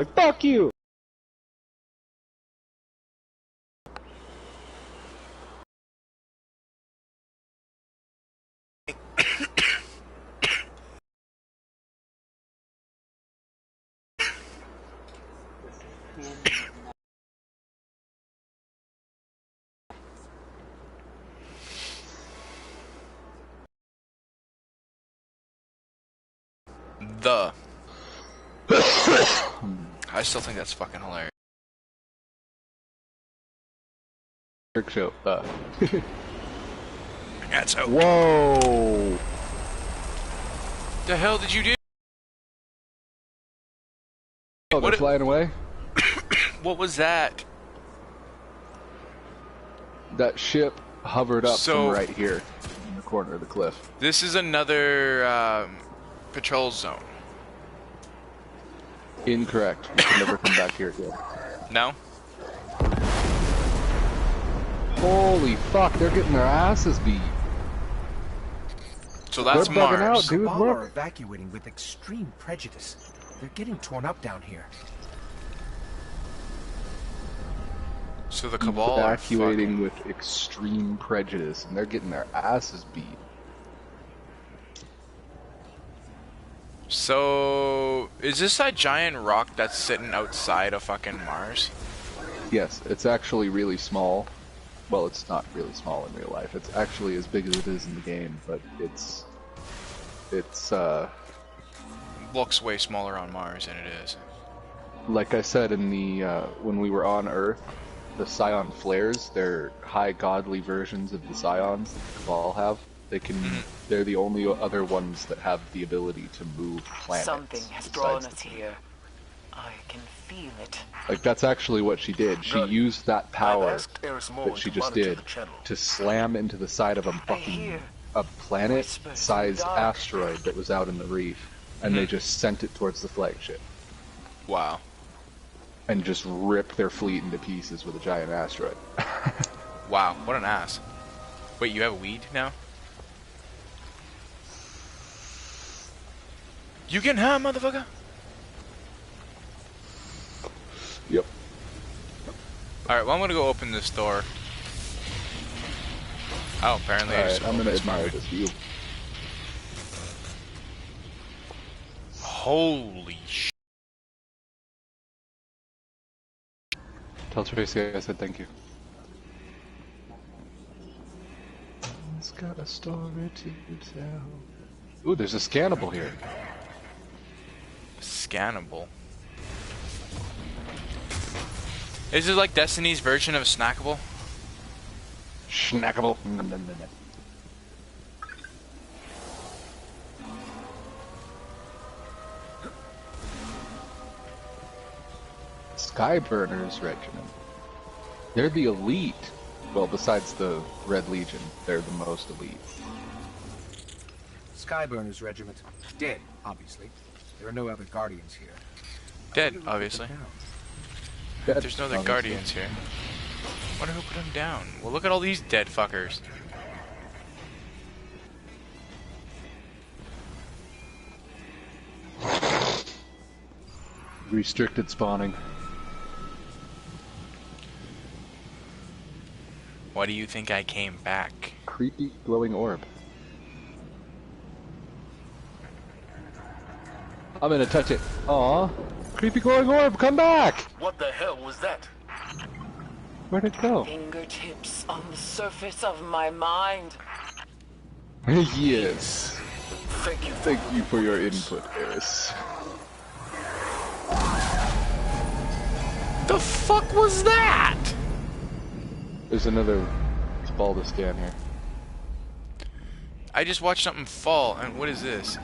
Like, fuck you! The. I still think that's fucking hilarious. Trick show. That's out. Whoa! The hell did you do? Oh, they're flying away? What was that? That ship hovered up from right here in the corner of the cliff. This is another patrol zone. Incorrect. We can never come back here again. No? Holy fuck, they're getting their asses beat. So that's they're bugging Mars. out, dude. Cabal are Look. evacuating with extreme prejudice. They're getting torn up down here. So the Cabal are Evacuating with extreme prejudice, and they're getting their asses beat. So, is this that giant rock that's sitting outside of fucking Mars? Yes, it's actually really small. Well, it's not really small in real life. It's actually as big as it is in the game, but it's Looks way smaller on Mars than it is. like I said in the when we were on Earth, the Scion flares, they're high godly versions of the Scions that the Cabal have. They can they're the only other ones that have the ability to move planets. Something has drawn us here. I can feel it. Like, that's actually what she did. She used that power that she just did to slam into the side of a planet-sized asteroid that was out in the reef, and they just sent it towards the flagship. Wow. And just ripped their fleet into pieces with a giant asteroid. Wow, what an ass. Wait, you have weed now? You getting high, motherfucker? Yep. Alright, well I'm gonna go open this door. Oh, apparently I just I'm gonna opened admire this this view. Holy sh**. Tell Tracy I said thank you. It's got a story to tell. Ooh, there's a scannable here. Scannable. Is it like Destiny's version of Snackable? Snackable. Skyburners Regiment. They're the elite. Well, besides the Red Legion, they're the most elite. Skyburners Regiment. Dead, obviously. There are no other Guardians here. Dead, obviously. Dead, There's no other obviously. Guardians here. Wonder who put them down. Well, look at all these dead fuckers. Restricted spawning. Why do you think I came back? Creepy glowing orb. I'm gonna touch it. Aw. Creepy glowing orb, come back! What the hell was that? Where'd it go? Fingertips on the surface of my mind. Yes. Thank you. Thank you for your input, Eris. The fuck was that? There's another ball to scan here. I just watched something fall, and what is this?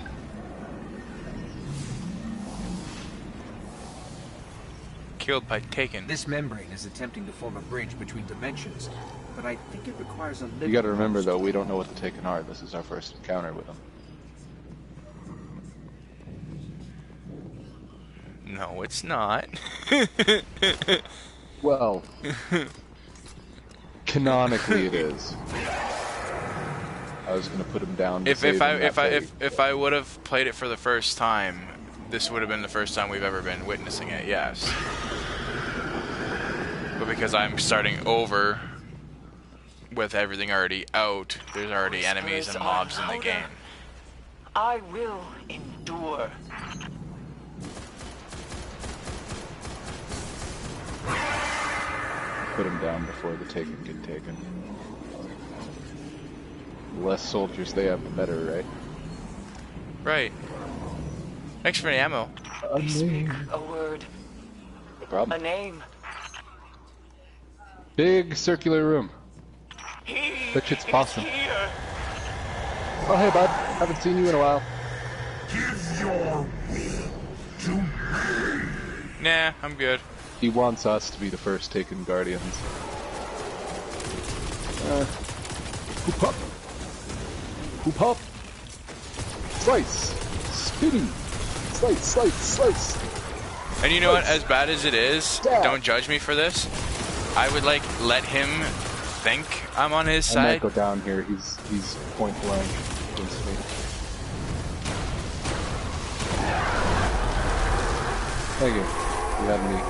Killed by Taken. This membrane is attempting to form a bridge between dimensions, but I think it requires a living You gotta remember host. though, we don't know what the Taken are. This is our first encounter with them. No, it's not. Well, canonically it is. I was gonna put him down. to If save him that I fate. if I would have played it for the first time, this would have been the first time we've ever been witnessing it, yes. But because I'm starting over with everything already out, there's already enemies and mobs in the game. I will endure. Put him down before the Taken get taken. The less soldiers they have, the better, right? Right. Thanks for the ammo. Speak a word. No problem. A name. Big circular room. That shit's awesome. Here. Oh hey bud, haven't seen you in a while. Give your will to me. Nah, I'm good. He wants us to be the first Taken Guardians. Hoop up! Hoop up! Slice! Spinning! Slice, slice, slice! And you know what? As bad as it is, Stab. don't judge me for this. I would like let him think I'm on his I might side. go down here, he's point blank against me. Thank you. You had me.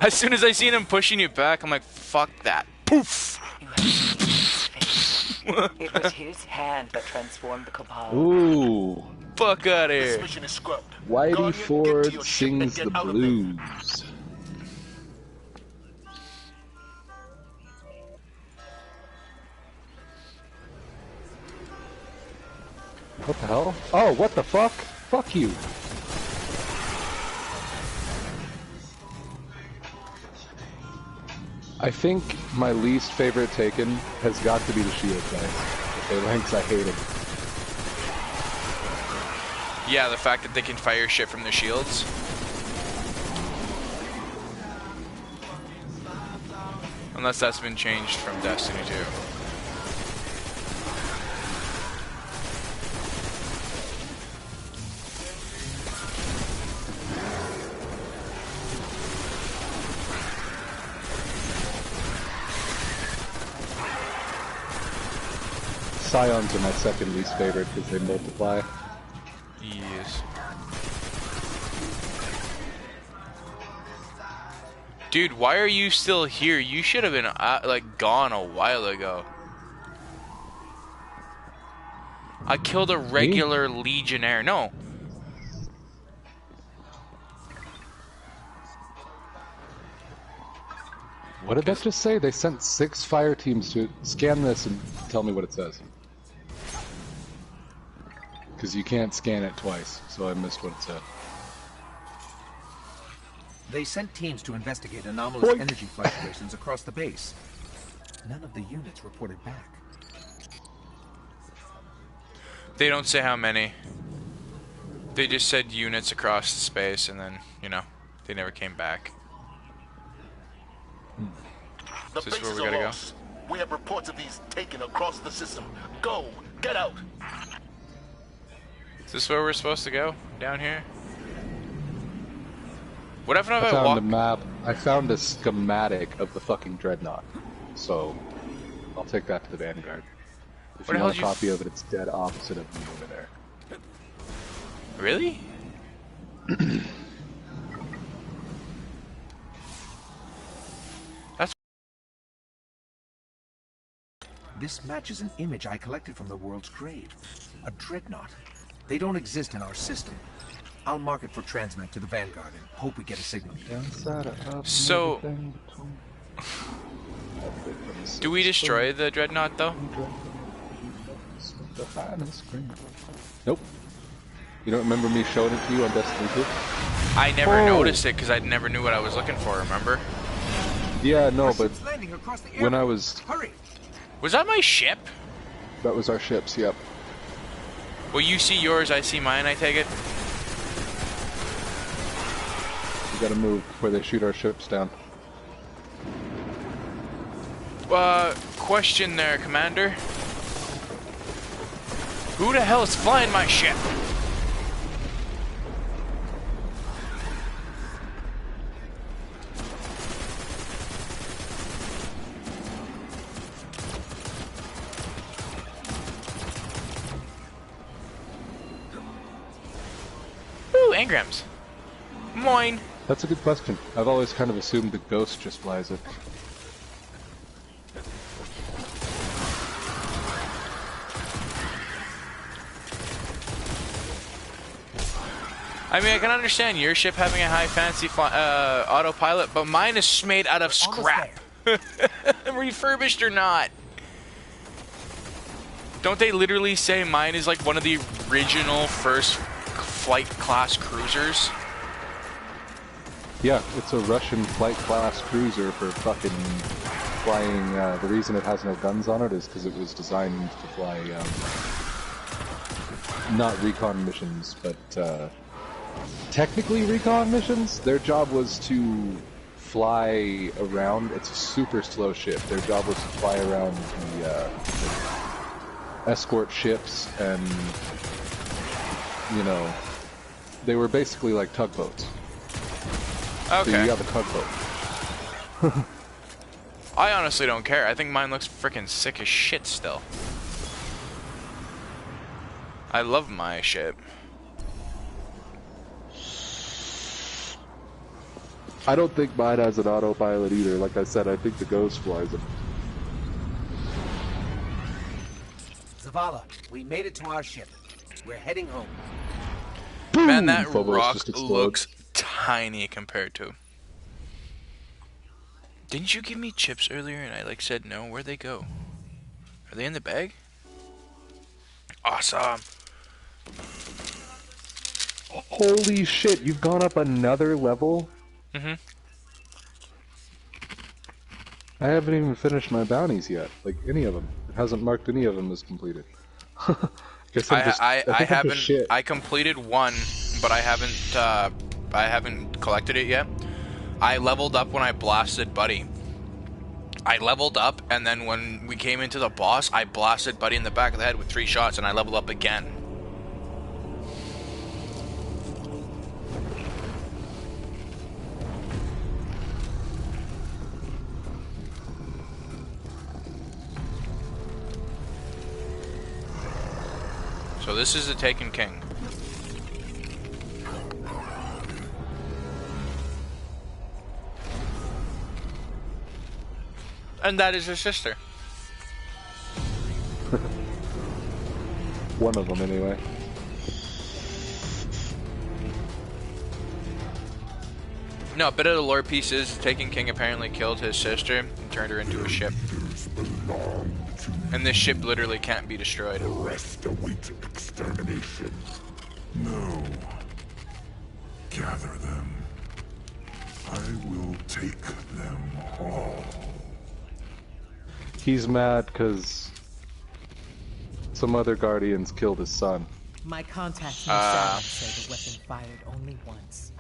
As soon as I seen him pushing you back, I'm like, fuck that. Poof! You have seen his face. It was his hand that transformed the Cabal. Ooh. Fuck out of This here. mission is scrubbed. Whitey Guardian, get to Ford your ship and sings get the out of there. blues. What the hell? Oh, what the fuck? Fuck you. I think my least favorite Taken has got to be the shield guy. The Phalanx, I hate him. Yeah, the fact that they can fire shit from the shields. Unless that's been changed from Destiny 2. Scions are my second least favorite because they multiply. Yes. Dude, why are you still here? You should have been like gone a while ago. I killed a regular Legionnaire. No. What did that just say? They sent 6 fire teams to scan this and tell me what it says. Because you can't scan it twice, so I missed what it said. They sent teams to investigate anomalous Boink. energy fluctuations across the base. None of the units reported back. They don't say how many. They just said units across space and then, you know, they never came back. The Is this where bases we are gotta go? lost. We have reports of these taken across the system. Go, get out. Is this where we're supposed to go? Down here? What if I I found walk? a map. I found a schematic of the fucking Dreadnought. So, I'll take that to the Vanguard. If Where the you hell want did a you copy of it, it's dead opposite of me over there. Really? That's This matches an image I collected from the world's grave. A dreadnought. They don't exist in our system. I'll mark it for transmit to the Vanguard and hope we get a signal. So- Do we destroy the Dreadnought though? Nope. You don't remember me showing it to you on Destiny 2? I never Oh. noticed it because I never knew what I was looking for, remember? Yeah, no, Our but ship's landing across the when I airport. was... Hurry! Was that my ship? That was our ships, yep. Well, you see yours, I see mine, I take it? We gotta move before they shoot our ships down. Question there, Commander. Who the hell is flying my ship? engrams. Moin. That's a good question. I've always kind of assumed the ghost just flies it. I mean, I can understand your ship having a high fancy autopilot, but mine is made out of scrap. Refurbished or not. Don't they literally say mine is like one of the original first flight class cruisers? Yeah, it's a Russian flight class cruiser for fucking flying. The reason it has no guns on it is because it was designed to fly, not recon missions, but technically recon missions. Their job was to fly around. It's a super slow ship. Their job was to fly around the escort ships, and you know, they were basically like tugboats. Okay. So you got the tugboat. I honestly don't care. I think mine looks freaking sick as shit still. I love my ship. I don't think mine has an autopilot either. Like I said, I think the ghost flies it. Zavala, we made it to our ship. We're heading home. Man, that Phobos rock just explodes. looks tiny compared to. Didn't you give me chips earlier and I like said no? Where'd they go? Are they in the bag? Awesome. Holy shit, you've gone up another level? Mm-hmm. I haven't even finished my bounties yet. Like, any of them. It hasn't marked any of them as completed. Guess I'm just, I think I'm just haven't. shit. I completed one, but I haven't collected it yet. I leveled up when I blasted Buddy. I leveled up, and then when we came into the boss, I blasted Buddy in the back of the head with 3 shots, and I leveled up again. So this is the Taken King. And that is his sister. One of them, anyway. No, a bit of the lore piece is Taken King apparently killed his sister and turned her into a ship. And this ship literally can't be destroyed. The rest await extermination. No. Gather them. I will take them all. He's mad because some other guardians killed his son. My contacts in Saturn say the weapon fired only once.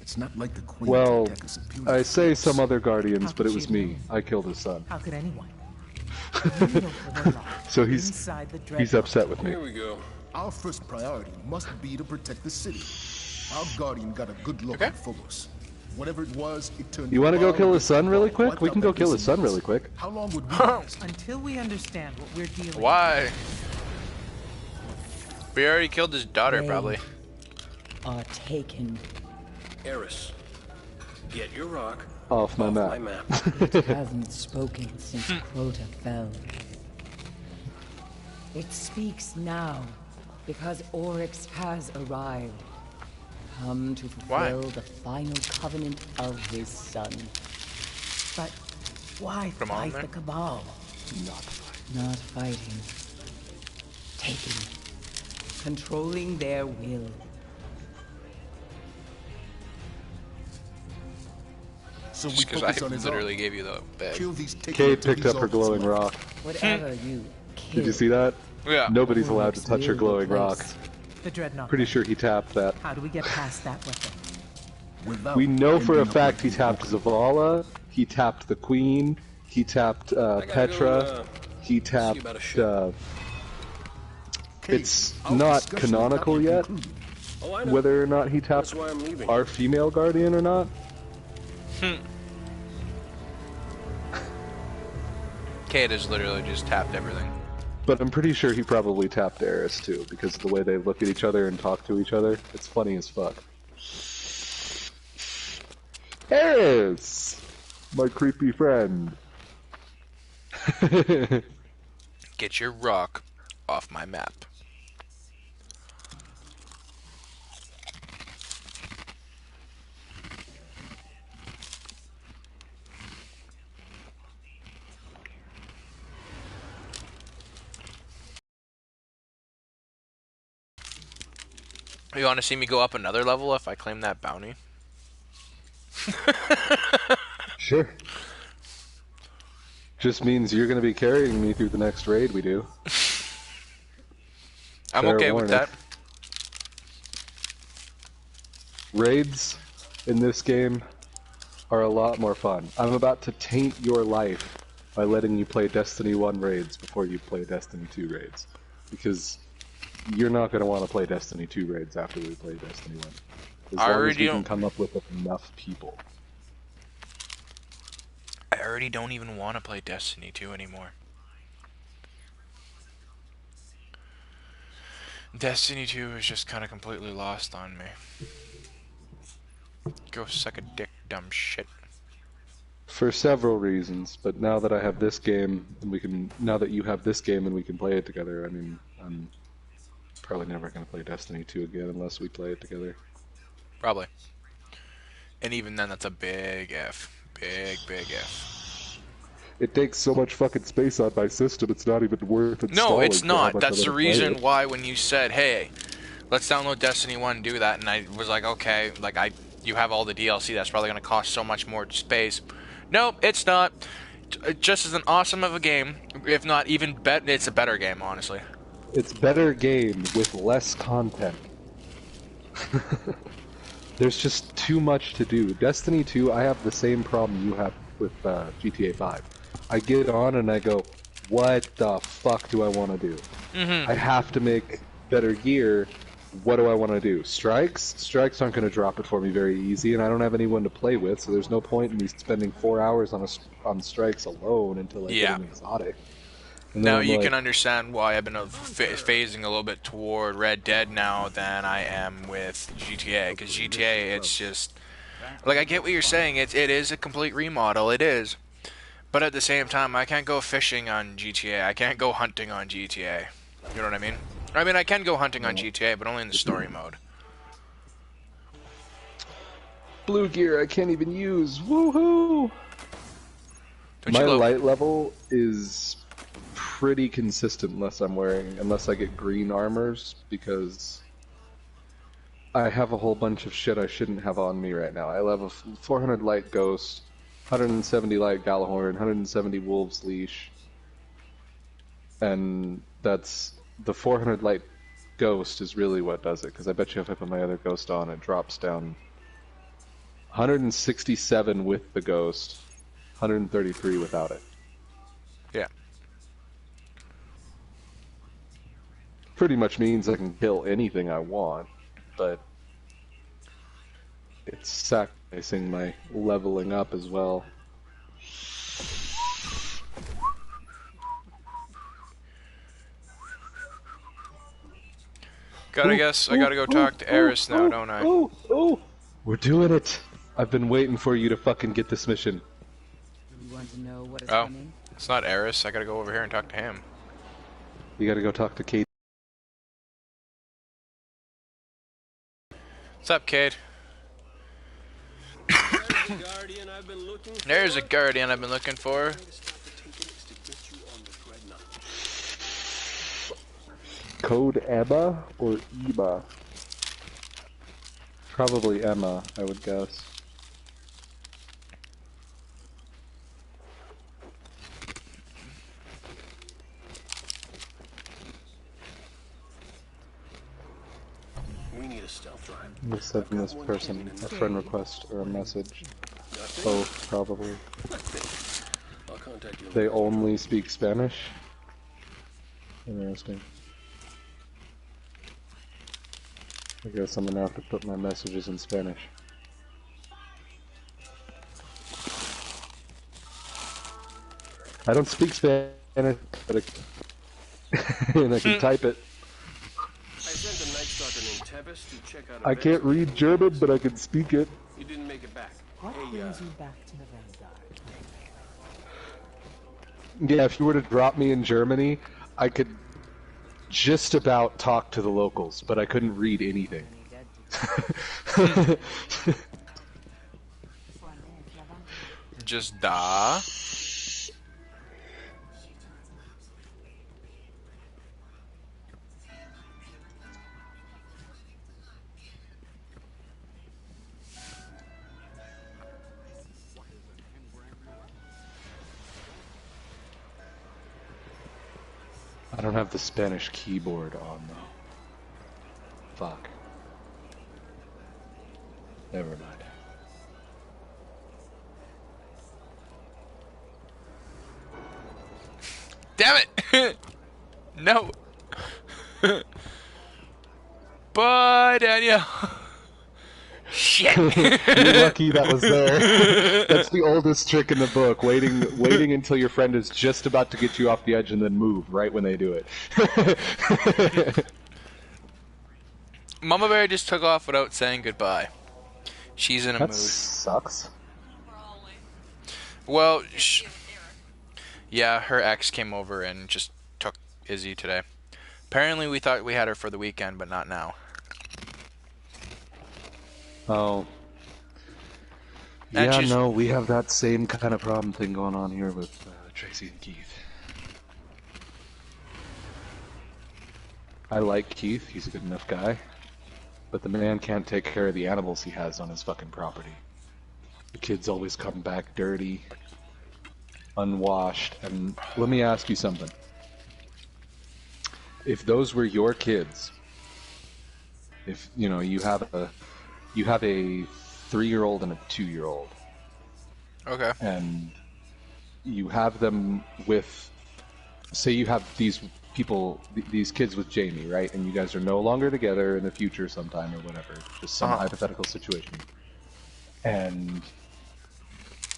It's not like the Queen Well, to attack us in puny I say force. some other guardians, How but could it was she me. know? I killed his son. How could anyone? You know the warlock So he's inside the he's dreadnought. upset with me. Here we go. Our first priority must be to protect the city. Our guardian got a good look Okay. at Phobos. Whatever it was, it turned. You want to go far kill away his son from really home, quick? wiped We out can by go kill his son disease. really quick. How long would we last? Until we understand what we're dealing Why? We already killed his daughter, They probably. are taken. Eris, get your rock Off my off map. my map. It hasn't spoken since Crota fell. It speaks now because Oryx has arrived. Come to Why? fulfill the final covenant of his son. But why Come on, fight man. the Cabal? Not fighting. Taking. Controlling their will. So we Just because focus I on his literally arm. gave you the bag. Kill these taken Kate until picked he's up her off his glowing mind. rock. Whatever you kill. Did you see that? Yeah. Nobody's allowed to touch her Oryx glowing will rock. replace. The dreadnought. Pretty sure he tapped that. How do we get past that weapon? Without We know for a ending up fact he like tapped Zavala, he tapped the Queen, he tapped Petra, he tapped. about a ship. Kate, It's our not discussion canonical about you yet, concluded. Oh, I know. whether or not he tapped That's why I'm leaving. our female guardian or not. Kate has literally just tapped everything. But I'm pretty sure he probably tapped Eris too, because of the way they look at each other and talk to each other. It's funny as fuck. Eris! My creepy friend. Get your rock off my map. You want to see me go up another level if I claim that bounty? Sure. Just means you're going to be carrying me through the next raid we do. I'm okay with that. Raids in this game are a lot more fun. I'm about to taint your life by letting you play Destiny 1 raids before you play Destiny 2 raids. Because you're not going to want to play Destiny 2 raids after we play Destiny 1. As long as we can come up with enough people. I already don't even want to play Destiny 2 anymore. Destiny 2 is just kind of completely lost on me. Go suck a dick, dumb shit. For several reasons, but now that I have this game, and now that you have this game and we can play it together, I mean, I'm probably never going to play Destiny 2 again unless we play it together. Probably. And even then, that's a big F. Big F. It takes so much fucking space on my system, it's not even worth installing. No, it's not. That's the reason why when you said, hey, let's download Destiny 1 and do that, and I was like, okay, like, you have all the DLC, that's probably going to cost so much more space. Nope, it's not. Just as an awesome of a game, if not even better, it's a better game, honestly. It's better game with less content. There's just too much to do. Destiny 2, I have the same problem you have with GTA 5. I get on and I go, what the fuck do I want to do? I have to make better gear. What do I want to do? Strikes? Strikes aren't going to drop it for me very easy, and I don't have anyone to play with, so there's no point in me spending 4 hours on strikes alone until I get an exotic. Now you can understand why I've been phasing a little bit toward Red Dead now than I am with GTA, because GTA, it's just... Like, I get what you're saying, it is a complete remodel, it is. But at the same time, I can't go fishing on GTA, I can't go hunting on GTA. You know what I mean? I mean, I can go hunting on GTA, but only in the story mode. Blue gear I can't even use, woohoo! My light level is pretty consistent unless I get green armors, because I have a whole bunch of shit I shouldn't have on me right now. I have a 400 light ghost, 170 light Gallahorn, 170 Wolves Leash, and that's the 400 light ghost is really what does it, because I bet you if I put my other ghost on, it drops down 167 with the ghost, 133 without it. Yeah. Pretty much means I can kill anything I want, but it's sacrificing my leveling up as well. I gotta go talk to Eris now, don't I? We're doing it! I've been waiting for you to fucking get this mission. You want to know what is coming? It's not Eris, I gotta go over here and talk to him. You gotta go talk to Kate. What's up, Cade? There's a guardian I've been looking for. Code Emma or Ema? Probably Emma, I would guess. We need a stealth drive. I'm sending this person a friend request or a message. Both, probably. I'll contact you. They only speak Spanish? Interesting. I guess I'm gonna have to put my messages in Spanish. I don't speak Spanish, but and I can type it. I sent a Night Stalker named Tevis to check out. I can't read German, but I can speak it. You didn't make it back. What Hey, brings you back to the Vanguard? Yeah, if you were to drop me in Germany, I could just about talk to the locals, but I couldn't read anything. Just da. I don't have the Spanish keyboard on though. Fuck. Never mind. Damn it! No. Bye, Daniel. Shit. You're lucky that was there. That's the oldest trick in the book. Waiting until your friend is just about to get you off the edge and then move right when they do it. Mama Bear just took off without saying goodbye. She's in a That mood. sucks. Well, yeah, her ex came over and just took Izzy today. Apparently we thought we had her for the weekend, but not now. Oh. And Yeah, she's- no, we have that same kind of problem thing going on here with Tracy and Keith. I like Keith, he's a good enough guy. But the man can't take care of the animals he has on his fucking property. The kids always come back dirty, unwashed, and let me ask you something. If those were your kids, if, you know, you have a 3-year-old and a 2-year-old, Okay. and you have them with, say you have these people, these kids with Jamie, right? And you guys are no longer together in the future sometime or whatever, just some hypothetical situation. And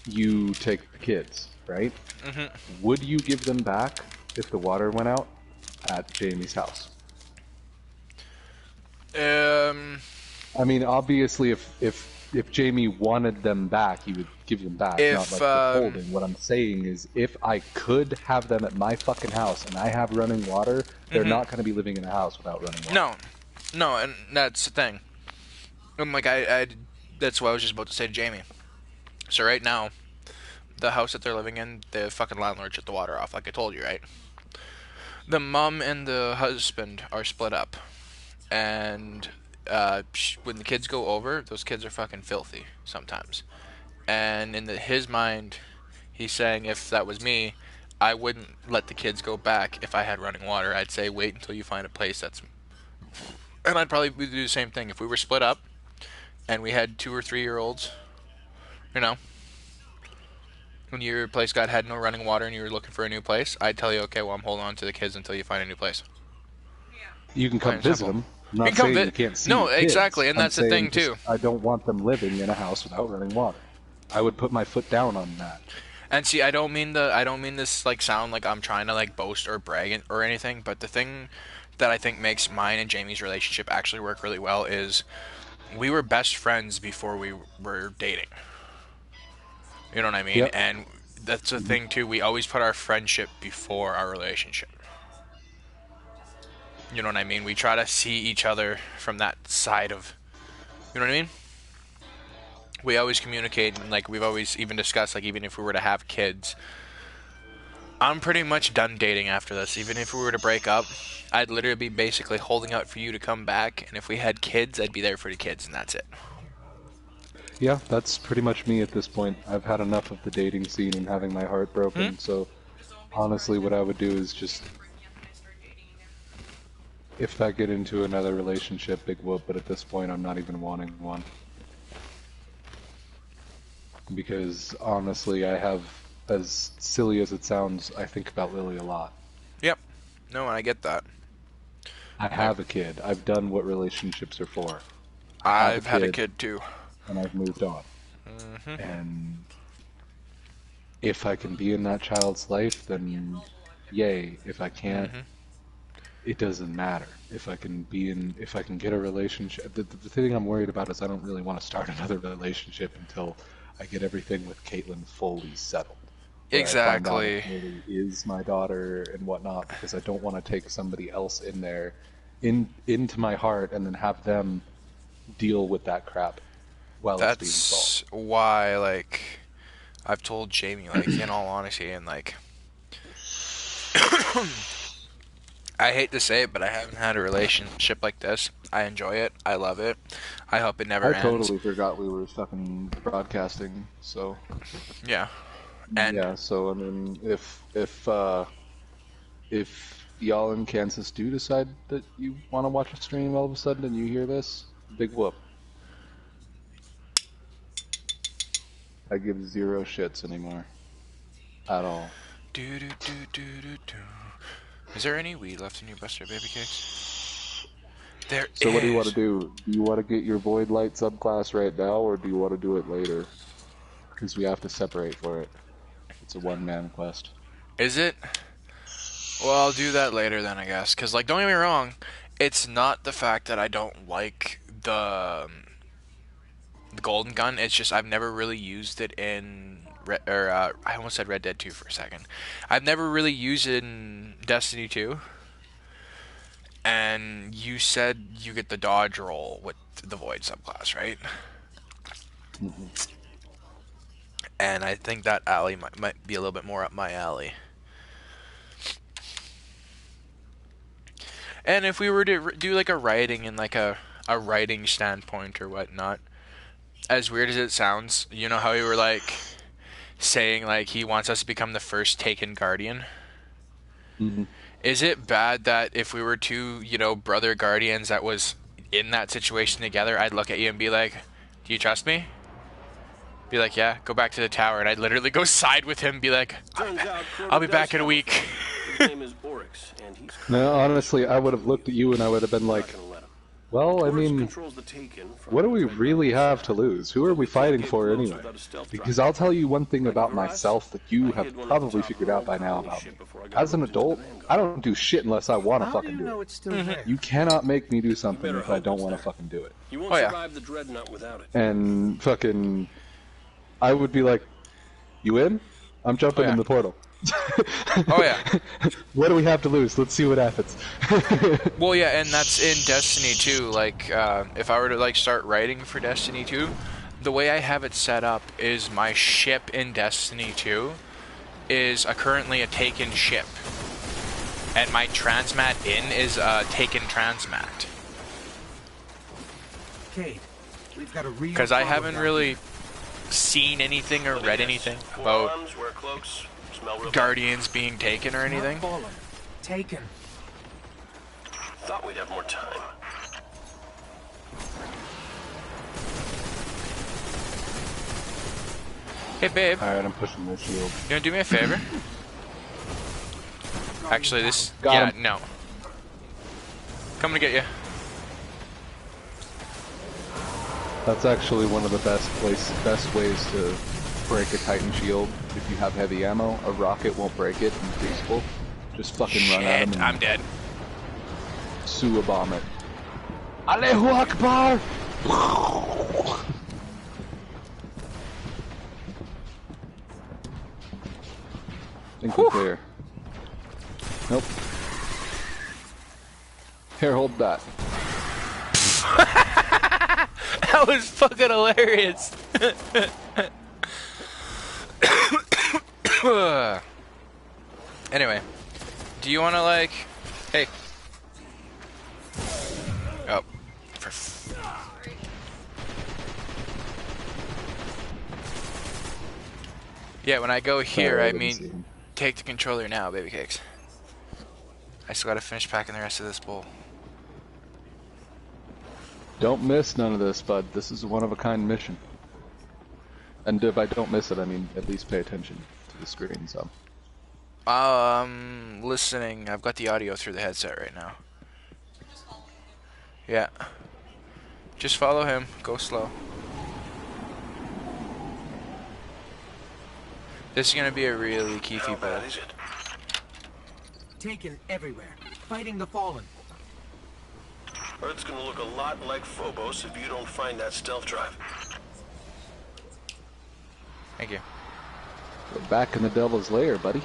you take the kids, right? Mm-hmm. Would you give them back if the water went out at Jamie's house? I mean, obviously, if Jamie wanted them back, he would give them back, not like withholding. What I'm saying is, if I could have them at my fucking house and I have running water, they're not going to be living in a house without running water. No, and that's the thing. I'm like, that's what I was just about to say to Jamie. So right now, the house that they're living in, the fucking landlord shut the water off, like I told you, right? The mom and the husband are split up, and when the kids go over, those kids are fucking filthy sometimes. And in his mind, he's saying if that was me, I wouldn't let the kids go back if I had running water. I'd say wait until you find a place that's... And I'd probably do the same thing. If we were split up, and we had 2 or 3-year-olds, you know, when your place had no running water and you were looking for a new place, I'd tell you, okay, well, I'm holding on to the kids until you find a new place. You can come visit them. I'm not You can come saying you can't see No, the kids. exactly, and I'm that's the thing, saying too. I don't want them living in a house without running water. I would put my foot down on that. And see, I don't mean this like sound like I'm trying to like boast or brag or anything, but the thing that I think makes mine and Jamie's relationship actually work really well is we were best friends before we were dating. You know what I mean? Yep. And that's the thing too, we always put our friendship before our relationship. You know what I mean? We try to see each other from that side of, you know what I mean? We always communicate, and like we've always even discussed, like even if we were to have kids, I'm pretty much done dating after this. Even if we were to break up, I'd literally be basically holding out for you to come back, and if we had kids, I'd be there for the kids, and that's it. Yeah, that's pretty much me at this point. I've had enough of the dating scene and having my heart broken, so honestly what I would do is just, if I get into another relationship, big whoop, but at this point I'm not even wanting one. Because honestly, I have, as silly as it sounds, I think about Lily a lot. Yep. No, and I get that. I have a kid. I've done what relationships are for. I've had a kid too. And I've moved on. And if I can be in that child's life, then yay. If I can't, it doesn't matter if I can get a relationship. The thing I'm worried about is I don't really want to start another relationship until I get everything with Caitlyn fully settled. Where Exactly. I find out if Lily is my daughter and whatnot, because I don't want to take somebody else in there, into my heart, and then have them deal with that crap while it's being solved. That's why, like, I've told Jamie, like, in all honesty, and like, I hate to say it, but I haven't had a relationship like this. I enjoy it. I love it. I hope it never ends. I totally forgot we were fucking broadcasting. So yeah, and yeah. So I mean, if y'all in Kansas do decide that you want to watch a stream all of a sudden and you hear this, big whoop. I give zero shits anymore. At all. Is there any weed left in your Buster Baby Cakes? There So is. what do you want to do? Do you want to get your Void Light subclass right now, or do you want to do it later? Because we have to separate for it. It's a one-man quest. Is it? Well, I'll do that later then, I guess. Because, like, don't get me wrong, it's not the fact that I don't like the golden gun. It's just I've never really used it in I almost said Red Dead 2 for a second. I've never really used it in Destiny 2. And you said you get the dodge roll with the Void subclass, right? Mm-hmm. And I think that alley might be a little bit more up my alley. And if we were to do like a writing in like a writing standpoint or whatnot, as weird as it sounds, you know how we were like saying like he wants us to become the first Taken Guardian? Mm-hmm. Is it bad that if we were two, brother guardians that was in that situation together, I'd look at you and be like, do you trust me? Be like, yeah, go back to the tower. And I'd literally go side with him and be like, I'll be back in a week. His name is Oryx, and he's No, honestly, I would have looked at you and I would have been like, well, I mean, what do we really have to lose? Who are we fighting for anyway? Because I'll tell you one thing about myself that you have probably figured out by now about me. As an adult, I don't do shit unless I want to fucking do it. You cannot make me do something if I don't want to fucking do it. You won't survive the dreadnought without it. And fucking, I would be like, you in? I'm jumping in the portal. Oh yeah. What do we have to lose? Let's see what happens. Well, yeah, and that's in Destiny 2. Like, if I were to like start writing for Destiny 2, the way I have it set up is my ship in Destiny 2 is currently a Taken ship, and my transmat in is a Taken transmat. Kate, we've got a real because I haven't really seen anything or read anything about Guardians being taken or anything. Taken. Thought we'd have more time. Hey babe. Alright, I'm pushing this shield. You wanna do me a favor? Actually, this... Got him. No. Coming to get you. That's actually one of the best ways to break a Titan shield. If you have heavy ammo, a rocket won't break it in Crucible. Just fucking run at him and I'm dead. Suwa bomb it. Allahu Akbar! Think we're clear. Nope. Here, hold that. That was fucking hilarious. Anyway, do you want to like... Hey. Oh. Yeah, when I go here, I mean, take the controller now, baby cakes. I still gotta finish packing the rest of this bowl. Don't miss none of this, bud. This is a one-of-a-kind mission. And if I don't miss it, I mean, at least pay attention to the screen, so. Listening. I've got the audio through the headset right now. Yeah. Just follow him. Go slow. This is gonna be a really keefy bowl. Taken everywhere. fighting the Fallen. Earth's gonna look a lot like Phobos if you don't find that stealth drive. Thank you. We're back in the Devil's Lair, buddy.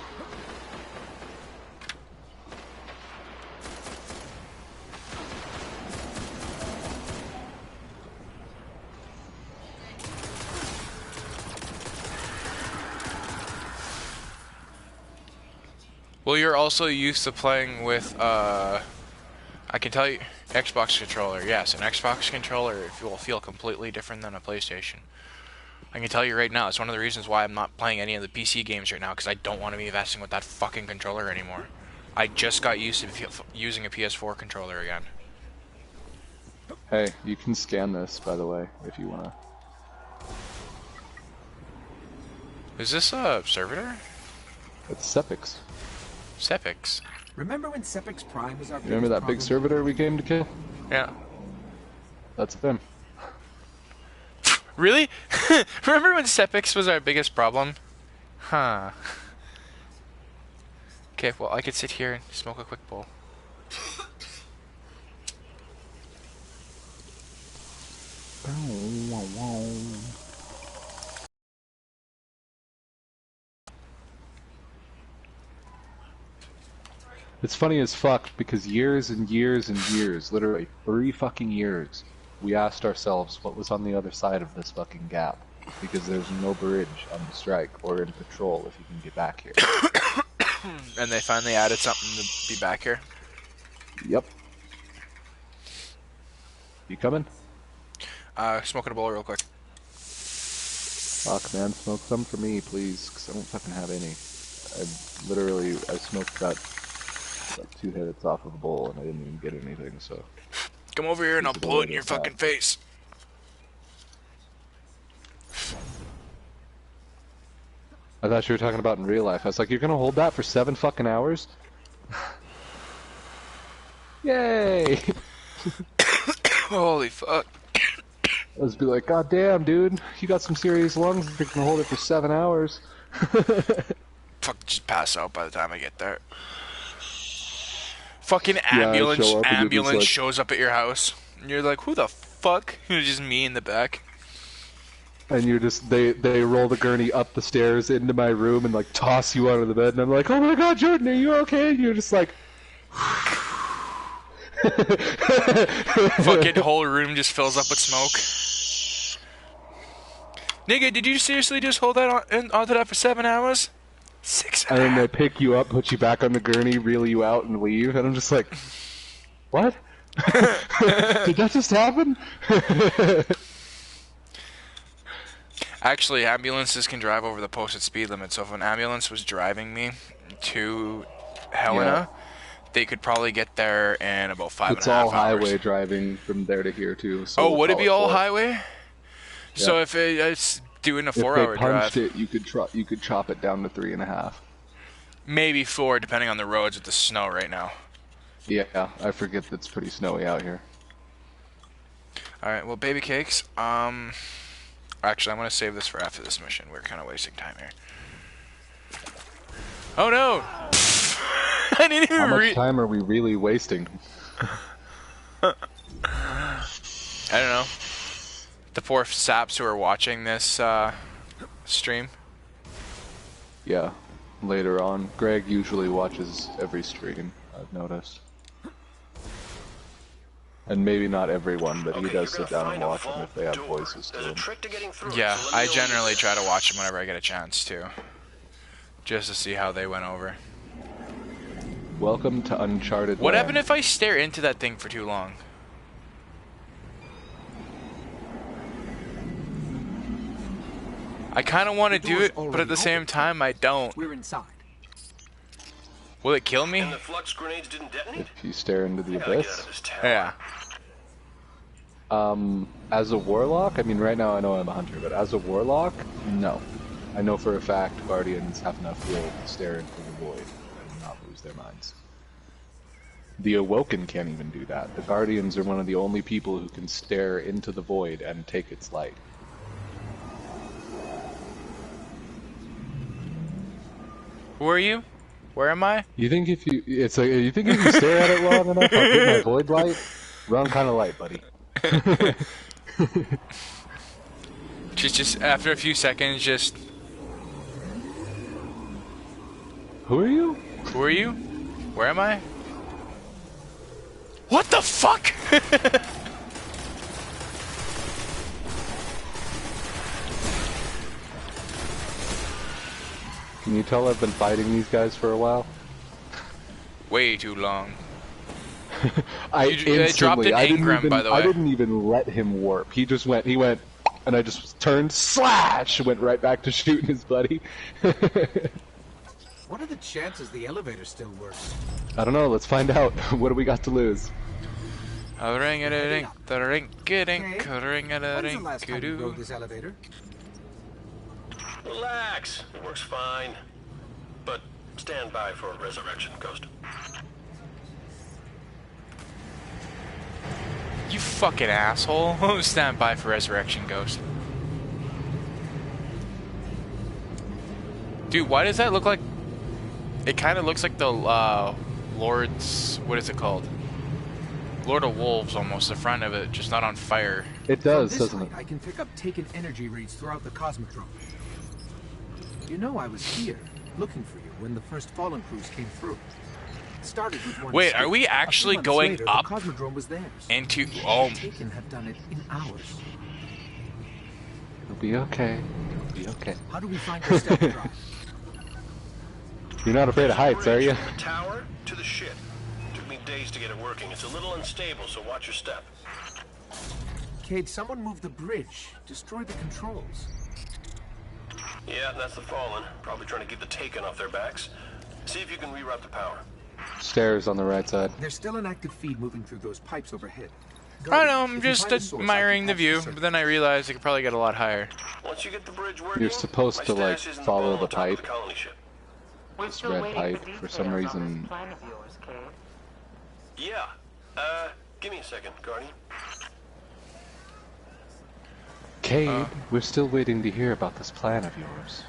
Well, you're also used to playing with, I can tell you, Xbox controller. Yes, an Xbox controller will feel completely different than a PlayStation. I can tell you right now, it's one of the reasons why I'm not playing any of the PC games right now, because I don't want to be messing with that fucking controller anymore. I just got used to using a PS4 controller again. Hey, you can scan this, by the way, if you wanna. Is this a servitor? It's Sepix. Sepix. Remember when Sepix Prime was our Remember that big servitor we came to kill? Yeah. That's them. Really? Remember when Sepix was our biggest problem? Huh. Okay, well, I could sit here and smoke a quick bowl. It's funny as fuck because years and years and years, literally 3 fucking years, we asked ourselves what was on the other side of this fucking gap. Because there's no bridge on the strike or in patrol if you can get back here. And they finally added something to be back here. Yep. You coming? Smoking a bowl real quick. Fuck, man, smoke some for me, please, because I don't fucking have any. I smoked that 2 hits off of a bowl and I didn't even get anything, so... Come over here and I'll blow it in your fucking face. I thought you were talking about in real life. I was like, you're gonna hold that for 7 fucking hours? Yay! Holy fuck. I was be like, God damn, dude, you got some serious lungs if you're gonna hold it for 7 hours. Fuck, just pass out by the time I get there. Fucking ambulance shows up at your house. And you're like, who the fuck? It's just me in the back. And you're just, they roll the gurney up the stairs into my room and like toss you out of the bed. And I'm like, oh my god, Jordan, are you okay? And you're just like... Fucking whole room just fills up with smoke. Nigga, did you seriously just hold that onto that for 7 hours? 6 hours. And then they pick you up, put you back on the gurney, reel you out, and leave. And I'm just like, what? Did that just happen? Actually, ambulances can drive over the posted speed limit, so if an ambulance was driving me to Helena, they could probably get there in about 5.5 hours. It's all highway driving from there to here, too. So would it be all highway? Yeah. So if it's doing a 4-hour drive... If they punched it, you could chop it down to 3.5. Maybe 4, depending on the roads with the snow right now. Yeah, I forget that it's pretty snowy out here. Alright, well, baby cakes, actually, I'm going to save this for after this mission. We're kind of wasting time here. Oh no! I didn't even How much time are we really wasting? I don't know. The poor saps who are watching this stream. Yeah, later on. Greg usually watches every stream, I've noticed. And maybe not everyone, but he does sit down and watch them if they have voices to them. Yeah, I generally try to watch them whenever I get a chance to. Just to see how they went over. Welcome to Uncharted What Land. happened if I stare into that thing for too long? I kind of want to do it, but at the same time, I don't. We're inside. Will it kill me? And the flux grenades didn't detonate? If you stare into the abyss? Yeah. As a warlock, I mean, right now I know I'm a hunter, but as a warlock, no. I know for a fact Guardians have enough will to stare into the void and not lose their minds. The Awoken can't even do that. The Guardians are one of the only people who can stare into the void and take its light. Who are you? Where am I? You think if you stare at it long enough, I'll get my void light? Wrong kind of light, buddy. Just after a few seconds, just. Who are you? Who are you? Where am I? What the fuck? Can you tell I've been fighting these guys for a while? Way too long. I dropped an engram, by the way. I didn't even let him warp. He went, and I just turned, slash, went right back to shooting his buddy. What are the chances the elevator still works? I don't know, let's find out. What do we got to lose? When is the last time you rode this elevator? Relax. It works fine. But stand by for a resurrection, Ghost. You fucking asshole. Stand by for Resurrection Ghost. Dude, why does that look like... It kind of looks like the Lord's... What is it called? Lord of Wolves, almost. The front of it, just not on fire. It does, doesn't it? I can pick up taken energy reads throughout the Cosmodrome. You know I was here, looking for you, when the first Fallen crews came through. It started with one. Wait, are we actually going later, up the Cosmodrome was theirs. into... The Oh, Taken have done it in hours. It'll be okay. It'll be okay. How do we find your stealth drive? You're not afraid of heights, are you? From the tower to the ship. Took me days to get it working. It's a little unstable, so watch your step. Cade, someone moved the bridge, destroyed the controls. Yeah, that's the Fallen. Probably trying to keep the Taken off their backs. See if you can reroute the power. Stairs on the right side. There's still an active feed moving through those pipes overhead. I know, I'm If you just find a source, I admiring can the patch view, circuit. but then I realized it could probably get a lot higher. Once you get the bridge working, You're supposed my to, like, stash is in follow vault the on top of pipe. the colony ship. This red pipe, for some reason... Yeah. Give me a second, Guardian. Cade, we're still waiting to hear about this plan of yours.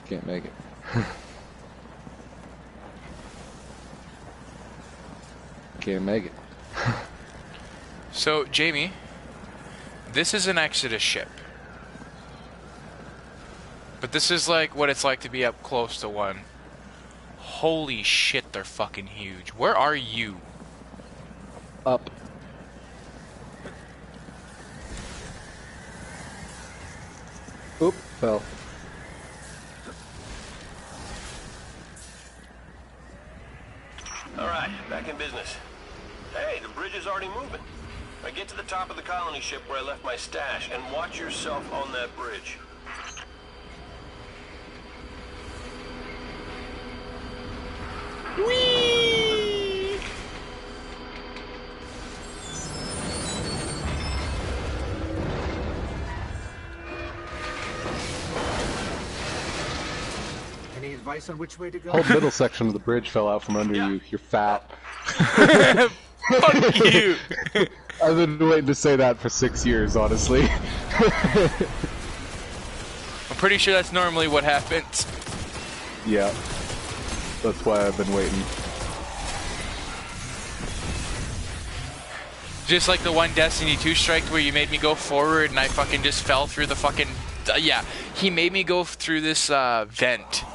Can't make it. Can't make it. So, Jamie, this is an Exodus ship. But this is like what it's like to be up close to one. Holy shit, they're fucking huge. Where are you? Up. Oop, fell. Alright, back in business. Hey, the bridge is already moving. Now get to the top of the colony ship where I left my stash and watch yourself on that bridge. Whee! Any advice on which way to go? Whole middle section of the bridge fell out from under you. You're fat. Fuck you! I've been waiting to say that for 6 years, honestly. I'm pretty sure that's normally what happens. Yeah. That's why I've been waiting. Just like the one Destiny 2 strike where you made me go forward and I fucking just fell through the fucking... yeah, he made me go through this vent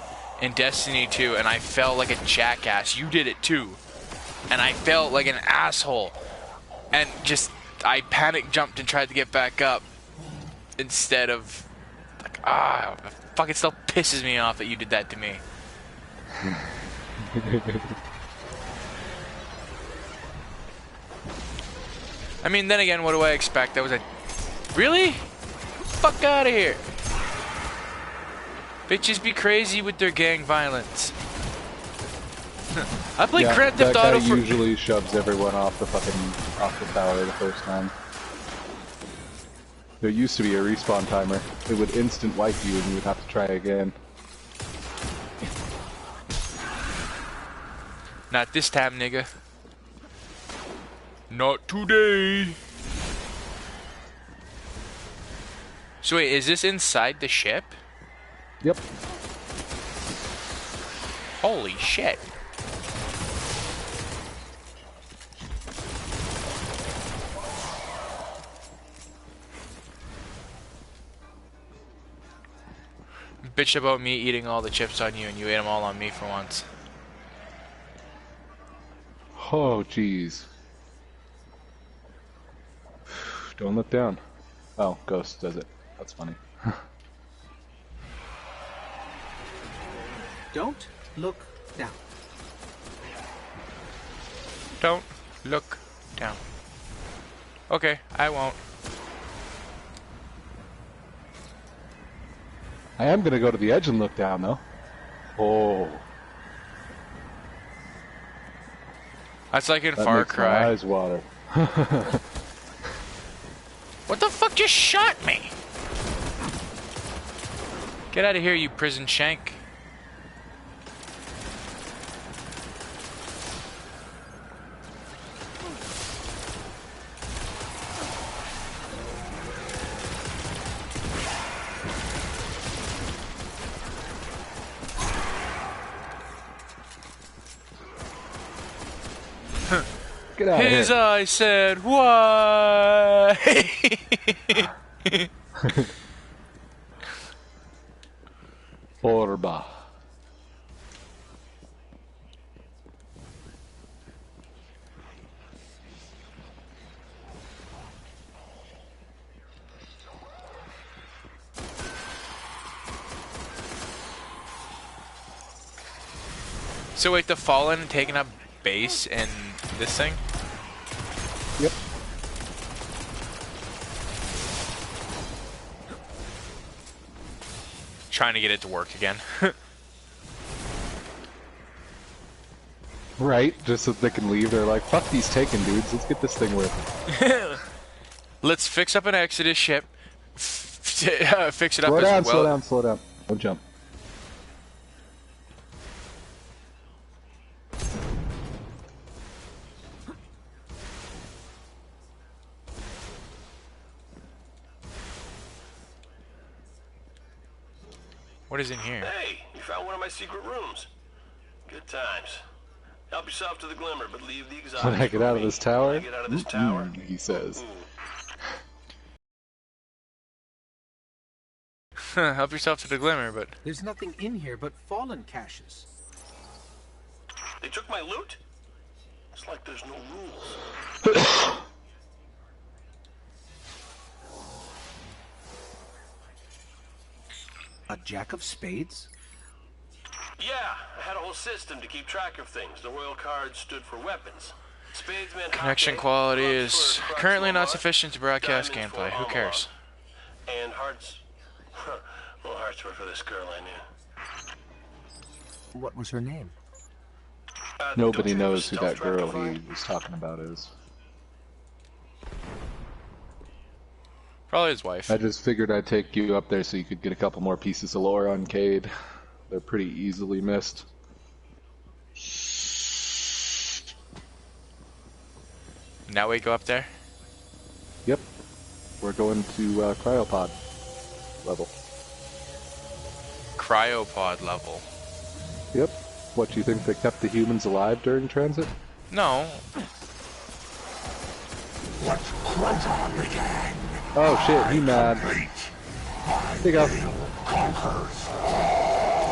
in Destiny 2 and I fell like a jackass. You did it too. And I felt like an asshole. And just, I panic jumped and tried to get back up. Instead of, like, it fucking still pisses me off that you did that to me. I mean, then again, what do I expect? That was a... Really? Fuck out of here. Bitches be crazy with their gang violence. I played Grand Theft Auto that for... guy usually shoves everyone off the tower the first time. There used to be a respawn timer. It would instant wipe you and you would have to try again. Not this time, nigga. Not today. So wait, is this inside the ship? Yep. Holy shit. Bitch about me eating all the chips on you and you ate them all on me for once. Oh, jeez. Don't look down. Oh, Ghost does it. That's funny. Don't look down. Don't look down. Okay, I won't. I am gonna go to the edge and look down, though. Oh. That's like in That Far makes my Cry. eyes water. What the fuck just shot me? Get out of here, you prison shank. Get out of His here. eyes said, why? Orba. So wait, the Fallen taking up base in this thing? Yep. Trying to get it to work again. Right, just so they can leave. They're like, fuck these taken dudes, let's get this thing working. Let's fix up an Exodus ship. Fix it up Slow as down, well. slow down, slow down. Don't jump. What is in here? Hey, you found one of my secret rooms. Good times. Help yourself to the glimmer, but leave the exotics. When I get for out of me. this tower, When I get out of this tower, he says. Help yourself to the glimmer, but... There's nothing in here but fallen caches. They took my loot? It's like there's no rules. A jack of spades? Yeah, I had a whole system to keep track of things. The royal cards stood for weapons. Spades meant Connection hockey, quality clubs is for currently not Proxima, sufficient to broadcast diamonds gameplay. for Who Omaha. cares? And hearts. Well, hearts were for this girl I knew. What was her name? Nobody don't you have a knows who that stealth trap girl to he find? was talking about is. Probably his wife. I just figured I'd take you up there so you could get a couple more pieces of lore on Cade. They're pretty easily missed. Now we go up there? Yep. We're going to Cryopod level. Cryopod level. Yep. What, you think they kept the humans alive during transit? No. Let Crota begin. Oh shit, he mad. Here you go. Conquers.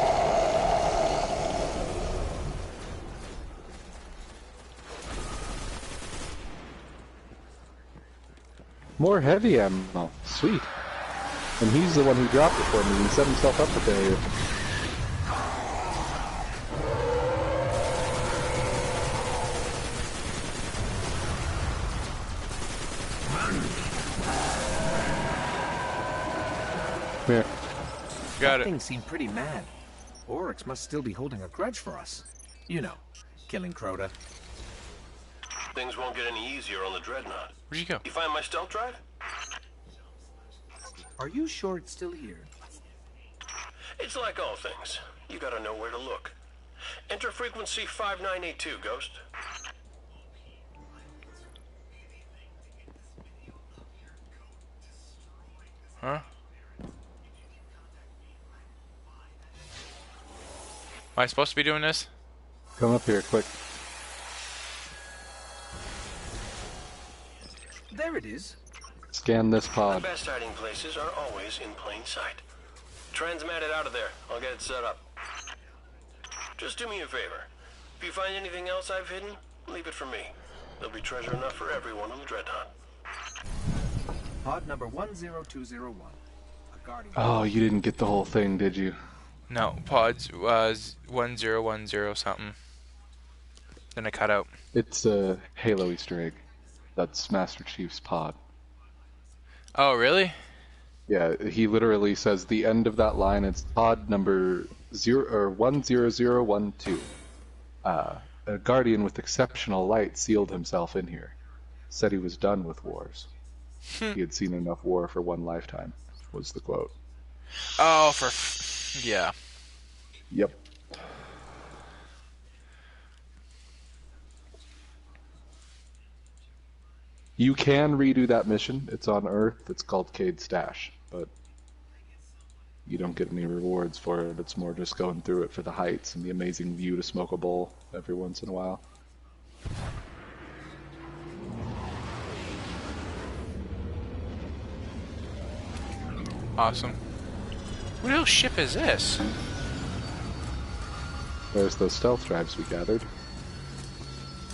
More heavy ammo. Sweet. And he's the one who dropped it for me. He set himself up with failure. Come here. Got That it. thing seemed pretty mad. Oryx must still be holding a grudge for us. You know, killing Crota. Things won't get any easier on the Dreadnought. Where'd you go? You find my stealth drive? Are you sure it's still here? It's like all things. You gotta know where to look. Enter frequency 5982, Ghost. Huh? Am I supposed to be doing this? Come up here, quick. There it is. Scan this The pod. best hiding places are always in plain sight. Transmat it out of there. I'll get it set up. Just do me a favor. If you find anything else I've hidden, leave it for me. There'll be treasure enough for everyone on the Dreadnought. Pod number 10201. A guardian. Oh, you didn't get the whole thing, did you? No, pods was 1010 something. Then I cut out. It's a Halo Easter egg. That's Master Chief's pod. Oh, really? Yeah, he literally says the end of that line. It's pod number 10012. A guardian with exceptional light sealed himself in here. Said he was done with wars. He had seen enough war for one lifetime. Was the quote. Oh, yeah. Yep. You can redo that mission. It's on Earth. It's called Cade Stash, but you don't get any rewards for it. It's more just going through it for the heights and the amazing view to smoke a bowl every once in a while. Awesome. What little ship is this? There's those stealth drives we gathered.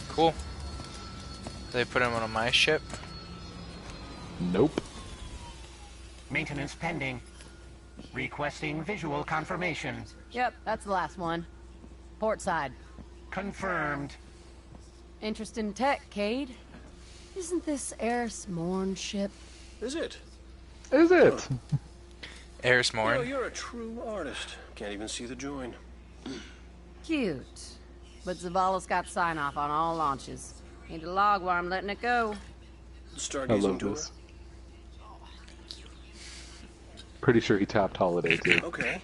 Cool. They put them on my ship? Nope. Maintenance pending. Requesting visual confirmation. Yep, that's the last one. Port side. Confirmed. Interest in tech, Cade? Isn't this Eris Morn ship? Is it? Is it? Eris Morn. You know, you're a true artist. Can't even see the join. Cute. But Zavala's got sign-off on all launches. Need a log while I'm letting it go. I Stargazing love tour. this. Pretty sure he tapped Holiday too. Okay.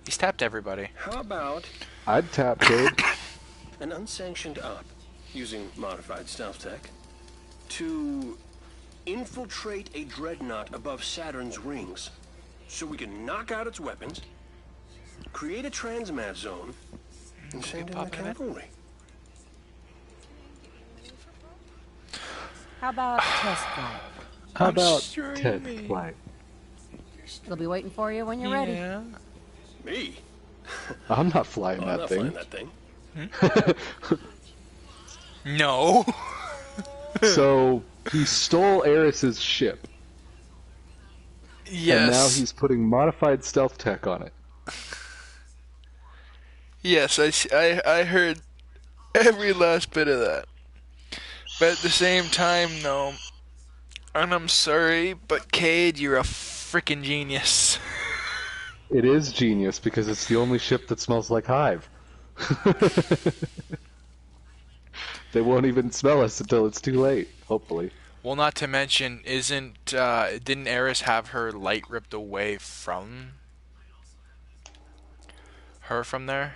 He's tapped everybody. How about I'd tap Cade. an unsanctioned op using modified stealth tech to infiltrate a dreadnought above Saturn's rings so we can knock out its weapons, create a transmat zone, and send in the cavalry. How about test flight? How about sure test me. flight? It'll be waiting for you when you're ready. Me? I'm not flying I'm that not thing. flying that thing. No. So he stole Eris's ship, Yes. and now he's putting modified stealth tech on it. Yes, I heard every last bit of that. But at the same time, though, and I'm sorry, but Cade, you're a freaking genius. It is genius because it's the only ship that smells like Hive. They won't even smell us until it's too late, hopefully. Well, not to mention, didn't Eris have her light ripped away from her from there?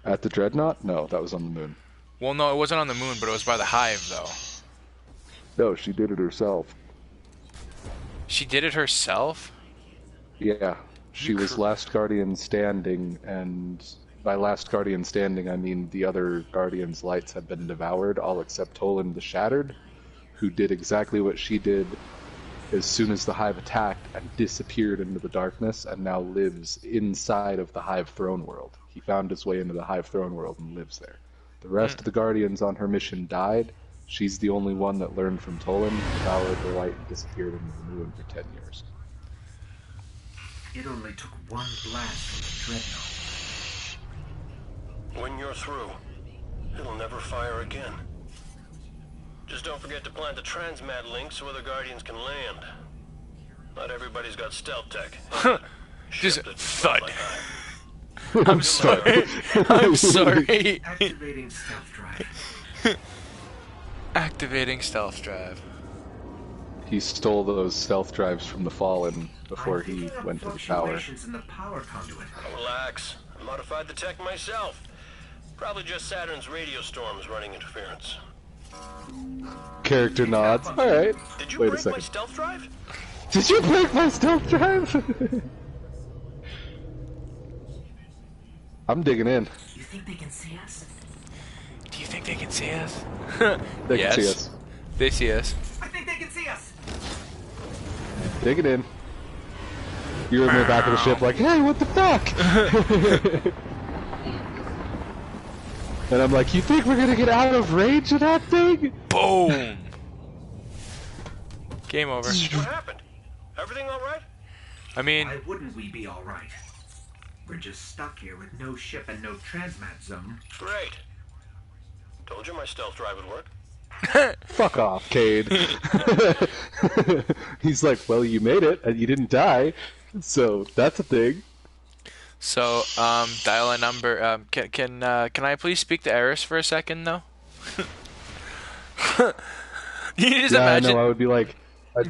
At the Dreadnought? No, that was on the moon. Well, no, it wasn't on the moon, but it was by the Hive, though. No, she did it herself. She did it herself? Yeah, she was last Guardian standing, and by last Guardian standing, I mean the other Guardians' lights had been devoured, all except Toland the Shattered, who did exactly what she did as soon as the Hive attacked and disappeared into the darkness, and now lives inside of the Hive throne world. He found his way into the Hive throne world and lives there. The rest of the Guardians on her mission died. She's the only one that learned from Toland, devoured the light, and disappeared into the moon for 10 years. It only took one blast from the Dreadnought. When you're through, it'll never fire again. Just don't forget to plant the transmat link so other Guardians can land. Not everybody's got stealth tech. Just thud. Like I'm sorry. I'm sorry. Activating stealth drive. Activating stealth drive. He stole those stealth drives from the Fallen before he went to the tower. In the power conduit. Relax. I modified the tech myself. Probably just Saturn's radio storms running interference. Character nods. Alright. Did you Wait a break my second. stealth drive? Did you break my stealth drive? I'm digging in. You think they can see us? Do you think they can see us? They Yes. can see us. They see us. I think they can see us. Digging in. You're in the back of the ship like, hey, what the fuck? And I'm like, you think we're gonna get out of range of that thing? Boom! Game over. What happened? Everything all right? I mean, Why wouldn't we be all right? We're just stuck here with no ship and no transmat zone. Great. Told you my stealth drive would work. Fuck off, Cade. He's like, well, you made it and you didn't die, so that's a thing. so dial a number. Can I please speak to Eris for a second though? You just imagine. I know. I would be like,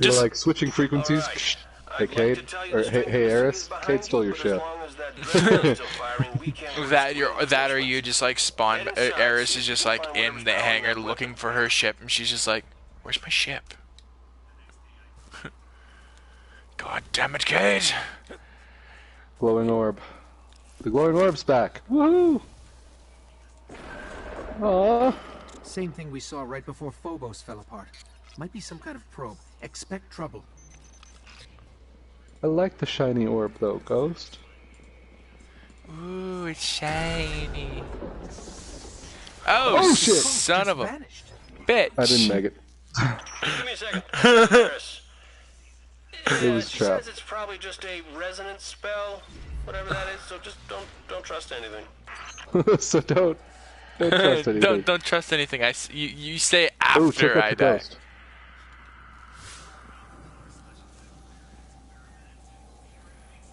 Just- switching frequencies. Right. Hey, I'd like Cade, to tell you or the hey, string hey, of Eris. cities behind Cade stole you, your but ship. as long as that dreadnought is still firing, we can't That or you just like spawn. Get inside, Eris see is if you just can like find in whatever's the down hangar that looking weapon. for her ship, and she's just like, "Where's my ship?" God damn it, Cade! Glowing orb. The glowing orb's back. Woohoo! Aww. Same thing we saw right before Phobos fell apart. Might be some kind of probe. Expect trouble. I like the shiny orb though, Ghost. Ooh, it's shiny. Oh, shit. son of a Vanished. bitch! I didn't make it. Give me a second. Eris. It was She trap. says it's probably just a resonance spell, whatever that is. So just don't trust anything. So don't trust anything. don't trust anything. You say Ooh, check after out I the die. ghost.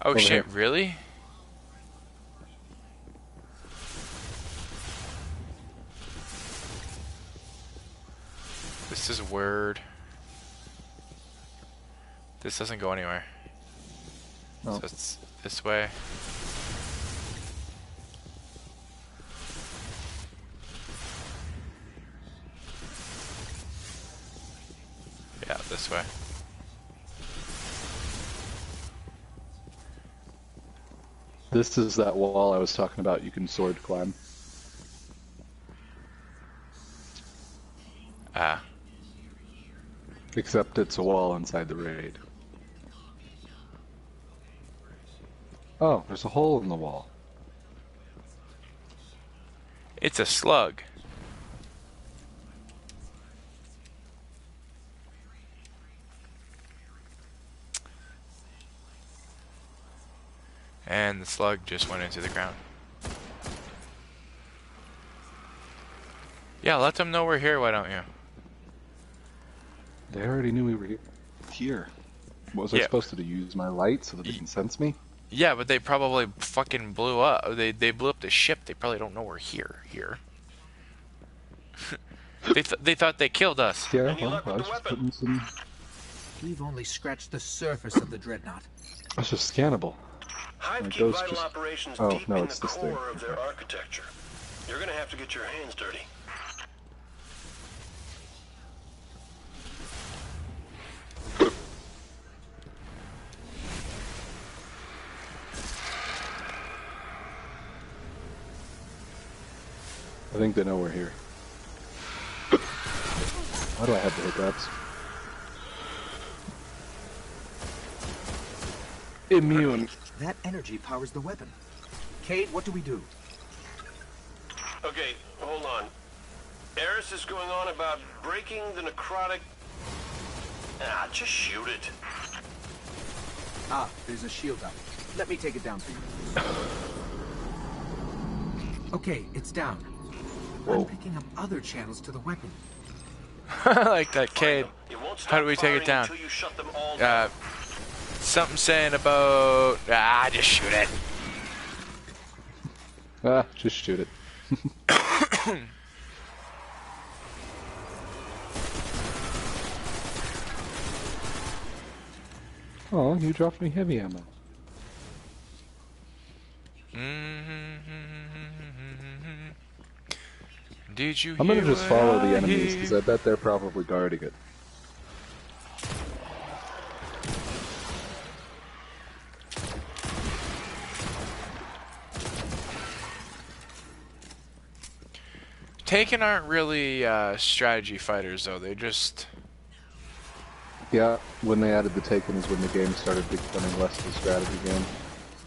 Oh Over shit! here. Really? This is weird. This doesn't go anywhere. No. So it's this way. Yeah, this way. This is that wall I was talking about. You can sword climb. Ah. Except it's a wall inside the raid. Oh, there's a hole in the wall. It's a slug. And the slug just went into the ground. Yeah, let them know we're here, why don't you? They already knew we were here. What was I Yeah. supposed to do? Use my light so that they can sense me? Yeah, but they probably fucking blew up. They blew up the ship. They probably don't know we're here. They thought they killed us. Yeah, Any well, luck I with was the just weapon? putting some... We've only scratched the surface of the dreadnought. That's just scannable. Hive My keep ghost vital just- operations oh, deep no, in it's the this thing. core of their architecture. You're gonna have to get your hands dirty. I think they know we're here. Why do I have the hiccups? Immune. That energy powers the weapon. Cade, what do we do? Okay, hold on. Eris is going on about breaking the necrotic. Ah, just shoot it. Ah, there's a shield up. Let me take it down for you. Okay, it's down. I'm picking up other channels to the weapon. I like that, Cade. It won't stop How do we take it firing down? until you shut them all down. Something saying about just shoot it. Ah, just shoot it. Oh, you dropped me heavy ammo. Did you? I'm gonna hear just what follow the I enemies hear? because I bet they're probably guarding it. Taken aren't really strategy fighters, though. They just... Yeah, when they added the Taken is when the game started becoming less of a strategy game.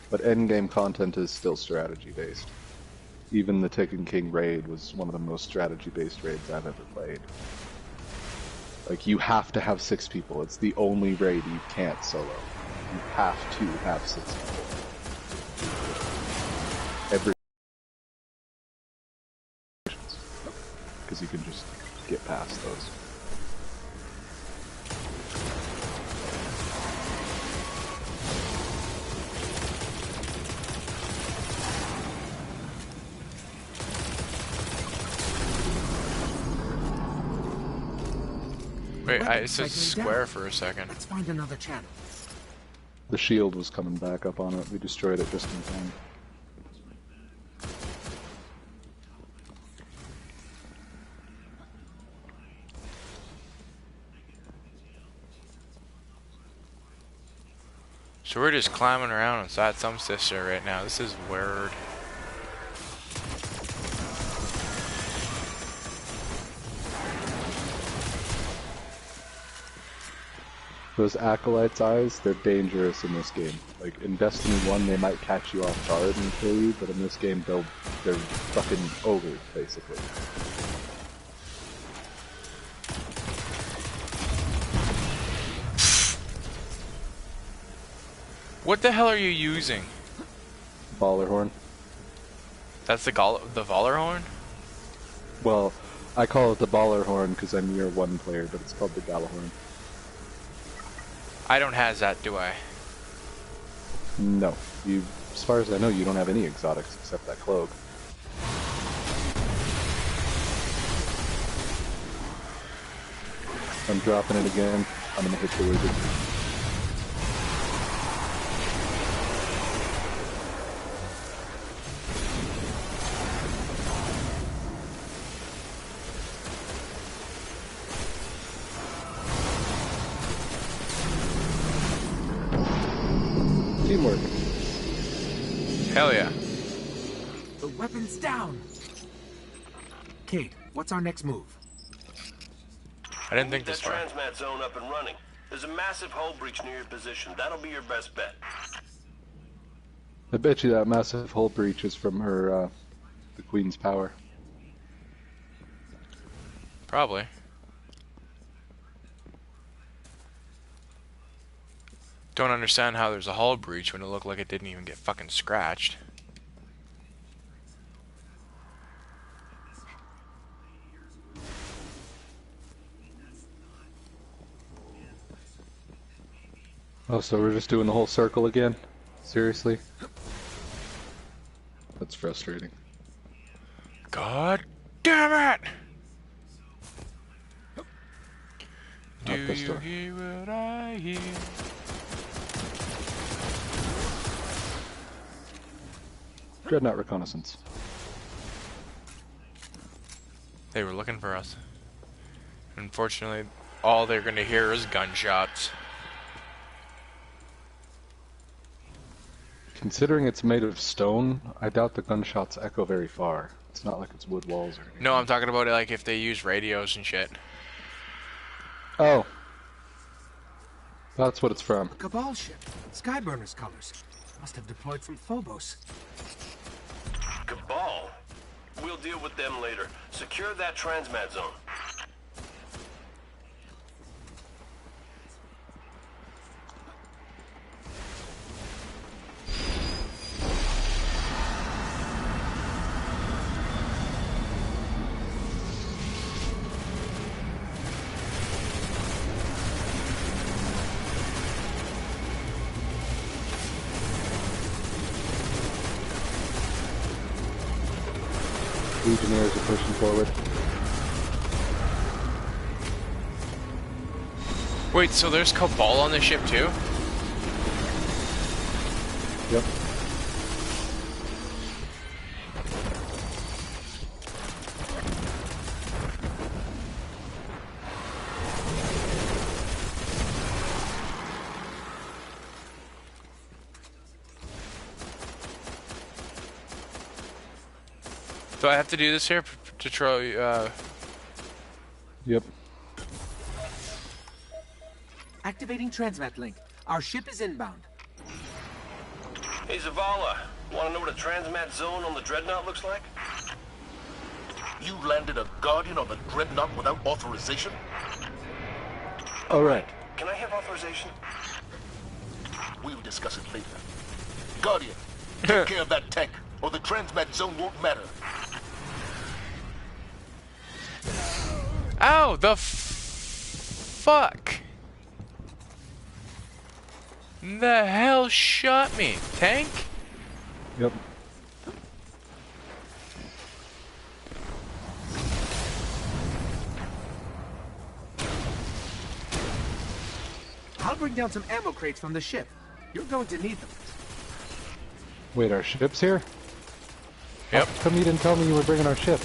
But endgame content is still strategy-based. Even the Taken King raid was one of the most strategy-based raids I've ever played. Like, you have to have 6 people. It's the only raid you can't solo. You have to have 6 people. Every... because you can just get past those. Wait, it says square for a second. Let's find another channel. The shield was coming back up on it. We destroyed it just in time. So we're just climbing around inside some sister right now. This is weird. Those Acolyte's eyes, they're dangerous in this game. Like, in Destiny 1, they might catch you off guard and kill you, but in this game, they're fucking ogres, basically. What the hell are you using? Ballerhorn. That's the Valorhorn? Well, I call it the Ballerhorn because I'm year 1 player, but it's called the Gallahorn. I don't has that, do I? No. You, as far as I know, you don't have any exotics except that cloak. I'm dropping it again. I'm gonna hit the wizard. Teamwork. Hell yeah. The weapon's down. Kate, what's our next move? I didn't think this that far. transmat zone up and running. There's a massive hull breach near your position. That'll be your best bet. I bet you that massive hull breach is from her, the Queen's power. Probably. Don't understand how there's a hull breach when it looked like it didn't even get fucking scratched. Oh, so we're just doing the whole circle again? Seriously? That's frustrating. God damn it! Do Not this you door. hear what I hear? Dreadnought reconnaissance. They were looking for us. Unfortunately, all they're gonna hear is gunshots. Considering it's made of stone, I doubt the gunshots echo very far. It's not like it's wood walls or anything. No, I'm talking about like if they use radios and shit. Oh. That's what it's from. A Cabal ship. Skyburner's colors. Must have deployed from Phobos. Cabal? We'll deal with them later. Secure that transmat zone. Legionnaires are pushing forward. Wait, so there's Cabal on the ship too? Yep. Do I have to do this here? To try, Yep. Activating transmat link. Our ship is inbound. Hey, Zavala. Want to know what a transmat zone on the Dreadnought looks like? You landed a Guardian on the Dreadnought without authorization? Alright. Can I have authorization? We'll discuss it later. Guardian, take care of that tank, or the transmat zone won't matter. Ow, the fuck? The hell shot me? Tank? Yep. I'll bring down some ammo crates from the ship. You're going to need them. Wait, our ship's here? Yep. How come you didn't tell me you were bringing our ship?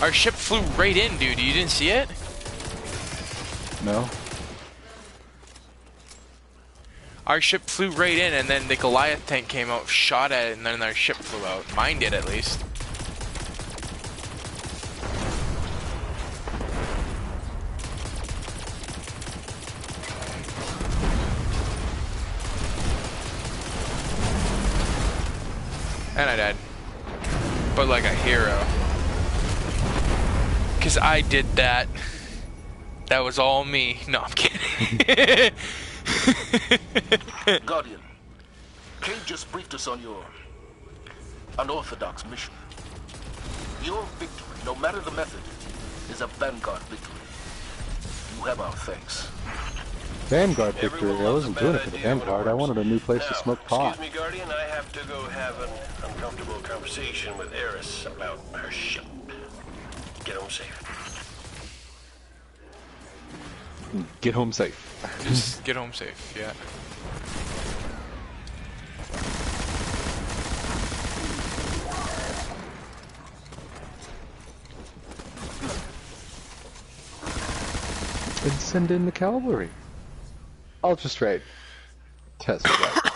Our ship flew right in, dude. You didn't see it? No. Our ship flew right in, and then the Goliath tank came out, shot at it, and then our ship flew out. Mine did, at least. And I died. But like a hero. Because I did that. That was all me. No, I'm kidding. Guardian, Kay just briefed us on your unorthodox mission. Your victory, no matter the method, is a Vanguard victory. You have our thanks. Vanguard victory? I wasn't doing it for the Vanguard. I wanted a new place to smoke pot. Excuse me, Guardian. I have to go have an uncomfortable conversation with Eris about her ship. Get home safe. Get home safe. Just get home safe, yeah. And send in the cavalry. I'll just write test that.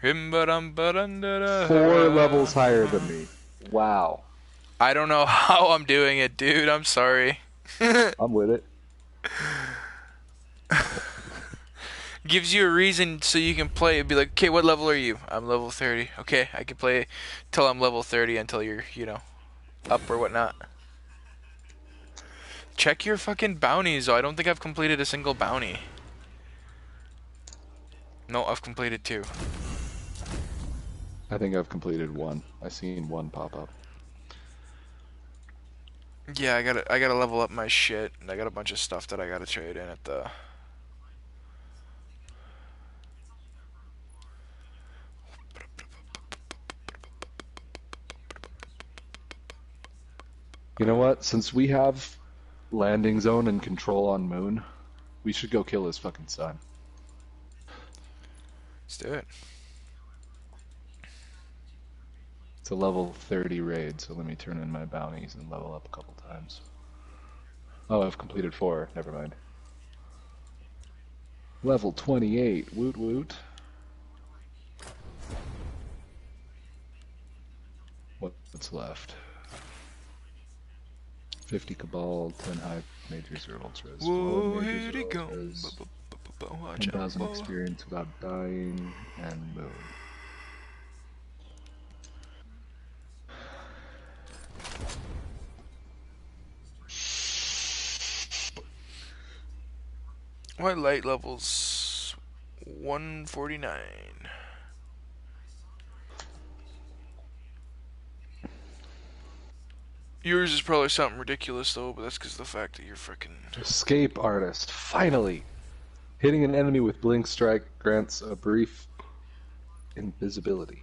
4 levels higher than me. Wow. I don't know how I'm doing it, dude. I'm sorry. I'm with it. Gives you a reason so you can play. It'd be like, okay, what level are you? I'm level 30. Okay, I can play till I'm level 30 until you're, you know, up or whatnot. Check your fucking bounties, though. I don't think I've completed a single bounty. No, I've completed 2. I think I've completed 1. I seen 1 pop up. Yeah, I gotta level up my shit. And I got a bunch of stuff that I gotta trade in at the... You know what? Since we have landing zone and control on Moon, we should go kill his fucking son. Let's do it. It's a level 30 raid, so let me turn in my bounties and level up a couple times. Oh, I've completed 4. Never mind. Level 28. Woot woot. What's left? 50 Cabal, 10 High Majors or Ultras. Whoa, here it go. 10,000 experience without dying, and Moon. My light level's 149. Yours is probably something ridiculous though, but that's because of the fact that you're freaking... Escape Artist, finally! Hitting an enemy with Blink Strike grants a brief invisibility.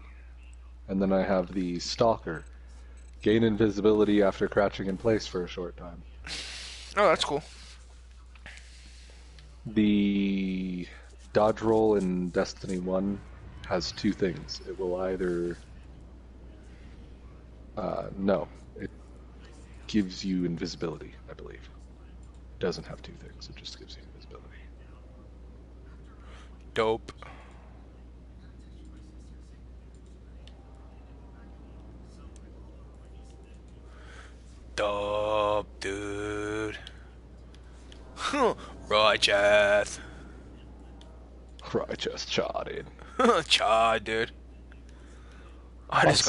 And then I have the Stalker. Gain invisibility after crouching in place for a short time. Oh, that's cool. The dodge roll in Destiny 1 has 2 things. It will either... no. It gives you invisibility, I believe. It doesn't have 2 things. It just gives you invisibility. Dope. up, dude. Righteous. Righteous charted. Chad, dude. I just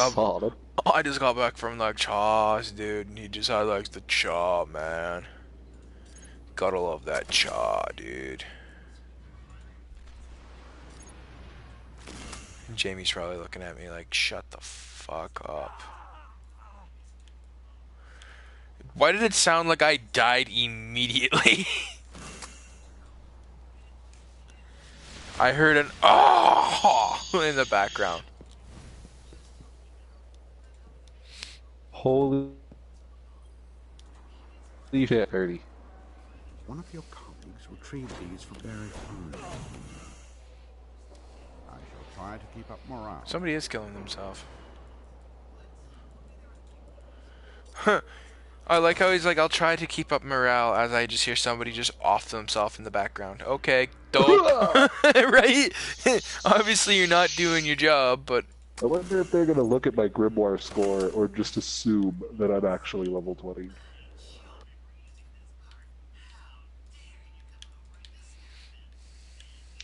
got back from like Chas, dude, and he just had like the Cha, man. Gotta love that Cha, dude. Jamie's probably looking at me like, shut the fuck up. Why did it sound like I died immediately? I heard an oh in the background. Holy shit, 30. One of your colleagues retrieved these for Barry Fine. I shall try to keep up morale. Somebody is killing themselves. Huh. I like how he's like, I'll try to keep up morale as I just hear somebody just off themselves in the background. Okay, dope. Right? Obviously you're not doing your job, but... I wonder if they're gonna look at my Grimoire score or just assume that I'm actually level 20.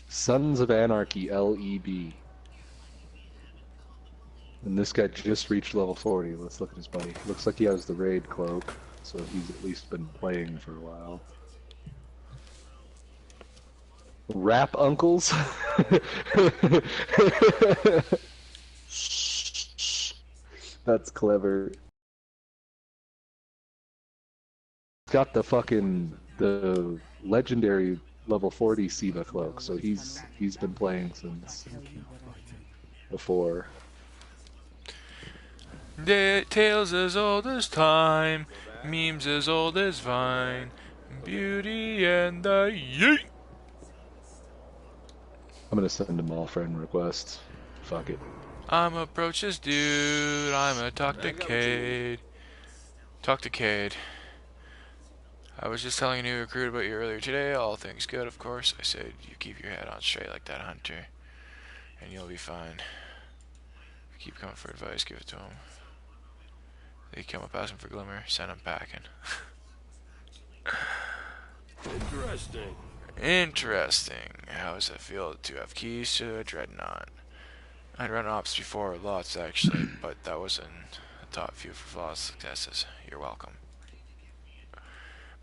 Sons of Anarchy, LEB. And this guy just reached level 40. Let's look at his buddy. Looks like he has the raid cloak, so he's at least been playing for a while. Rap uncles? That's clever. He's got the legendary level 40 Siva cloak, so he's been playing since before. Tales as old as time, memes as old as Vine, Beauty and the Yeet. I'm gonna send him all friend requests. Fuck it. I'm a Broach's dude, I'm a talk to Cade. Talk to Cade. I was just telling a new recruit about you earlier today, all things good of course. I said, you keep your head on straight like that, Hunter, and you'll be fine. If you keep coming for advice, give it to him. They come up asking for Glimmer, send him packing. Interesting. Interesting. How does it feel to have keys to a Dreadnought? I'd run ops before, lots actually, but that wasn't a top few for flawless successes. You're welcome.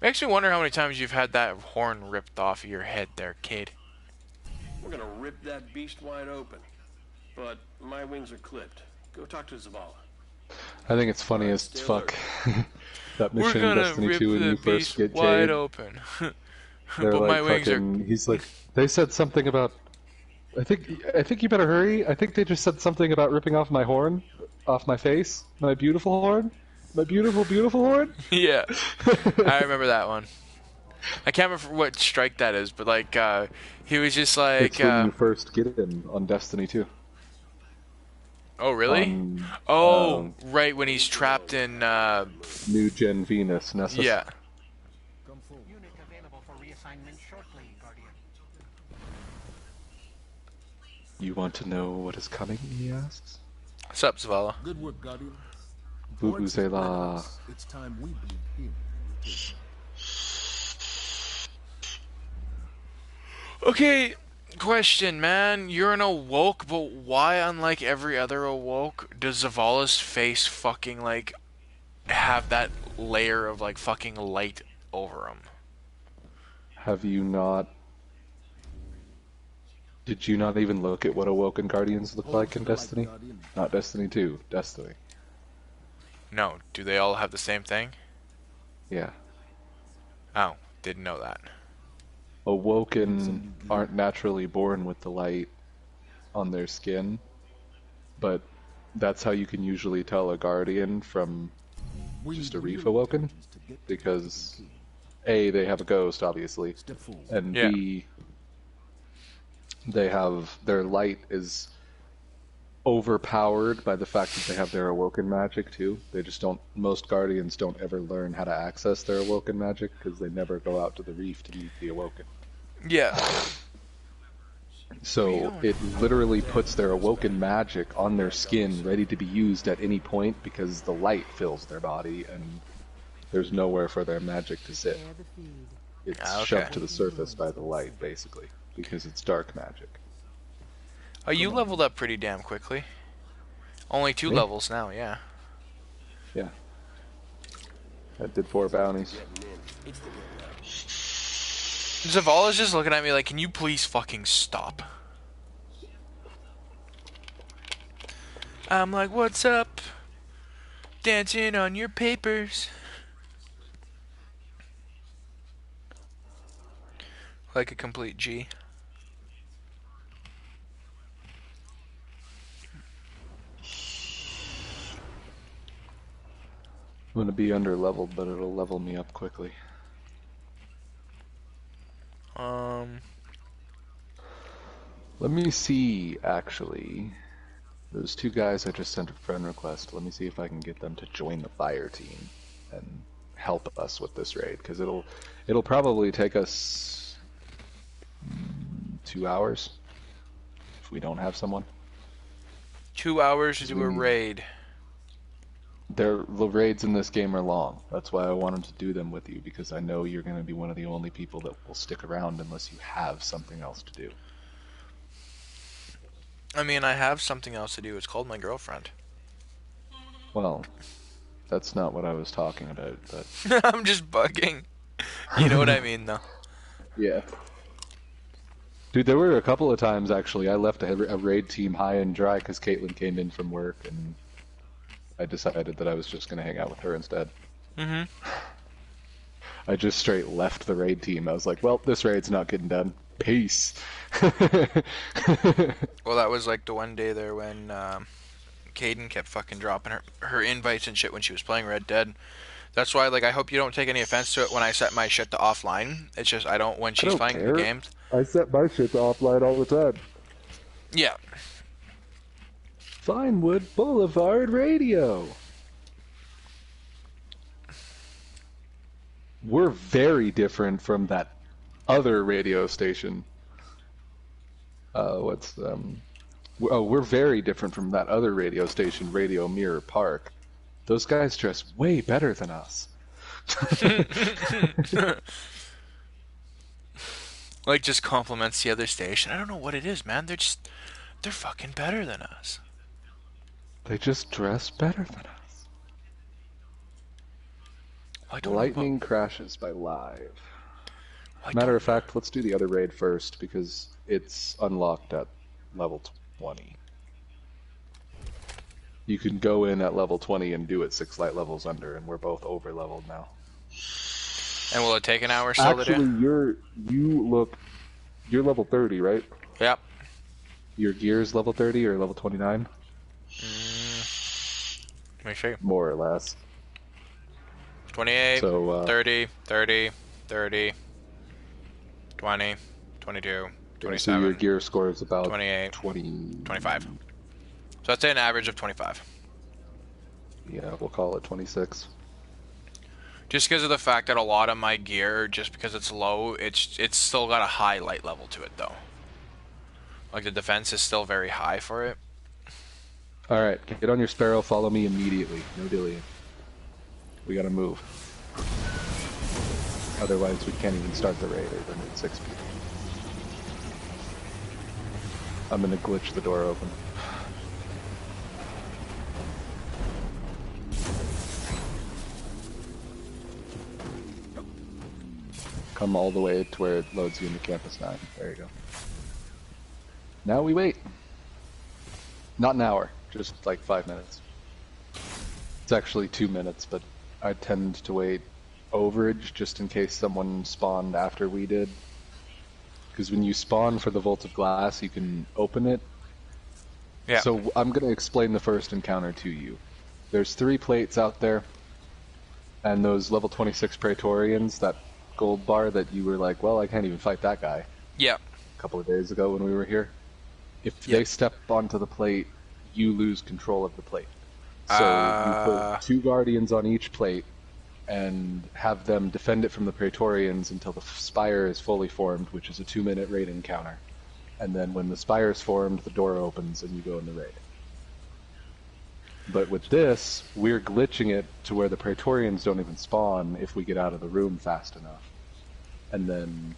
Makes me wonder how many times you've had that horn ripped off of your head there, kid. We're gonna rip that beast wide open. But my wings are clipped. Go talk to Zavala. I think it's funny as fuck. That mission in Destiny rip 2 when the you first get wide Jade. open. They're But like my wings fucking, He's like, they said something about... I think you better hurry. I think they just said something about ripping off my horn, off my face. My beautiful horn. My beautiful, beautiful horn. Yeah, I remember that one. I can't remember what strike that is, but like, he was just like... It's when you first get in on Destiny 2. Oh, really? Right, when he's trapped in... New Gen Venus, Nessus. Yeah. Unit available for reassignment shortly, Guardian. You want to know what is coming, he asks. What's up, Zavala? Good work, Guardian. Vuvuzela. It's time we bleed him. Okay, question, man. You're an Awoke, but why, unlike every other Awoke, does Zavala's face fucking, like, have that layer of, like, fucking light over him? Have you not... Did you not even look at what Awoken Guardians look like in Destiny? Not Destiny 2, Destiny. No, do they all have the same thing? Yeah. Oh, didn't know that. Awoken aren't naturally born with the light on their skin, but that's how you can usually tell a Guardian from just a Reef Awoken, because A, they have a ghost, obviously, and B, they have, their light is overpowered by the fact that they have their Awoken magic too. They just don't, most Guardians don't ever learn how to access their Awoken magic because they never go out to the Reef to meet the Awoken. Yeah. So it literally puts their Awoken magic on their skin ready to be used at any point because the light fills their body and There's nowhere for their magic to sit. It's shoved to the surface by the light, basically, because it's dark magic. Oh, you leveled up pretty damn quickly. Only 2 levels now, yeah. Yeah. I did 4 bounties. Zavala's just looking at me like, can you please fucking stop? I'm like, what's up? Dancing on your papers. Like a complete G. I'm gonna be under leveled, but it'll level me up quickly. Let me see, actually. Those 2 guys I just sent a friend request. Let me see if I can get them to join the fire team and help us with this raid, because it'll probably take us 2 hours if we don't have someone. 2 hours to do a raid. The raids in this game are long. That's why I wanted to do them with you, because I know you're going to be one of the only people that will stick around unless you have something else to do. I mean, I have something else to do. It's called my girlfriend. Well, that's not what I was talking about, but... I'm just bugging. You know what I mean, though. Yeah. Dude, there were a couple of times, actually, I left a raid team high and dry because Caitlin came in from work, and I decided that I was just going to hang out with her instead. Mm-hmm. I just straight left the raid team. I was like, well, this raid's not getting done. Peace. Well, that was like the one day there when Caden kept fucking dropping her invites and shit when she was playing Red Dead. That's why, like, I hope you don't take any offense to it when I set my shit to offline. It's just I don't when she's playing the games. I set my shit to offline all the time. Yeah. Vinewood Boulevard Radio. We're very different from that other radio station. We're very different from that other radio station, Radio Mirror Park. Those guys dress way better than us. Like, just compliments the other station. I don't know what it is, man. They're fucking better than us. They just dress better than us. Lightning Crashes by Live. Matter of fact, let's do the other raid first, because it's unlocked at level 20. You can go in at level 20 and do it 6 light levels under, and we're both over leveled now. And will it take an hour still to do? Actually, you're level 30, right? Yep. Your gear's level 30 or level 29? Let me show you. More or less. 28, so, 30, 30, 30, 20, 22, 27. So your gear score is about 28, 25. So I'd say an average of 25. Yeah, we'll call it 26. Just because of the fact that a lot of my gear, just because it's low, it's still got a high light level to it, though. Like, the defense is still very high for it. Alright, get on your Sparrow, follow me immediately. No dilly. We gotta move. Otherwise, we can't even start the raid. We're at 6 people. I'm gonna glitch the door open. Come all the way to where it loads you into Campus 9. There you go. Now we wait. Not an hour, just like 5 minutes. It's actually 2 minutes, but I tend to wait overage just in case someone spawned after we did. Because when you spawn for the Vault of Glass, you can open it. Yeah. So I'm going to explain the first encounter to you. There's 3 plates out there, and those level 26 Praetorians, that gold bar that you were like, well, I can't even fight that guy. Yeah. A couple of days ago when we were here. If they step onto the plate, you lose control of the plate. So you put 2 Guardians on each plate and have them defend it from the Praetorians until the Spire is fully formed, which is a 2-minute raid encounter. And then when the Spire is formed, the door opens and you go in the raid. But with this, we're glitching it to where the Praetorians don't even spawn if we get out of the room fast enough. And then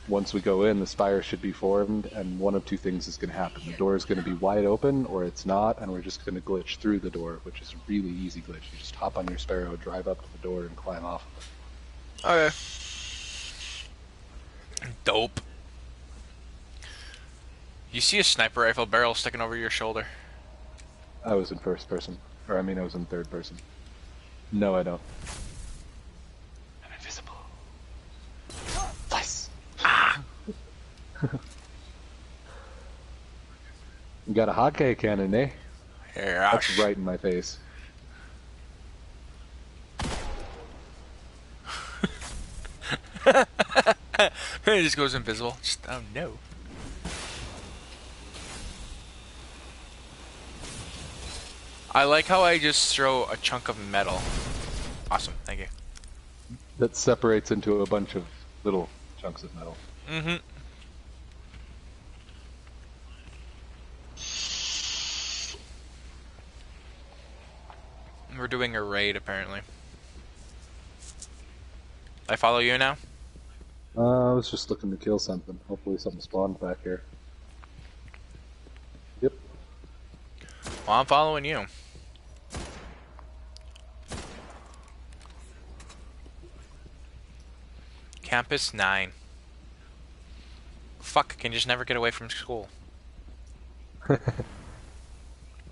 once we go in, the spire should be formed, and one of two things is going to happen. The door is going to be wide open, or it's not, and we're just going to glitch through the door, which is a really easy glitch. You just hop on your Sparrow, drive up to the door, and climb off of it. Okay. Dope. You see a sniper rifle barrel sticking over your shoulder? I was in first person. Or, I mean, I was in third person. No, I don't. I'm invisible. Slice! Ah! You got a hotkey cannon, eh? Yeah. That's right in my face. It just goes invisible. Just, oh no. I like how I just throw a chunk of metal. Awesome, thank you. That separates into a bunch of little chunks of metal. Mm-hmm. We're doing a raid, apparently. I follow you now? I was just looking to kill something. Hopefully something spawned back here. Yep. Well, I'm following you. Campus 9. Fuck, I can just never get away from school.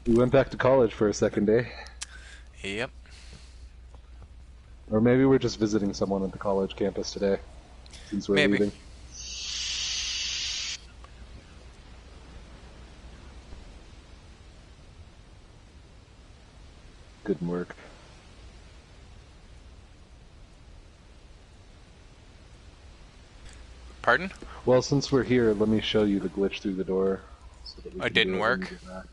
We went back to college for a second day. Yep. Or maybe we're just visiting someone at the college campus today, since we're leaving. Good work. Pardon? Well, since we're here, let me show you the glitch through the door. So that we It can didn't do it when we work? get back.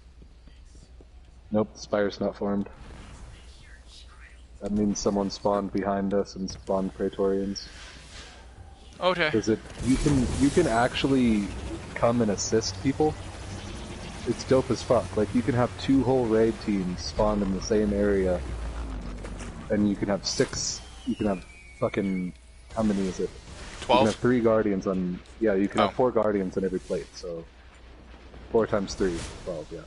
Nope, the spire's not formed. That means someone spawned behind us and spawned Praetorians. Okay. Because you can actually come and assist people. It's dope as fuck. Like, you can have 2 whole raid teams spawned in the same area, and you can have 6. You can have fucking, how many is it? 12? You can have 3 guardians on. Yeah, you can have 4 guardians on every plate. So 4 times 3, 12. Yeah.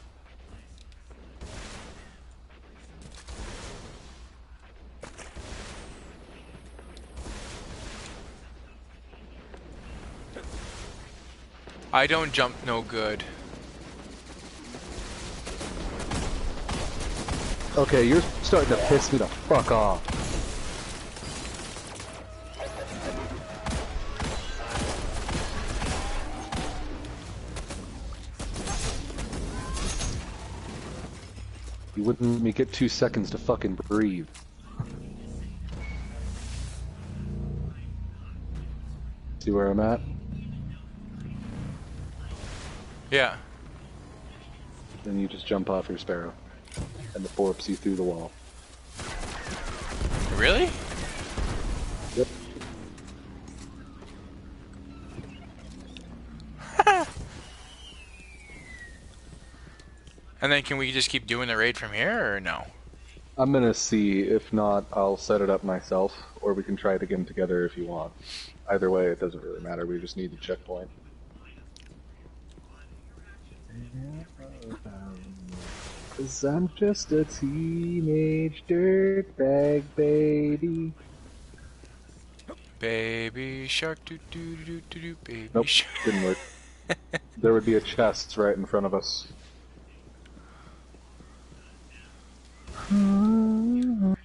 I don't jump no good. Okay, you're starting to piss me the fuck off. You wouldn't let me get 2 seconds to fucking breathe. See where I'm at? Yeah. Then you just jump off your Sparrow, and it warps you through the wall. Really? Yep. And then can we just keep doing the raid from here, or no? I'm gonna see. If not, I'll set it up myself, or we can try it again together if you want. Either way, it doesn't really matter. We just need the checkpoint. 'Cause I'm just a teenage dirtbag baby. Baby shark, doo doo doo doo doo, baby Nope, shark. didn't work. There would be a chest right in front of us.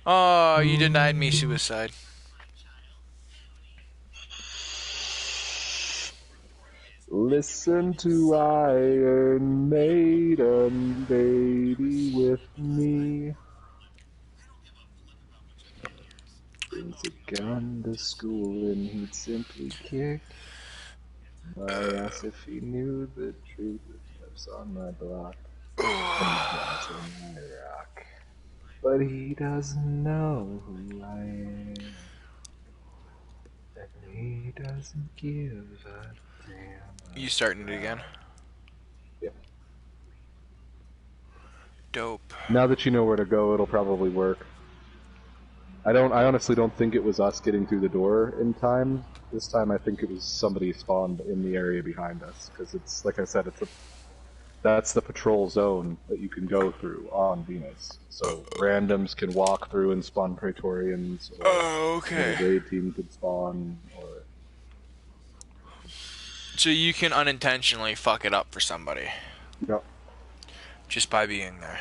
Oh, you denied me suicide. Listen to Iron Maiden, baby, with me. Brings a gun to school and he'd simply kick my ass if he knew the truth. Steps on my block and drops in my rock. But he doesn't know who I am, and he doesn't give a damn. You starting it again? Yeah. Dope. Now that you know where to go, it'll probably work. I honestly don't think it was us getting through the door in time. This time I think it was somebody spawned in the area behind us, because it's, like I said, that's the patrol zone that you can go through on Venus. So randoms can walk through and spawn Praetorians, or okay. the raid team could spawn, or... So you can unintentionally fuck it up for somebody. Yep. Just by being there.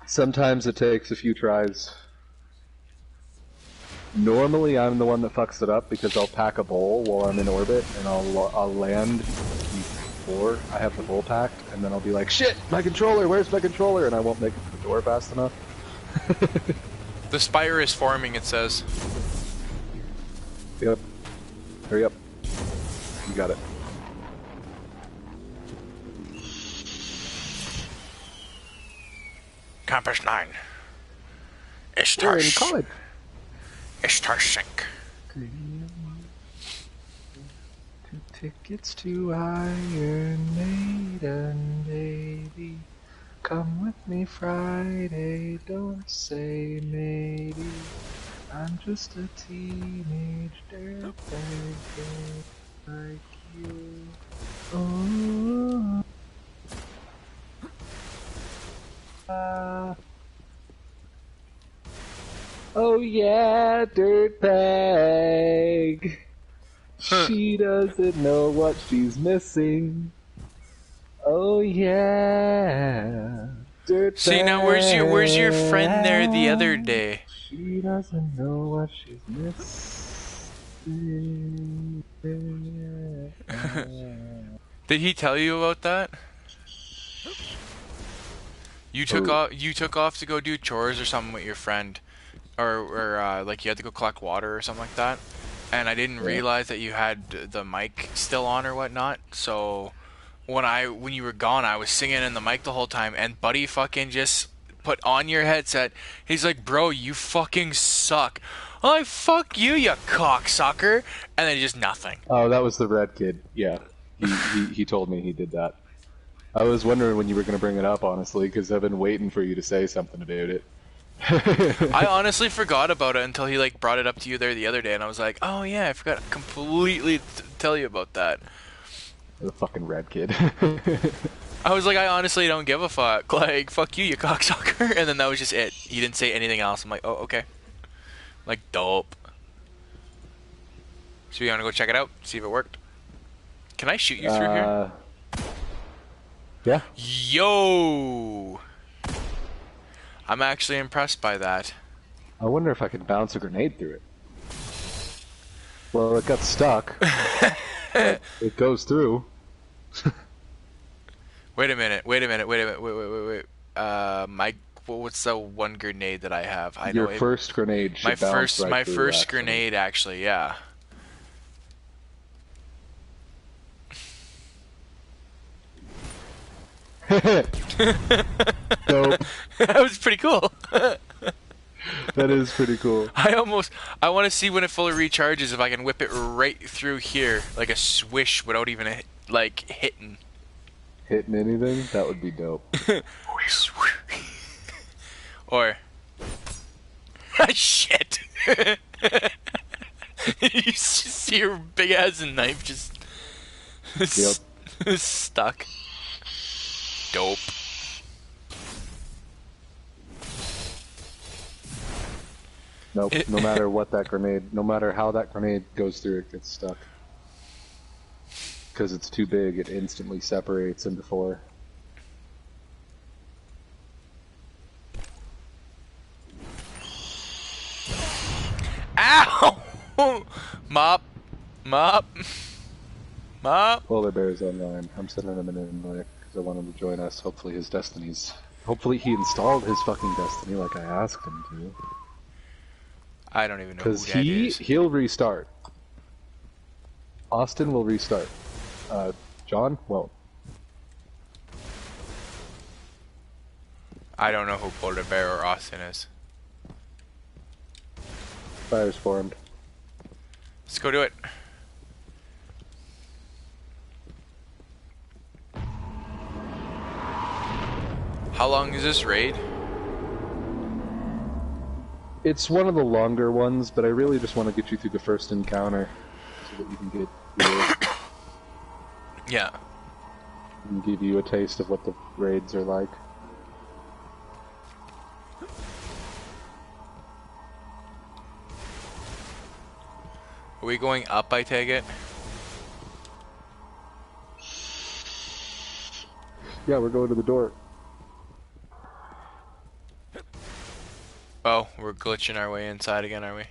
Sometimes it takes a few tries. Normally I'm the one that fucks it up because I'll pack a bowl while I'm in orbit and I'll land before I have the bowl packed, and then I'll be like, shit, my controller, where's my controller? And I won't make it to the door fast enough. The spire is forming, it says. Yep. Hurry up. You got it. Campus 9. We're in college. Ishtar Sink. Two tickets to Iron Maiden, baby. Come with me Friday, don't say maybe. I'm just a teenage dirtbag like you. Oh. Oh yeah, dirtbag. She doesn't know what she's missing. Oh yeah, dirtbag. See, now where's your friend there the other day? She doesn't know what she's missing. Did he tell you about that? You took off to go do chores or something with your friend, or like you had to go collect water or something like that, and I didn't realize that you had the mic still on or whatnot. So when you were gone, I was singing in the mic the whole time, and Buddy fucking just put on your headset. He's like, "Bro, you fucking suck." I'm like, "Fuck you, you cocksucker," and then just nothing. Oh, that was the red kid. Yeah, he told me he did that. I was wondering when you were going to bring it up, honestly, because I've been waiting for you to say something about it. I honestly forgot about it until he like brought it up to you there the other day, and I was like, "Oh yeah, I forgot completely to tell you about that." The fucking red kid. I was like, I honestly don't give a fuck. Like, fuck you, you cocksucker. And then that was just it. He didn't say anything else. I'm like, oh, okay. Like, dope. So you want to go check it out? See if it worked? Can I shoot you through here? Yeah. Yo! I'm actually impressed by that. I wonder if I can bounce a grenade through it. Well, it got stuck. It goes through. Wait. What's the one grenade that I have? I know first grenade should bounce right through, first grenade, actually, yeah. Dope. That was pretty cool. That is pretty cool. I want to see when it fully recharges if I can whip it right through here like a swish without even like hitting anything. That would be dope. Or shit. You see your big ass knife just stuck. Dope. Nope. No matter what that grenade, no matter how that grenade goes through, it gets stuck. Because it's too big, it instantly separates into four. Ow! Mop. Polar Bear's online. I'm sending him an invite because I want him to join us. Hopefully he installed his fucking Destiny like I asked him to. I don't even know who that is. Because he'll restart. Austin will restart. John won't. I don't know who Polar Bear or Austin is. Fire's formed. Let's go do it. How long is this raid? It's one of the longer ones, but I really just want to get you through the first encounter so that you can get through. Yeah. And give you a taste of what the raids are like. Are we going up, I take it? Yeah, we're going to the door. Oh, we're glitching our way inside again, are we?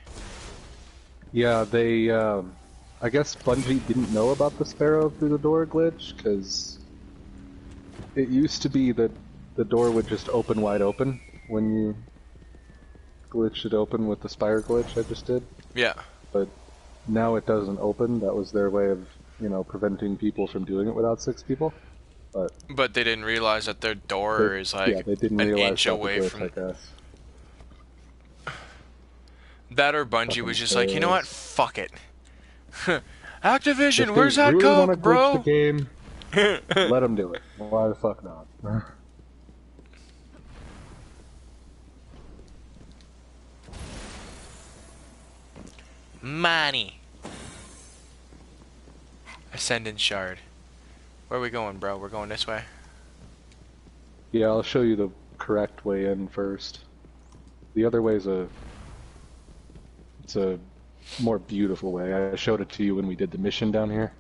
Yeah, they, I guess Bungie didn't know about the Sparrow through the door glitch, because it used to be that the door would just open wide open when you glitched it open with the Spire glitch I just did. Yeah. But now it doesn't open. That was their way of, you know, preventing people from doing it without 6 people. But they didn't realize that their door is like they didn't an realize inch that away glitch, from... I guess. That or Bungie was just like, you know what? Fuck it. Activision, If where's they that really coke, wanna glitch bro? the game, let them do it. Why the fuck not? Money. Ascendant Shard. Where are we going, bro? We're going this way. Yeah, I'll show you the correct way in first. The other way is it's a more beautiful way. I showed it to you when we did the mission down here.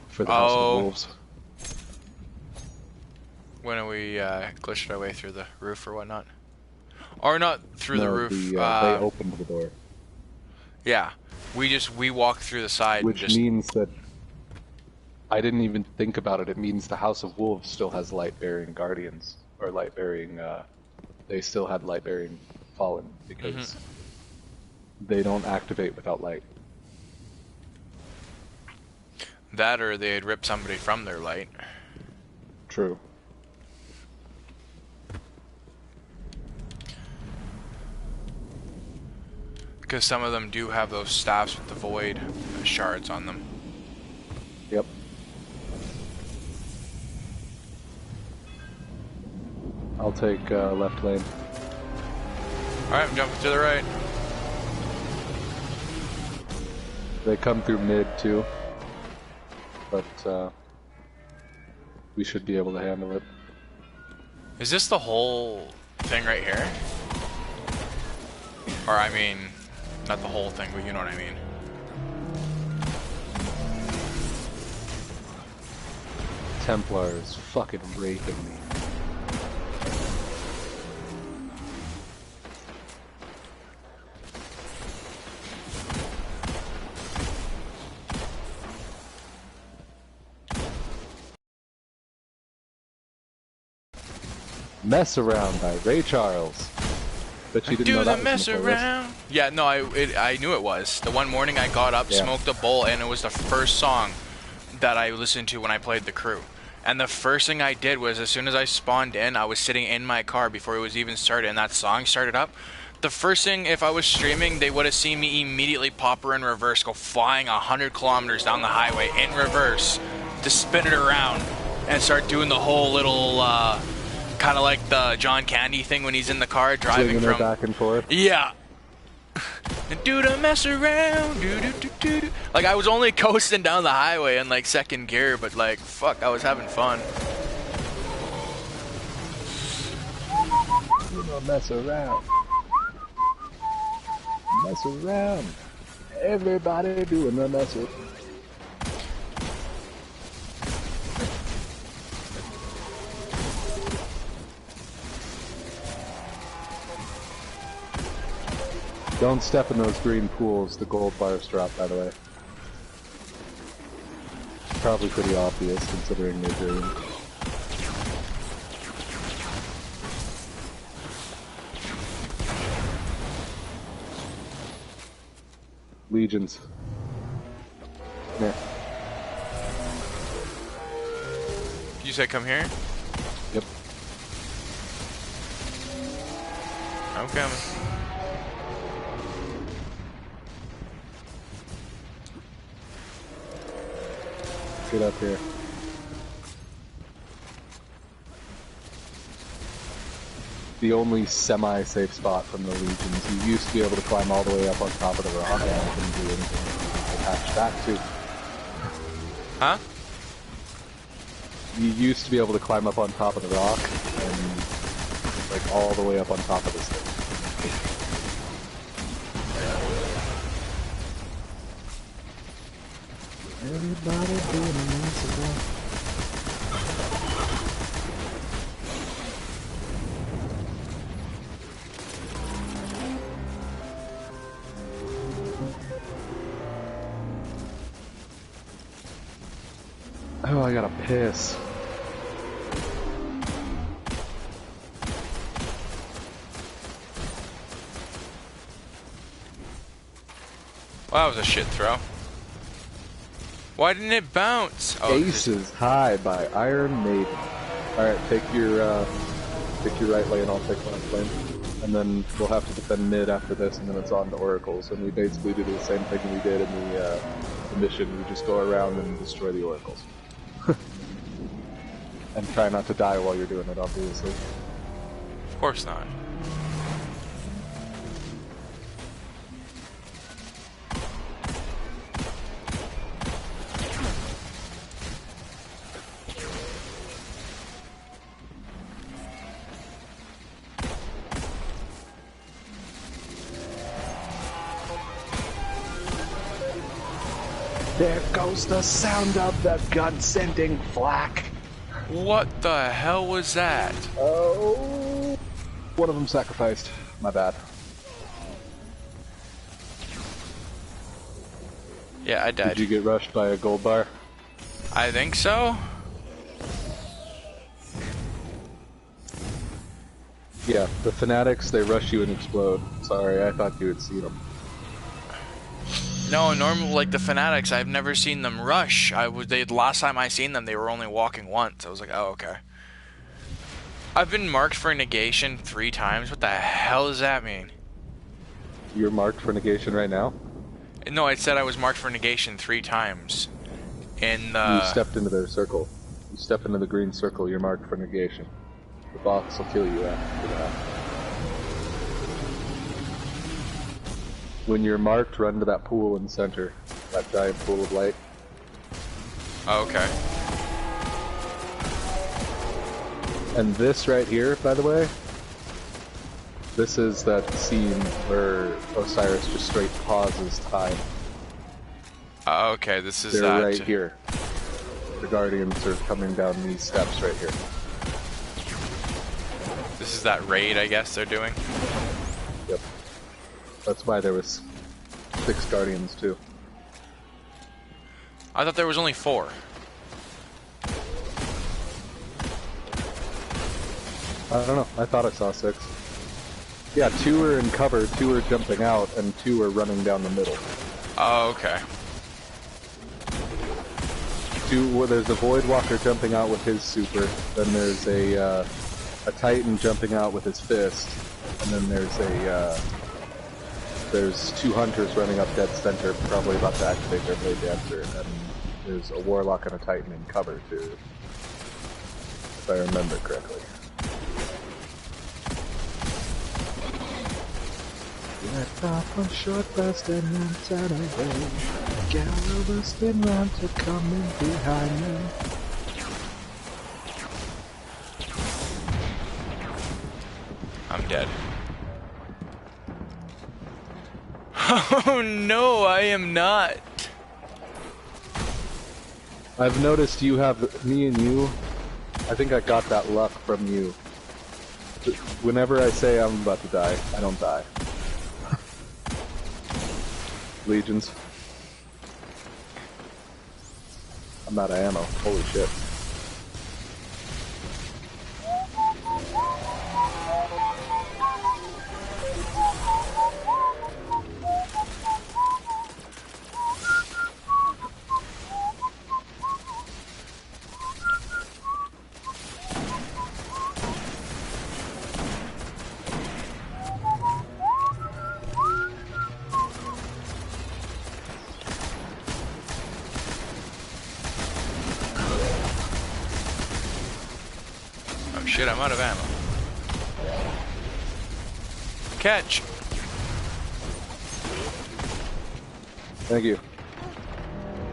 For the House of Wolves. When we glitched our way through the roof or whatnot. Or not through the roof. They opened the door. Yeah. We walked through the side. Which and just... means that I didn't even think about it. It means the House of Wolves still has light-bearing guardians. Or light-bearing, they still had light-bearing fallen. Because they don't activate without light. That or they'd rip somebody from their light. True. Because some of them do have those staffs with the void shards on them. Yep. I'll take left lane. Alright, I'm jumping to the right. They come through mid too. But we should be able to handle it. Is this the whole thing right here? Or I mean, not the whole thing, but you know what I mean. Templars fucking raping me. Mess Around by Ray Charles. But you didn't know that was in the playlist. Yeah, no, I knew it was. The one morning I got up, smoked a bowl, and it was the first song that I listened to when I played The Crew. And the first thing I did was, as soon as I spawned in, I was sitting in my car before it was even started, and that song started up. The first thing, if I was streaming, they would have seen me immediately pop her in reverse, go flying 100 kilometers down the highway in reverse to spin it around and start doing the whole little... kind of like the John Candy thing when he's in the car driving from back and forth. Yeah. Do the mess around. Do. Like I was only coasting down the highway in like second gear, but like fuck, I was having fun. You know, mess around. Mess around. Everybody doing the mess around. Don't step in those green pools, the gold bars drop, by the way. Probably pretty obvious, considering they're green. Legions. Come here. You said come here? Yep. I'm coming. Get up here. the only semi-safe spot from the legions. You used to be able to climb all the way up on top of the rock, and I couldn't do anything. They patched that too. Huh? You used to be able to climb up on top of the rock, and like all the way up on top of this thing. Everybody doing a nice. Oh, I gotta piss. Well, that was a shit throw. Why didn't it bounce? Oh, Aces High by Iron Maiden. Alright, take your right lane, I'll take left lane. And then we'll have to defend mid after this, and then it's on to Oracles. And we basically do the same thing we did in the mission. We just go around and destroy the Oracles. And try not to die while you're doing it, obviously. Of course not. There goes the sound of the gun-sending flak. What the hell was that? Oh, one of them sacrificed. My bad. Yeah, I died. Did you get rushed by a gold bar? I think so. Yeah, the fanatics, they rush you and explode. Sorry, I thought you had seen them. No, normally, like the fanatics, I've never seen them rush. Last time I seen them, they were only walking once. I was like, oh, okay. I've been marked for negation 3 times. What the hell does that mean? You're marked for negation right now? No, I said I was marked for negation 3 times. In the... You stepped into their circle. You step into the green circle, you're marked for negation. The box will kill you after that. When you're marked, run to that pool in the center. That giant pool of light. Oh, okay. And this right here, by the way, this is that scene where Osiris just straight pauses time. Okay, this is They're that. right here. The Guardians are coming down these steps right here. This is that raid, I guess, they're doing? Yep. That's why there was 6 Guardians, too. I thought there was only 4. I don't know. I thought I saw 6. Yeah, 2 are in cover, 2 are jumping out, and 2 are running down the middle. Oh, okay. 2, well, there's a Void Walker jumping out with his super, then there's a Titan jumping out with his fist, and then there's 2 Hunters running up dead center, probably about to activate their Blade Dancer, and there's a Warlock and a Titan in cover, too. If I remember correctly. Let off a short burst and then turn away. Gallo will spin round to come in behind me. I'm dead. Oh no, I am not. I've noticed you have, me and you, I think I got that luck from you. Whenever I say I'm about to die, I don't die. Legions. I'm out of ammo. Holy shit. Shit, I'm out of ammo. Catch. Thank you.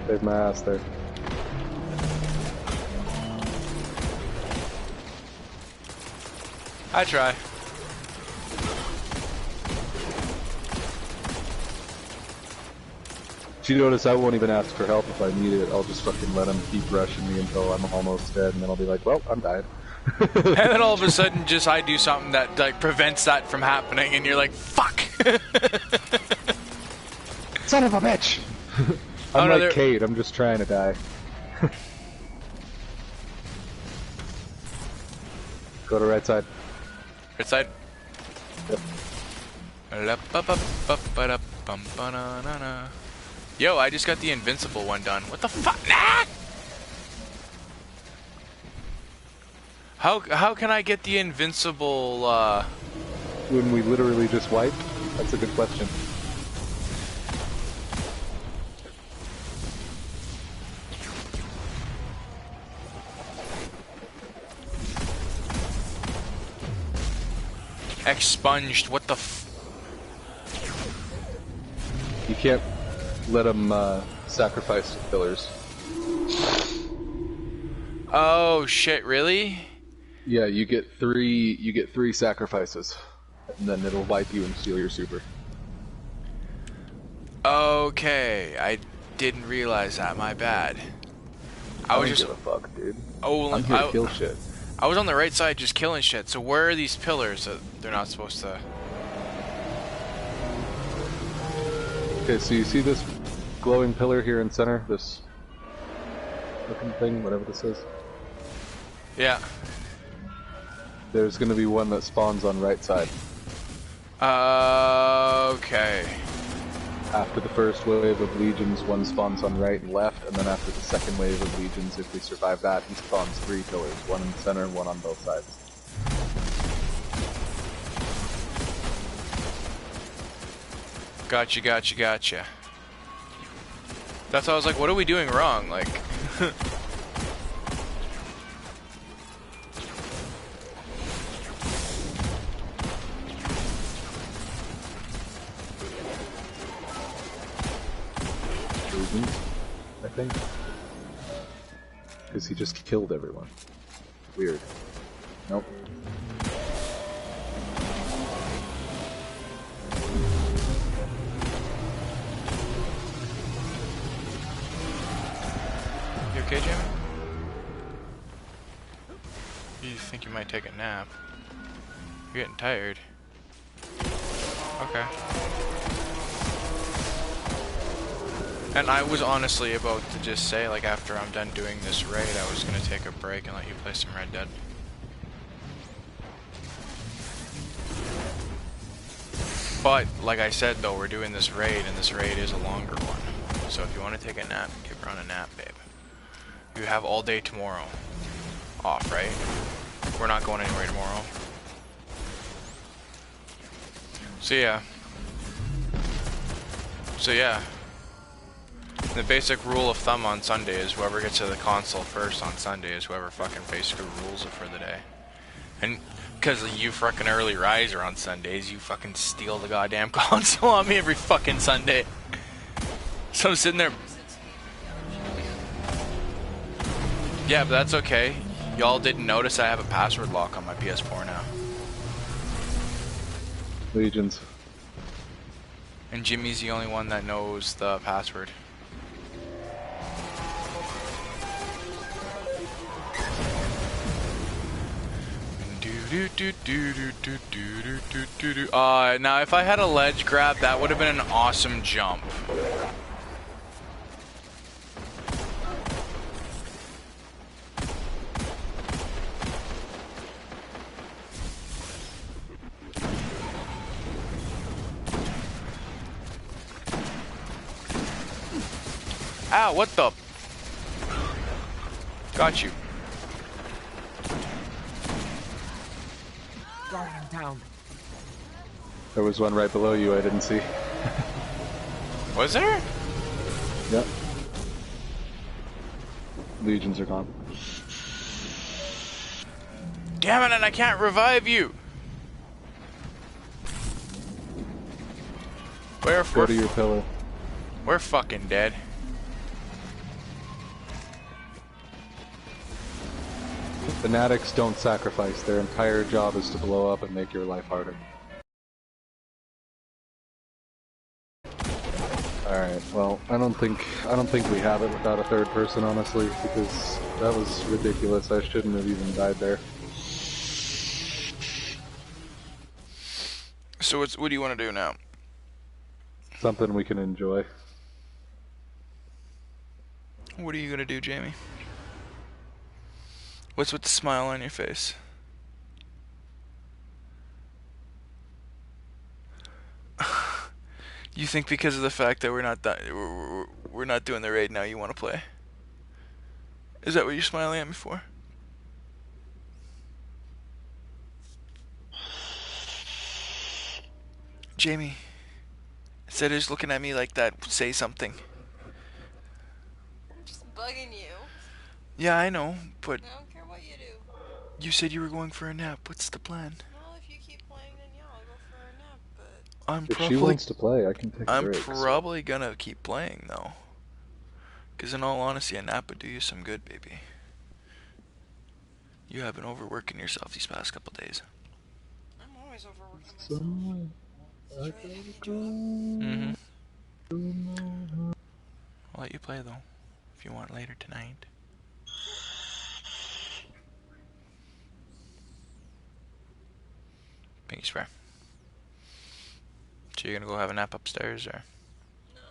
Saved my ass there. I try. Did you notice I won't even ask for help if I need it? I'll just fucking let him keep rushing me until I'm almost dead, and then I'll be like, well, I'm dying. And then all of a sudden, just I do something that like prevents that from happening, and you're like, fuck! Son of a bitch! I'm like Kate, I'm just trying to die. Go to right side. Right side? Yep. Yo, I just got the invincible one done. What the fuck? Nah! How can I get the invincible, When we literally just wiped? That's a good question. Expunged, what the f... You can't let them sacrifice pillars. Oh shit, really? Yeah, you get three sacrifices, and then it'll wipe you and steal your super. Okay, I didn't realize that. My bad. I was don't just give a fuck, dude. Oh, I'm here to kill shit. I was on the right side just killing shit. So where are these pillars that they're not supposed to? Okay, so you see this glowing pillar here in center? This looking thing, whatever this is? Yeah. There's gonna be one that spawns on right side. Okay. After the first wave of legions, one spawns on right and left, and then after the second wave of legions, if we survive that, he spawns 3 pillars, one in the center and one on both sides. Gotcha, gotcha, gotcha. That's why I was like, what are we doing wrong? Like... I think. Because he just killed everyone. Weird. Nope. You okay, Jimmy? You think you might take a nap? You're getting tired. Okay. And I was honestly about to just say, like, after I'm done doing this raid, I was gonna take a break and let you play some Red Dead. But, like I said though, we're doing this raid, and this raid is a longer one. So if you want to take a nap, give her on a nap, babe. You have all day tomorrow off, right? We're not going anywhere tomorrow. So yeah. The basic rule of thumb on Sunday is whoever gets to the console first on Sunday is whoever fucking basically rules it for the day. And because you fucking early riser on Sundays, you fucking steal the goddamn console on me every fucking Sunday. So I'm sitting there. Yeah, but that's okay. Y'all didn't notice I have a password lock on my PS4 now. Legions. And Jimmy's the only one that knows the password. Now if I had a ledge grab, that would have been an awesome jump. Ow, what the? Got you. Guardian down. There was one right below you I didn't see. Was there? Yep. Legions are gone. Damn it, and I can't revive you. Go to your pillow. We're fucking dead. Fanatics don't sacrifice. Their entire job is to blow up and make your life harder. Alright, well, I don't think we have it without a third person, honestly, because that was ridiculous. I shouldn't have even died there. So what do you want to do now? Something we can enjoy. What are you gonna do, Jamie? What's with the smile on your face? You think because of the fact that we're not doing the raid now, you want to play? Is that what you're smiling at me for? Jamie, instead of just looking at me like that, say something. I'm just bugging you. Yeah, I know, but I don't care what you do. you said you were going for a nap. What's the plan? Well, if you keep playing, then yeah, I'll go for a nap, but... If she wants to play, I can take a break. I'm probably gonna keep playing, though. Because in all honesty, a nap would do you some good, baby. You have been overworking yourself these past couple days. I'm always overworking myself. Mm-hmm. I'll let you play, though, if you want later tonight. Pinky swear. So you're gonna go have a nap upstairs, or? No,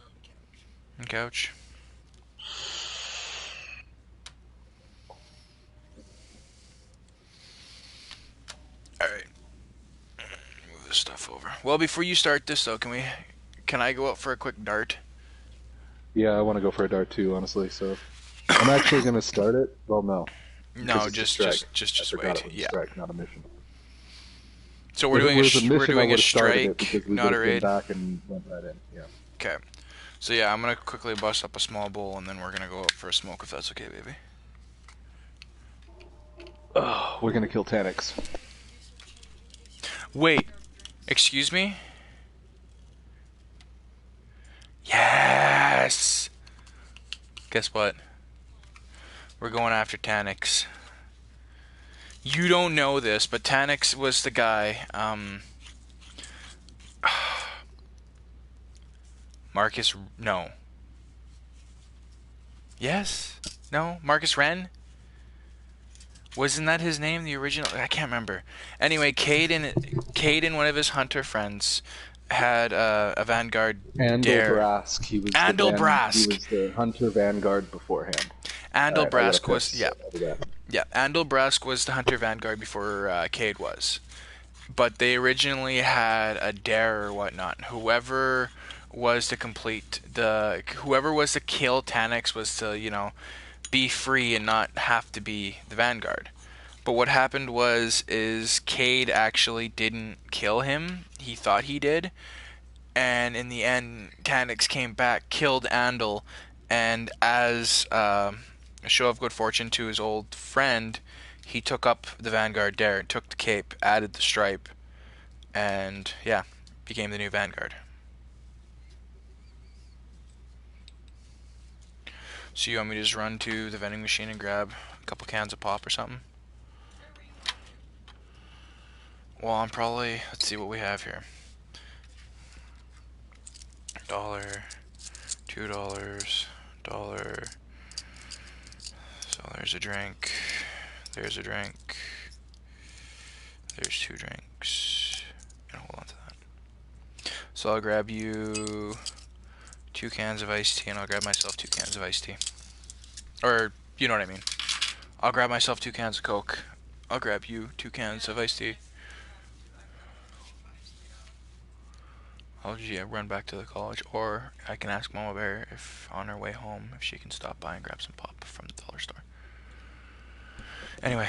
on the couch. Alright. Move this stuff over. Well, before you start this, though, can I go out for a quick dart? Yeah, I want to go for a dart too, honestly, so... I'm actually gonna start it? Well, no. No, just wait. Yeah. Strike, not a mission. So we're doing a strike, not a raid. Back and went right in. Yeah. Okay. So yeah, I'm gonna quickly bust up a small bowl, and then we're gonna go up for a smoke if that's okay, baby. Oh, we're gonna kill Taniks. Wait, excuse me? Yes! Guess what? We're going after Taniks. You don't know this, but Taniks was the guy, Marcus, no. Yes? No? Marcus Wren? Wasn't that his name, the original? I can't remember. Anyway, Cade and one of his hunter friends had a Vanguard dare. Brask. He was Brask. He was the hunter Vanguard beforehand. Andal Brask was, yeah. Yeah, Andal Brask was the hunter Vanguard before Cade was. But they originally had a dare or whatnot. Whoever was to kill Taniks was to, you know, be free and not have to be the Vanguard. But what happened is Cade actually didn't kill him. He thought he did. And in the end, Taniks came back, killed Andal, and as a show of good fortune to his old friend, he took up the Vanguard dare, took the cape, added the stripe, and yeah, became the new Vanguard. So you want me to just run to the vending machine and grab a couple cans of pop or something? Well, I'm probably, let's see what we have here. $1, $2, $1. So there's a drink, there's a drink, there's 2 drinks, and hold on to that. So I'll grab you 2 cans of iced tea, and I'll grab myself 2 cans of iced tea. Or, you know what I mean. I'll grab myself 2 cans of Coke. I'll grab you 2 cans of iced tea. I'll just run back to the college, or I can ask Mama Bear if on her way home if she can stop by and grab some pop from the dollar store. Anyway.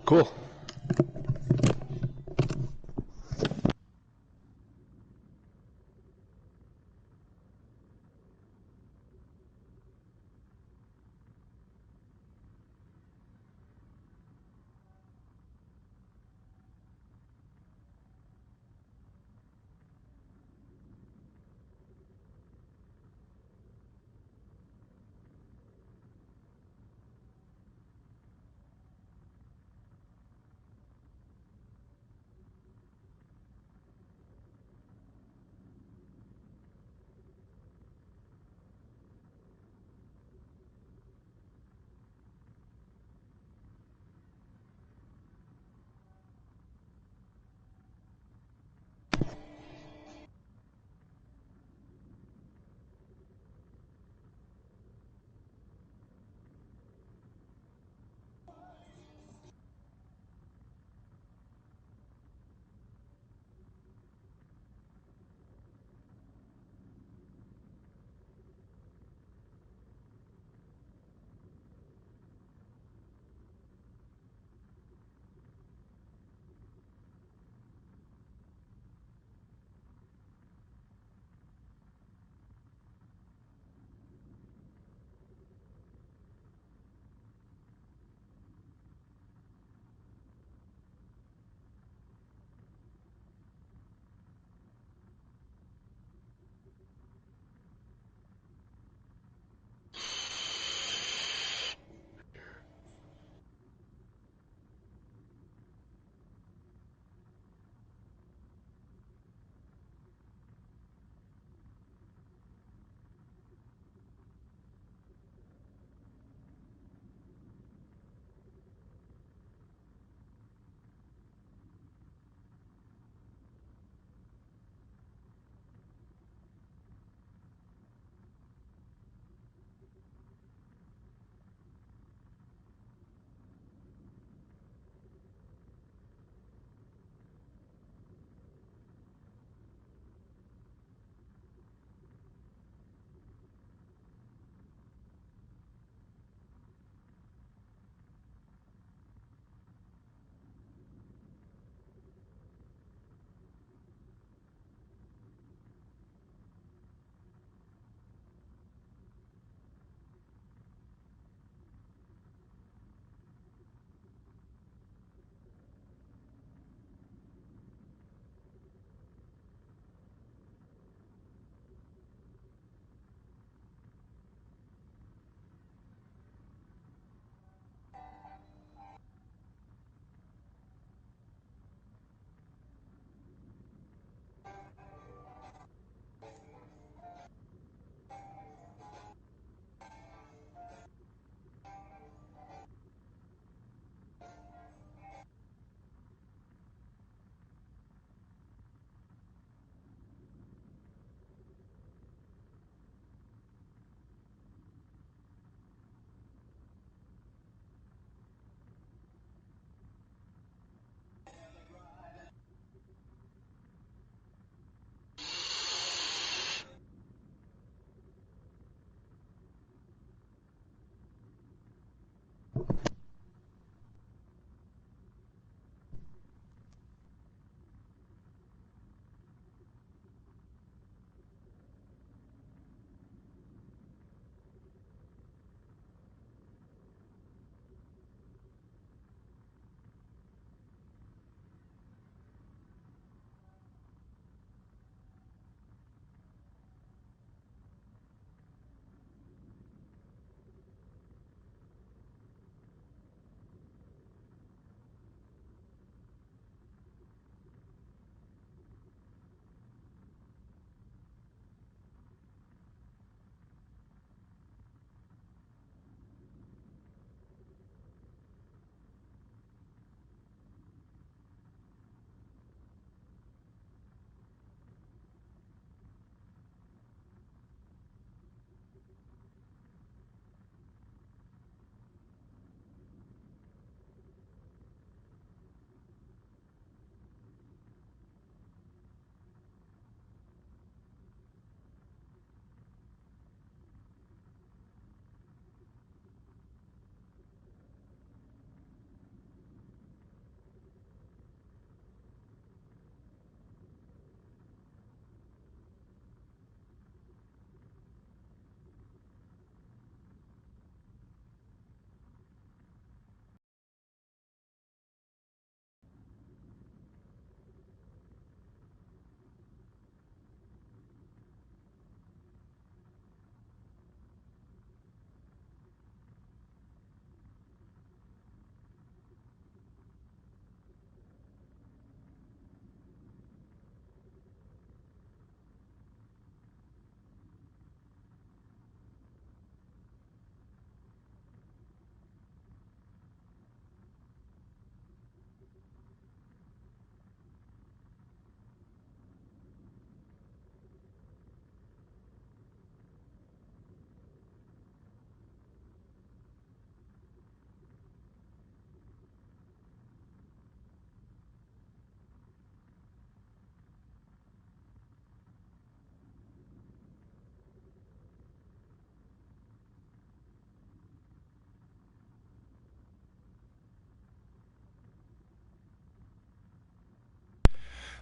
Cool.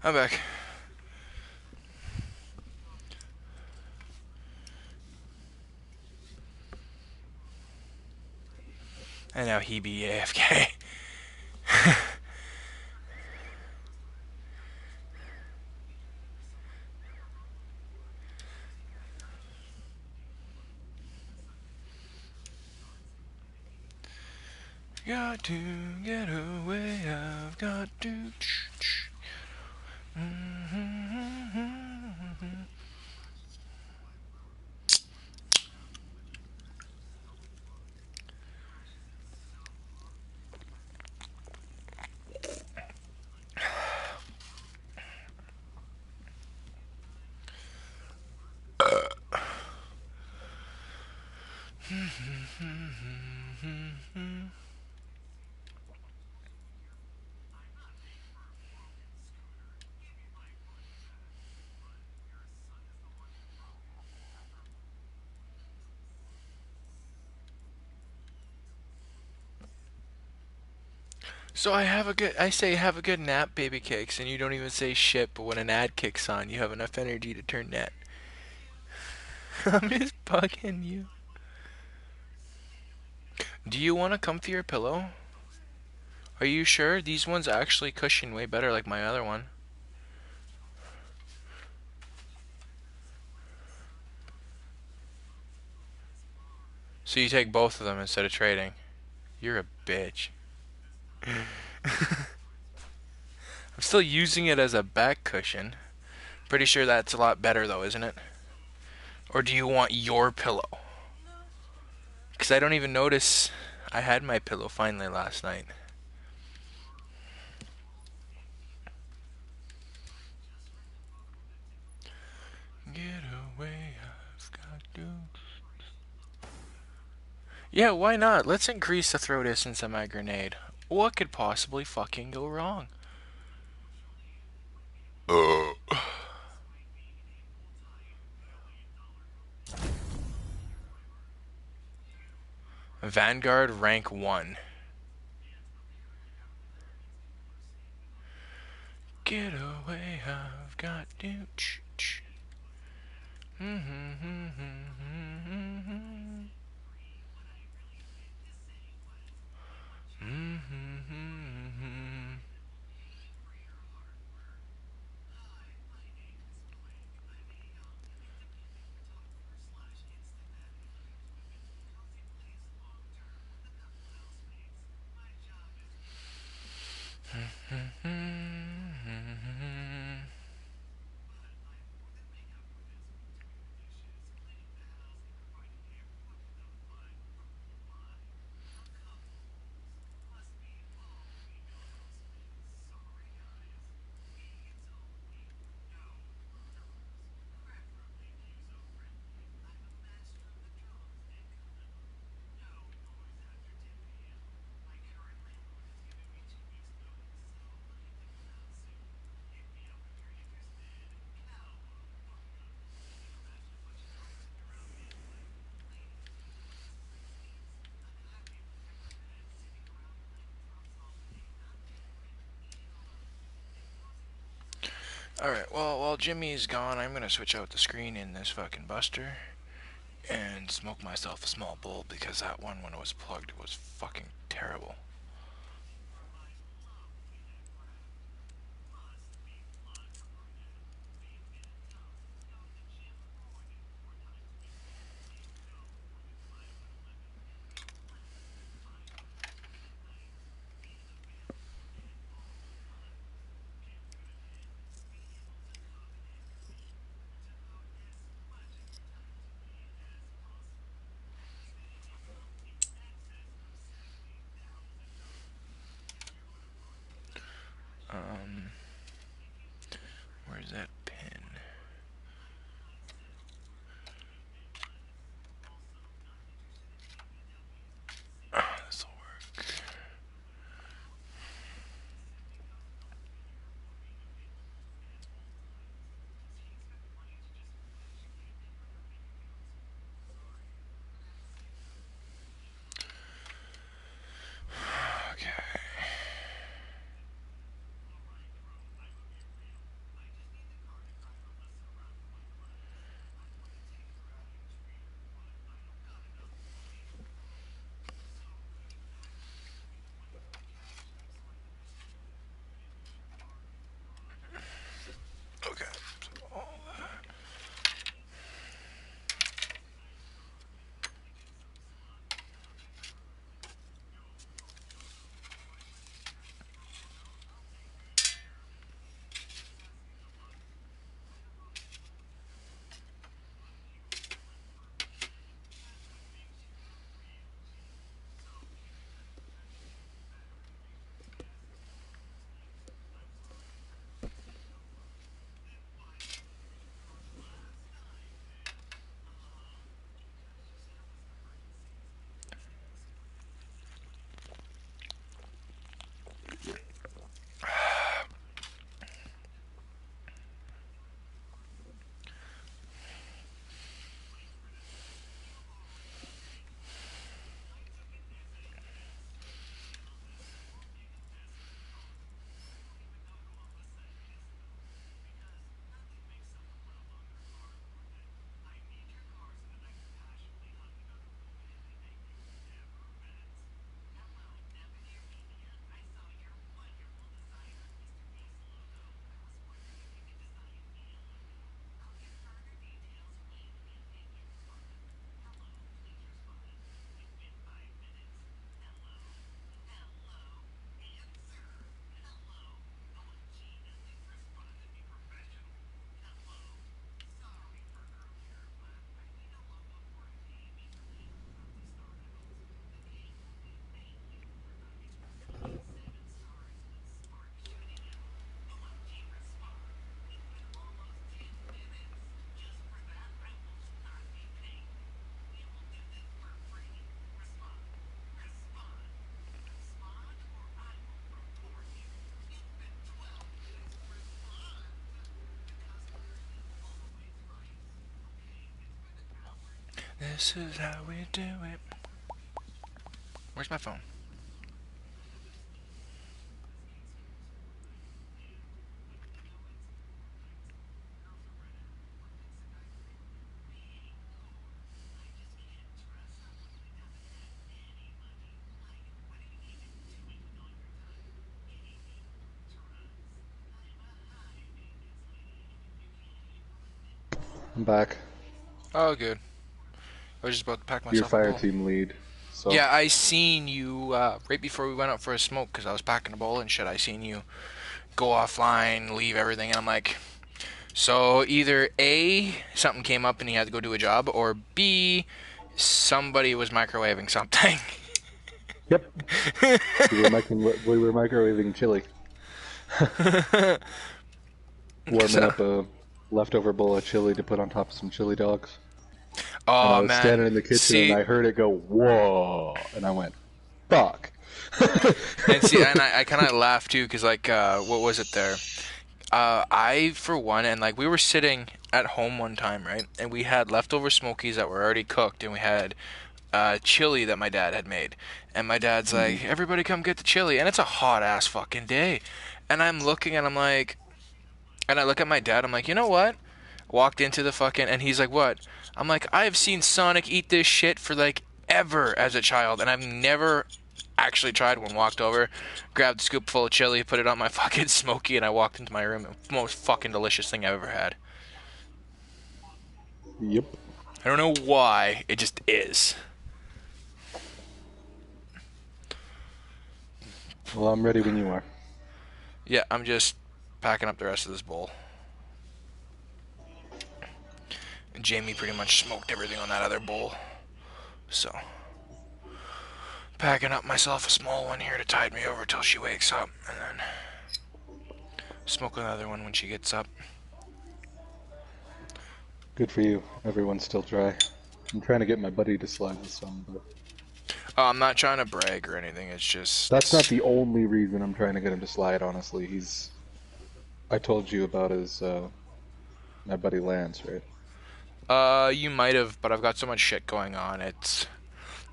I'm back. And now he be AFK. Got to get away, I've got to. So I say have a good nap, baby cakes, and you don't even say shit, but when an ad kicks on, you have enough energy to turn net. I'm just bugging you. Do you want a comfier pillow? Are you sure? These ones actually cushion way better like my other one. So you take both of them instead of trading. You're a bitch. I'm still using it as a back cushion. Pretty sure that's a lot better though, isn't it? Or do you want your pillow? Because I don't even notice I had my pillow finally last night. Get away, I've got to. Yeah, why not? Let's increase the throw distance of my grenade. What could possibly fucking go wrong? Vanguard rank 1. Get away, I've got to. Alright, well, while Jimmy's gone, I'm gonna switch out the screen in this fucking Buster and smoke myself a small bowl because that one, when it was plugged, was fucking terrible. This is how we do it. Where's my phone? I'm back. Oh, good. I was just about to pack myself Your fire a bowl. team lead. So. Yeah, I seen you right before we went out for a smoke because I was packing a bowl and shit. I seen you go offline, leave everything, and I'm like, so either A, something came up and he had to go do a job, or B, somebody was microwaving something. Yep. we were microwaving chili. Warming up a leftover bowl of chili to put on top of some chili dogs. Oh, and I was man. standing in the kitchen and I heard it go, whoa, and I went, fuck. And see, and I kind of laughed too, because, like, what was it there? I, for one, and, like, we were sitting at home one time, right? And we had leftover Smokies that were already cooked, and we had chili that my dad had made. And my dad's like, everybody come get the chili. And it's a hot-ass fucking day. And I'm looking, and I'm like, and I look at my dad, I'm like, you know what? Walked into the fucking, and he's like, what? I'm like, I've seen Sonic eat this shit for, like, ever as a child, and I've never actually tried one. Walked over, grabbed a scoop full of chili, put it on my fucking Smoky, and I walked into my room. Most fucking delicious thing I've ever had. Yep. I don't know why, it just is. Well, I'm ready when you are. Yeah, I'm just packing up the rest of this bowl. Jamie pretty much smoked everything on that other bowl. So, packing up myself a small one here to tide me over till she wakes up, and then smoke another one when she gets up. Good for you. Everyone's still dry. I'm trying to get my buddy to slide with some, but... I'm not trying to brag or anything, it's just... That's not the only reason I'm trying to get him to slide, honestly. I told you about his, my buddy Lance, right? You might have, but I've got so much shit going on. It's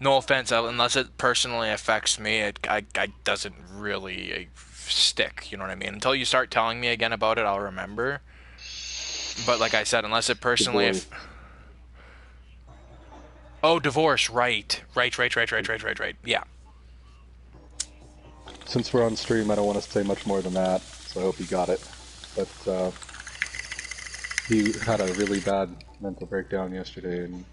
no offense, unless it personally affects me, it doesn't really stick. You know what I mean? Until you start telling me again about it, I'll remember. But like I said, unless it personally. Oh, divorce. Right. Yeah. Since we're on stream, I don't want to say much more than that, so I hope you got it. But he had a really bad mental breakdown yesterday and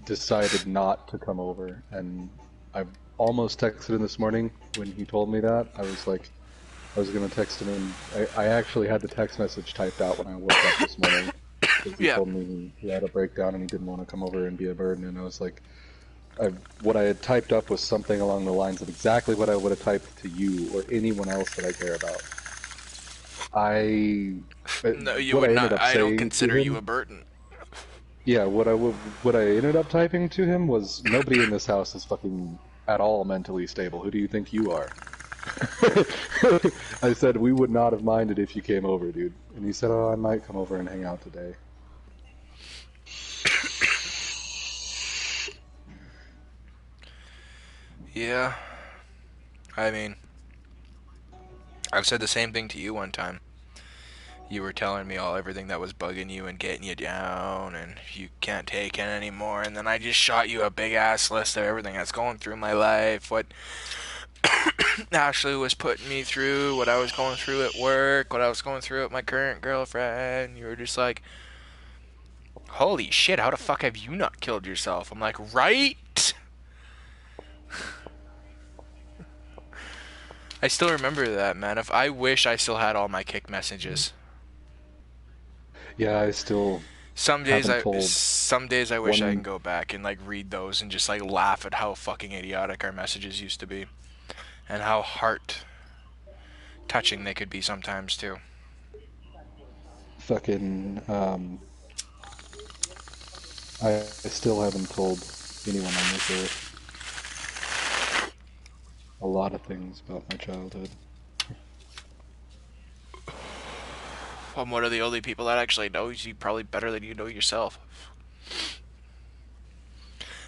decided not to come over. And I almost texted him this morning when he told me that. I was like, I was going to text him, and I actually had the text message typed out when I woke up this morning. Because he told me he had a breakdown and he didn't want to come over and be a burden. And I was like, what I had typed up was something along the lines of exactly what I would have typed to you or anyone else that I care about. No, you would not. I don't consider you a burden. Yeah, what I ended up typing to him was, nobody in this house is fucking at all mentally stable. Who do you think you are? I said, we would not have minded if you came over, dude. And he said, oh, I might come over and hang out today. Yeah. I mean, I've said the same thing to you one time. You were telling me everything that was bugging you and getting you down, and you can't take it anymore, and then I just shot you a big-ass list of everything that's going through my life, what Ashley was putting me through, what I was going through at work, what I was going through with my current girlfriend. You were just like, holy shit, how the fuck have you not killed yourself? I'm like, right? I still remember that, man. I wish I still had all my kick messages. Yeah, I still. Some days I wish I can go back and like read those and just like laugh at how fucking idiotic our messages used to be, and how heart touching they could be sometimes too. Fucking. I still haven't told anyone on this earth a lot of things about my childhood. I'm one of the only people that actually knows you probably better than you know yourself.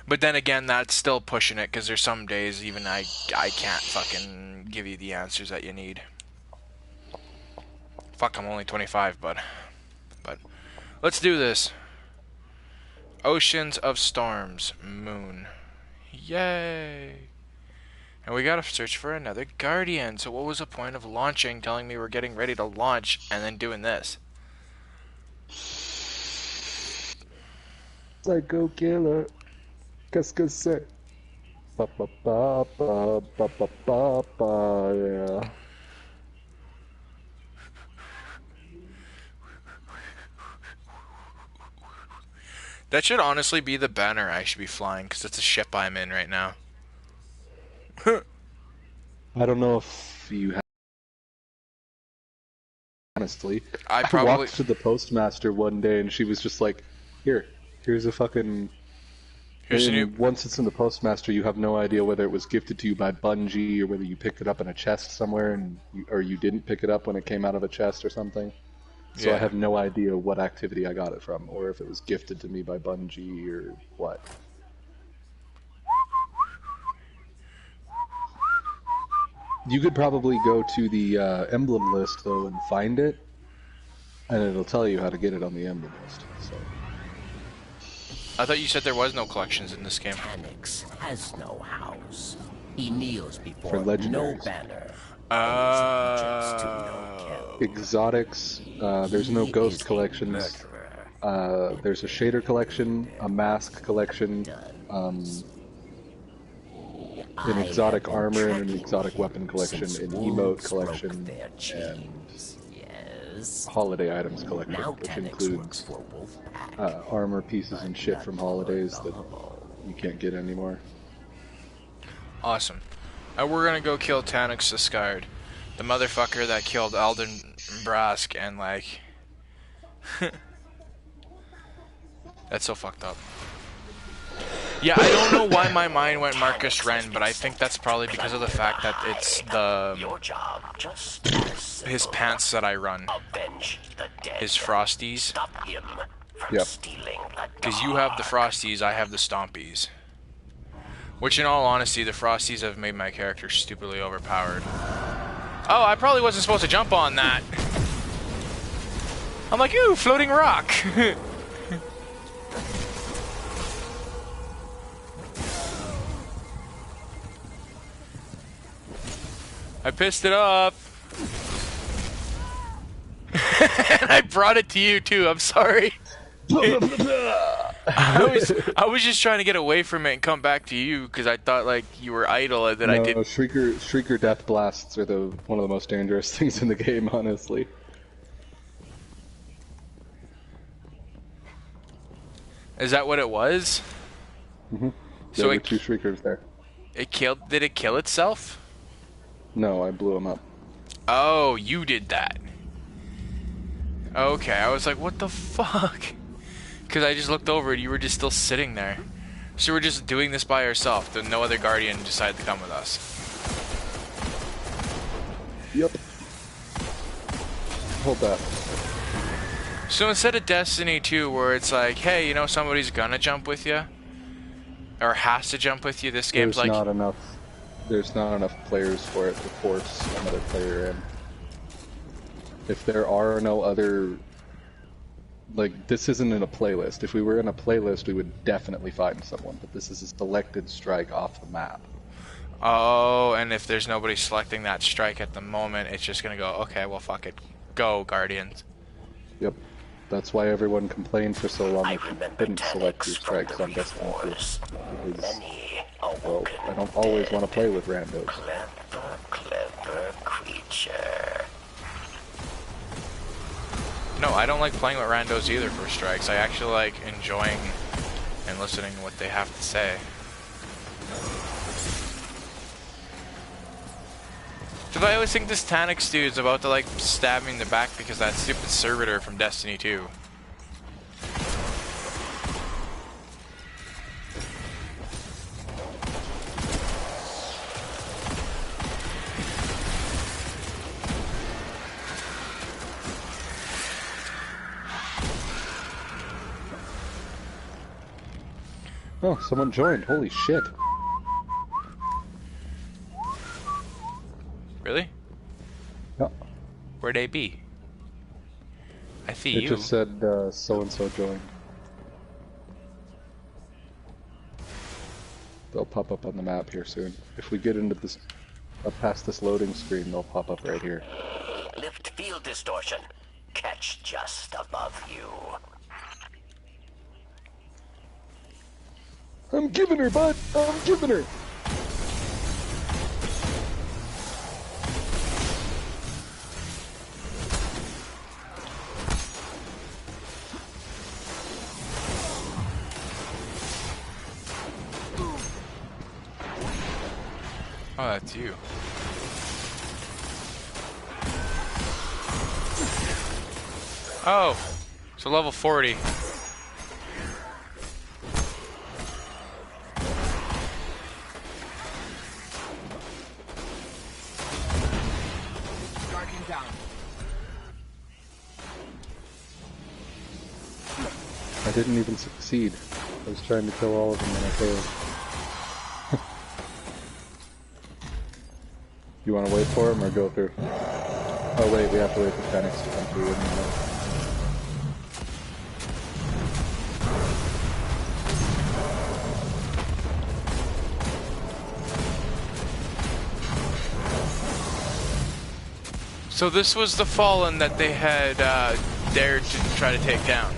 But then again, that's still pushing it, because there's some days even I can't fucking give you the answers that you need. Fuck, I'm only 25, bud. But let's do this. Oceans of Storms, Moon. Yay! And we gotta search for another Guardian. So what was the point of launching, telling me we're getting ready to launch, and then doing this? Psycho killer. Qu'est-ce que c'est? Ba ba ba ba ba ba ba ba, yeah. That should honestly be the banner I should be flying, because it's a ship I'm in right now. I don't know if you have. Honestly, I walked to the postmaster one day and she was just like, here's a fucking... Here's a new... Once it's in the postmaster, you have no idea whether it was gifted to you by Bungie or whether you picked it up in a chest somewhere or you didn't pick it up when it came out of a chest or something. So I have no idea what activity I got it from, or if it was gifted to me by Bungie or what. You could probably go to the emblem list, though, and find it, and it'll tell you how to get it on the emblem list. So. I thought you said there was no collections in this game. Taniks has no house. He kneels before For legendaries. no banner. Exotics, there's no ghost collections. There's a shader collection, a mask collection, an exotic armor and an exotic weapon collection, an emote collection, and holiday items collection, which includes armor pieces and shit from holidays that you can't get anymore. Awesome. We're gonna go kill Taniks the Scarred, the motherfucker that killed Alden Brask, and like... That's so fucked up. Yeah, I don't know why my mind went Marcus Wren, but I think that's probably because of the fact that it's the... his pants that I run. His Frosties. Yep. Because you have the Frosties, I have the Stompies. Which, in all honesty, the Frosties have made my character stupidly overpowered. Oh, I probably wasn't supposed to jump on that. I'm like, ooh, floating rock. I pissed it up. And I brought it to you too, I'm sorry. I was just trying to get away from it and come back to you because I thought like you were idle and then I did. Shrieker death blasts are one of the most dangerous things in the game, honestly. Is that what it was? Mm-hmm. So there were two Shriekers there. Did it kill itself? No, I blew them up. Oh, you did that. Okay, I was like, what the fuck? Because I just looked over and you were just still sitting there. So we're just doing this by ourselves, then no other Guardian decided to come with us. Yep. Hold that. So instead of Destiny 2, where it's like, hey, you know, somebody's gonna jump with you, or has to jump with you, this game's like... There's not enough players for it to force another player in. If there are no other... Like, this isn't in a playlist. If we were in a playlist, we would definitely find someone, but this is a selected strike off the map. Oh, and if there's nobody selecting that strike at the moment, it's just gonna go, okay, well, fuck it. Go, Guardians. Yep. That's why everyone complained for so long that you couldn't select your strikes on Destiny 2. Because, well, I don't always want to play with randos. Clever creature. No, I don't like playing with randos either for strikes. I actually like enjoying and listening to what they have to say. Because I always think this Taniks dude's about to like stab me in the back because that stupid servitor from Destiny 2. Oh, someone joined. Holy shit. Really? Yeah. Where'd they be? I see It you. just said so-and-so joined. They'll pop up on the map here soon. If we get into this, past this loading screen, they'll pop up right here. Lift field distortion. Catch just above you. I'm giving her, bud! I'm giving her! Oh, that's you. Oh, so level 40. I didn't even succeed. I was trying to kill all of them and I failed. You want to wait for him or go through? Oh wait, we have to wait for Fenix to come through. So this was the Fallen that they had dared to try to take down.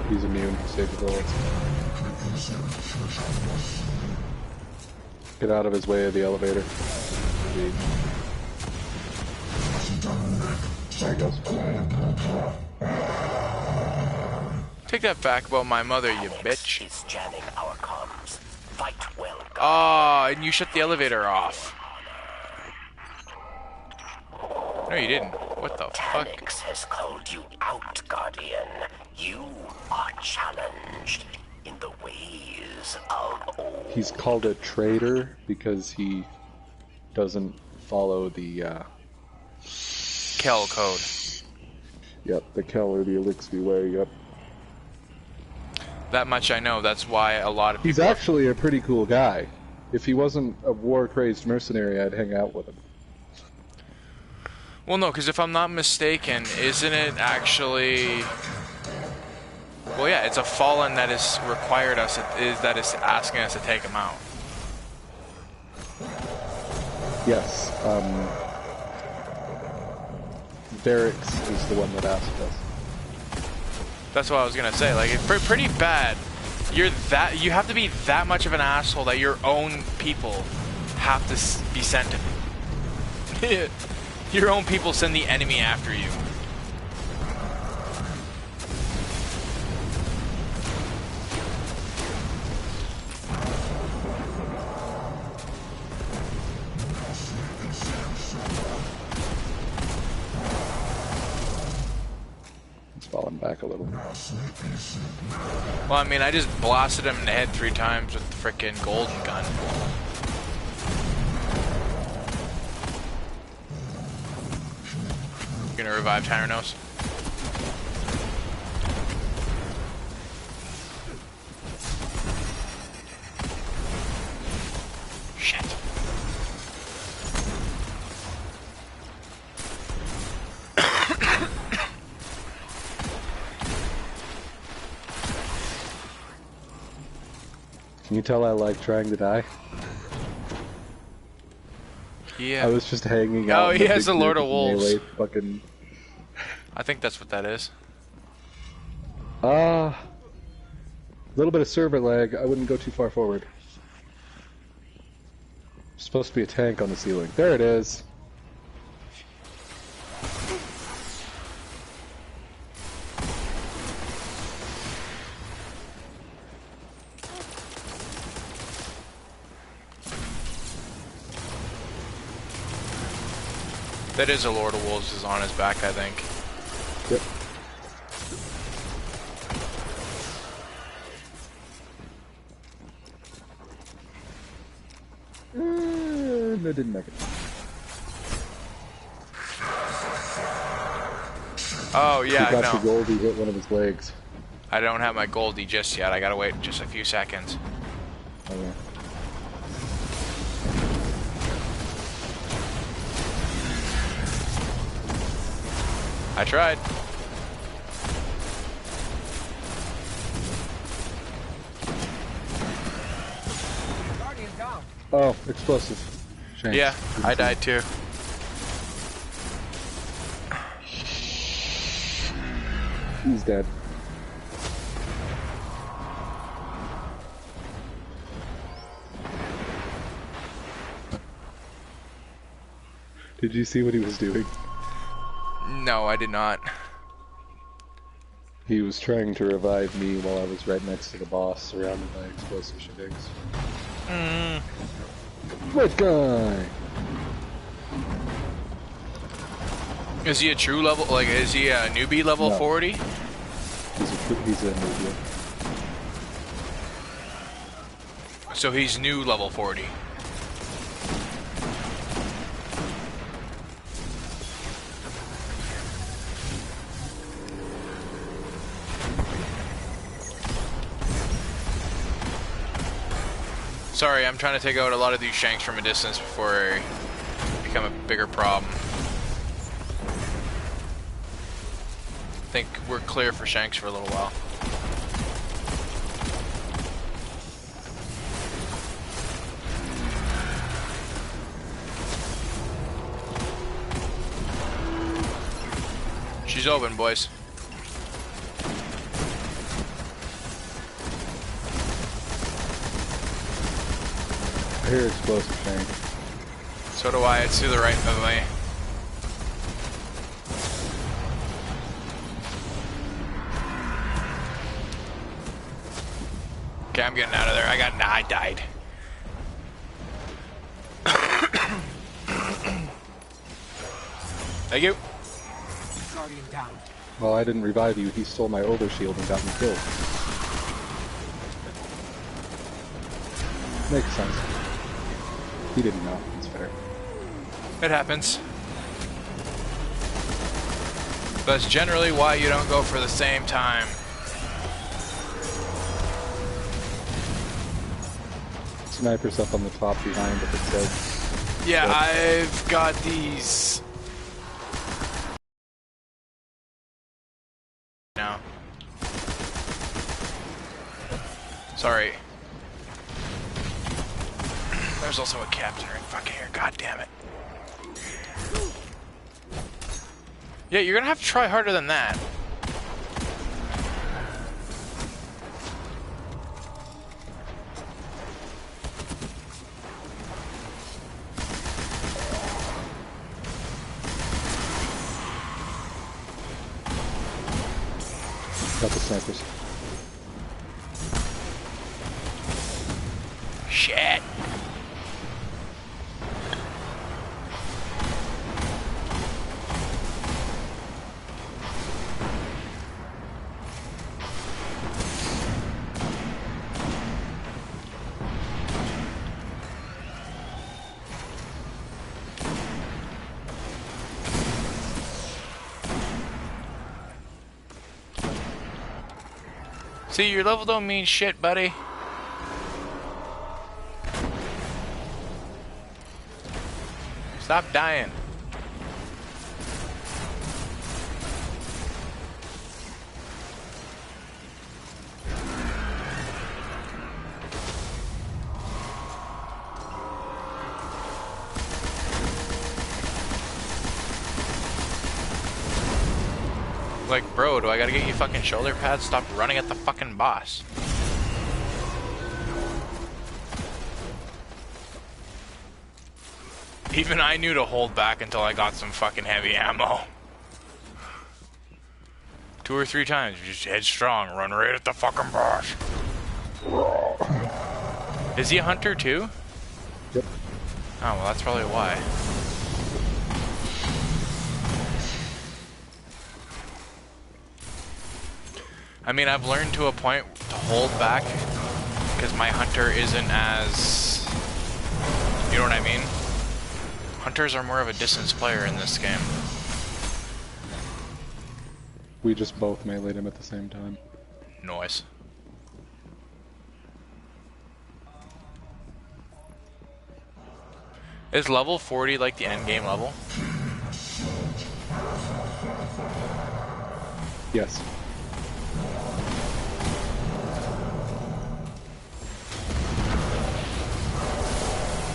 He's immune, save the bullets. Get out of his way of the elevator. There he goes. Take that back about my mother, you bitch. He's jamming our comms. Fight well. Oh, and you shut the elevator off. No, you didn't. What the fuck? Taniks has called you out, Guardian. You are challenged in the ways of old. He's called a traitor because he doesn't follow the Kel code. Yep, the Kel or the Elixir way, yep. That much I know. That's why a lot of people... He's actually a pretty cool guy. If he wasn't a war-crazed mercenary, I'd hang out with him. Well, no, because if I'm not mistaken, isn't it actually... Well, yeah, it's a Fallen that is required us, that is asking us to take him out. Yes, Barracks is the one that asked us. That's what I was gonna say. Like, it's pretty bad. You have to be that much of an asshole that your own people have to be sent to. Your own people send the enemy after you. Falling back a little. Well, I mean, I just blasted him in the head 3 times with the frickin' golden gun. You gonna revive Tyrannos? Shit. Can you tell I like trying to die? Yeah. I was just hanging out. Oh, he has the Lord of Wolves. Melee, fucking... I think that's what that is. A little bit of server lag. I wouldn't go too far forward. Supposed to be a tank on the ceiling. There it is. That is a Lord of Wolves is on his back, I think. Yep. No, didn't make it. Oh, yeah, he I got know. the Goldie, hit one of his legs. I don't have my Goldie just yet. I gotta wait just a few seconds. Oh, yeah. I tried. Guardian down. Oh, explosive. Shame. Yeah, I died too. He's dead. Did you see what he was doing? No, I did not. He was trying to revive me while I was right next to the boss, surrounded by explosive shindigs. What guy? Is he a true level? Like, is he a newbie level No. 40? He's a newbie. So he's new level 40. Sorry, I'm trying to take out a lot of these shanks from a distance before I become a bigger problem. I think we're clear for shanks for a little while. She's open, boys. I hear explosive shank. So do I. It's to the right of me. Okay, I'm getting out of there. I died. Thank you. Guardian down. Well, I didn't revive you. He stole my overshield and got me killed. Makes sense. He didn't know. It's fair. It happens. That's generally why you don't go for the same time. Sniper's up on the top behind if it says. Yeah, I've got these. No. Sorry. There's also a captain right fucking here. God damn it. Yeah, you're gonna have to try harder than that. Got the snipers. Shit. See, your level don't mean shit, buddy. Stop dying. Like, bro, do I gotta get you fucking shoulder pads? Stop running at the fucking boss. Even I knew to hold back until I got some fucking heavy ammo. 2 or 3 times, just headstrong, run right at the fucking boss. Is he a hunter too? Yep. Oh, well, that's probably why. I mean, I've learned to a point to hold back because my hunter isn't as... You know what I mean? Hunters are more of a distance player in this game. We just both meleeed him at the same time. Noise. Is level 40 like the end game level? Yes.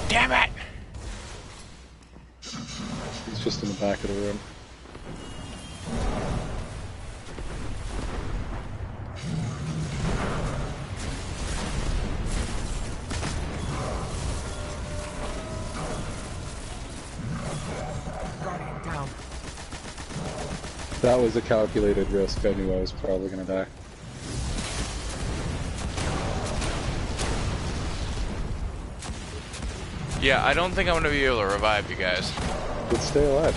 Damn it! He's just in the back of the room. Guardian down. That was a calculated risk. I knew I was probably gonna die. Yeah, I don't think I'm gonna be able to revive you guys. But stay alive.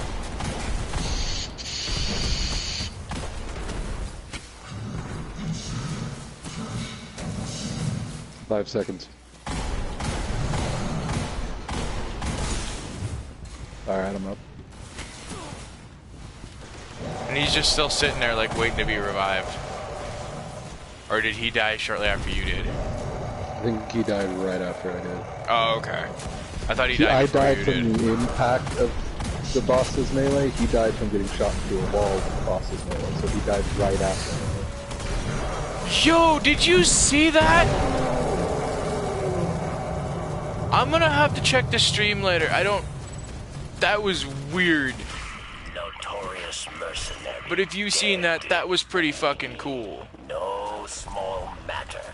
Five seconds. Alright, I'm up. And he's just still sitting there like waiting to be revived. Or did he die shortly after you did? I think he died right after I did. Oh, okay. I thought he died I before died you from did. the impact of the boss's melee. He died from getting shot into a wall with the boss's melee, so he died right after melee. Yo, did you see that? I'm gonna have to check the stream later. I don't... That was weird. Notorious mercenary. But if you seen that, that was pretty fucking cool. No small matter.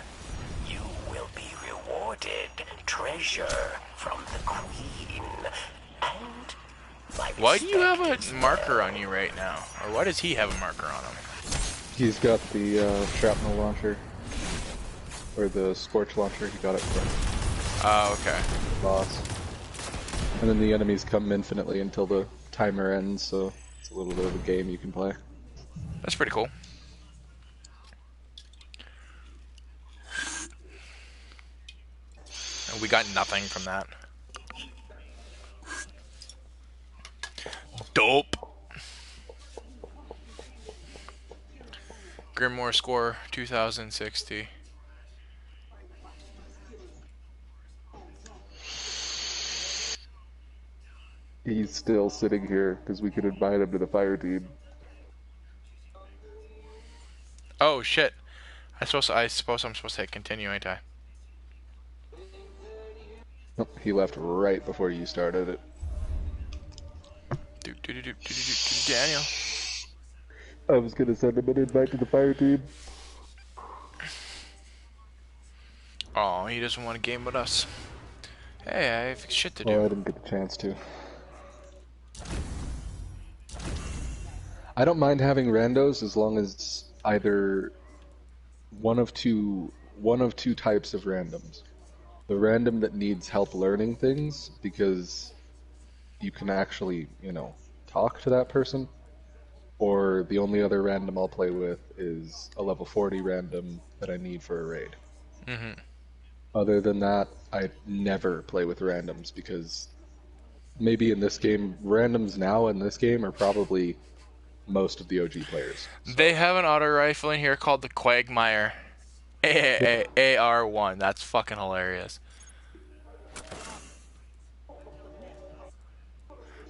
You will be rewarded treasure from the Queen. And my Why do you have a marker on you right now? Or why does he have a marker on him? He's got the shrapnel launcher. Or the scorch launcher, he got it from Oh, okay. the boss. And then the enemies come infinitely until the timer ends, so it's a little bit of a game you can play. That's pretty cool. And we got nothing from that. Dope. Grimoire score 2060. He's still sitting here because we could invite him to the fire team. Oh shit! I suppose I'm supposed to hit continue, ain't I? Oh, he left right before you started it. Daniel. I was gonna send him an invite to the fire team. Oh, he doesn't want to game with us. Hey, I have shit to do. Well, I didn't get the chance to. I don't mind having randos as long as it's either one of two types of randoms. The random that needs help learning things because you can actually, you know, talk to that person. Or the only other random I'll play with is a level 40 random that I need for a raid. Mm-hmm. Other than that, I never play with randoms because maybe in this game, randoms now in this game are probably most of the OG players. They have an auto rifle in here called the Quagmire AR-1. That's fucking hilarious.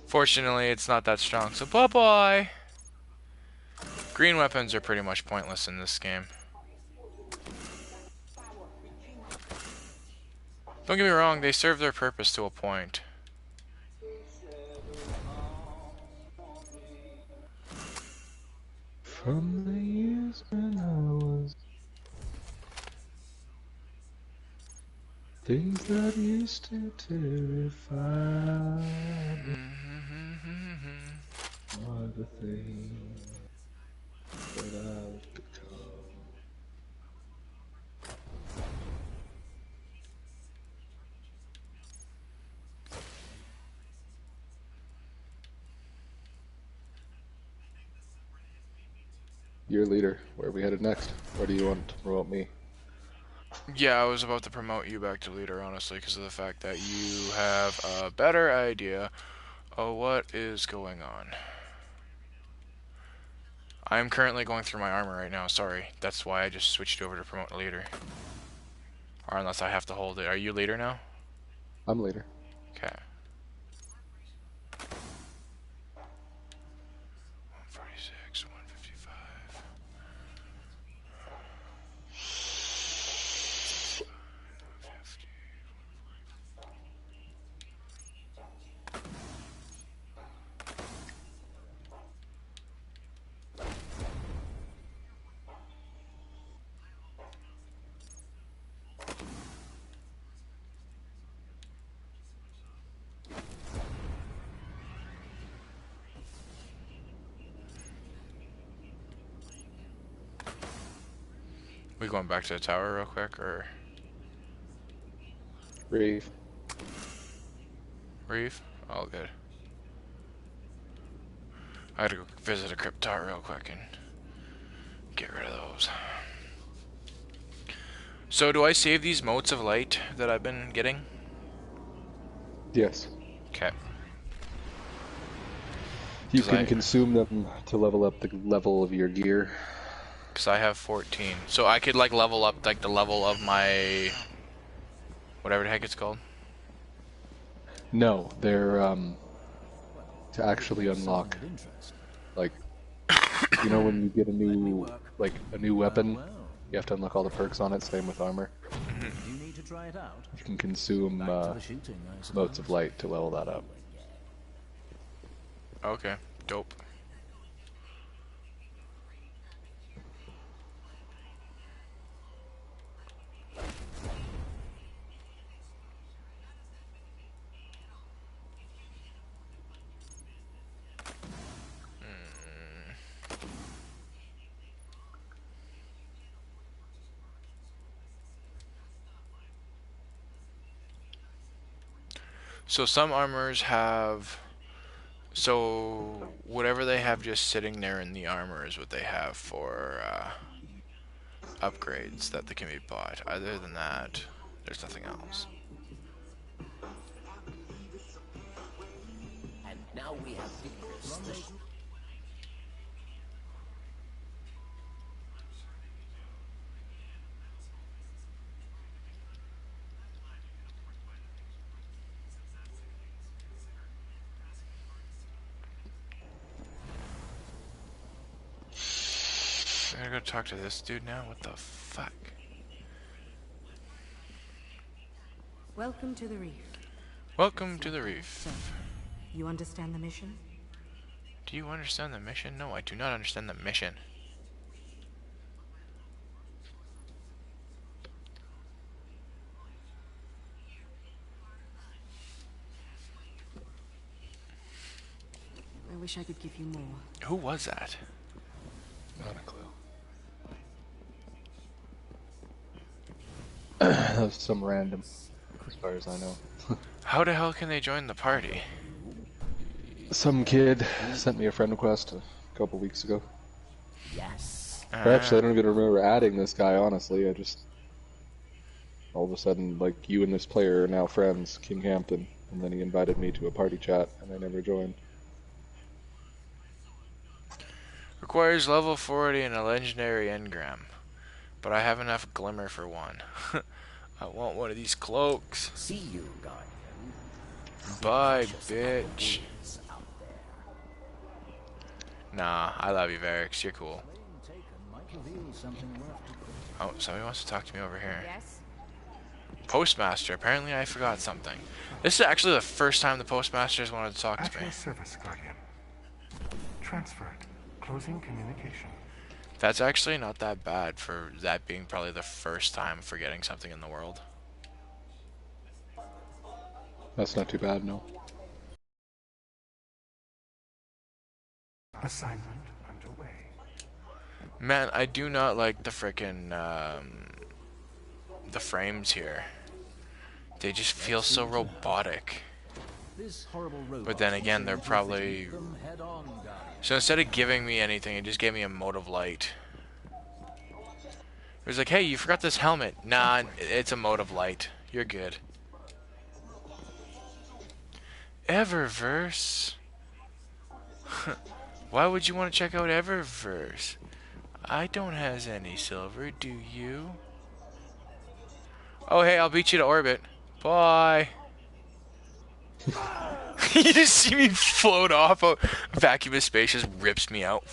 Fortunately, it's not that strong, so bye-bye. Green weapons are pretty much pointless in this game. Don't get me wrong, they serve their purpose to a point. From the years when I was things that used to terrify me are the things that I've become. Your leader, where are we headed next? Or do you want to promote me? Yeah, I was about to promote you back to leader, honestly, because of the fact that you have a better idea of what is going on. I'm currently going through my armor right now, sorry. That's why I just switched over to promote leader. Or unless I have to hold it. Are you leader now? I'm leader. Okay. 146, 155. We going back to the tower real quick, or? Reeve. Reeve? All good. I gotta go visit a crypt tower real quick and get rid of those. So do I save these motes of light that I've been getting? Yes. Okay. You can consume them to level up the level of your gear. Because I have 14. So I could like level up like the level of my... whatever the heck it's called? No, they're to actually unlock, like, you know when you get a new weapon, you have to unlock all the perks on it, same with armor. You can consume motes of light to level that up. Okay, dope. So some armors have, so whatever they have just sitting there in the armor is what they have for upgrades that they can be bought. Other than that, there's nothing else. And now we have victors. I gotta go talk to this dude now? What the fuck? Welcome to the reef. Welcome to the reef. So, you understand the mission? Do you understand the mission? No, I do not understand the mission. I wish I could give you more. Who was that? Not a clue. That was some random, as far as I know. How the hell can they join the party? Some kid sent me a friend request a couple weeks ago. Yes. Or actually, I don't even remember adding this guy, honestly. I just... all of a sudden, like, you and this player are now friends, King Hampton. And then he invited me to a party chat, and I never joined. Requires level 40 and a legendary engram. But I have enough glimmer for one. I want one of these cloaks. See you, Guardian. Bye, bitch. Nah, I love you, Varix. You're cool. Oh, somebody wants to talk to me over here. Yes? Postmaster. Apparently I forgot something. This is actually the first time the postmasters wanted to talk to me. At your service, Guardian. Transferred. Closing communication. That's actually not that bad for that being probably the first time forgetting something in the world. That's not too bad, no. Assignment underway. Man, I do not like the frickin' the frames here. They just feel so robotic. But then again, they're probably... So instead of giving me anything, it just gave me a mote of light. It was like, hey, you forgot this helmet. Nah, it's a mote of light. You're good. Eververse? Why would you want to check out Eververse? I don't has any silver, do you? Oh, hey, I'll beat you to orbit. Bye. You just see me float off a vacuum of space, just rips me out.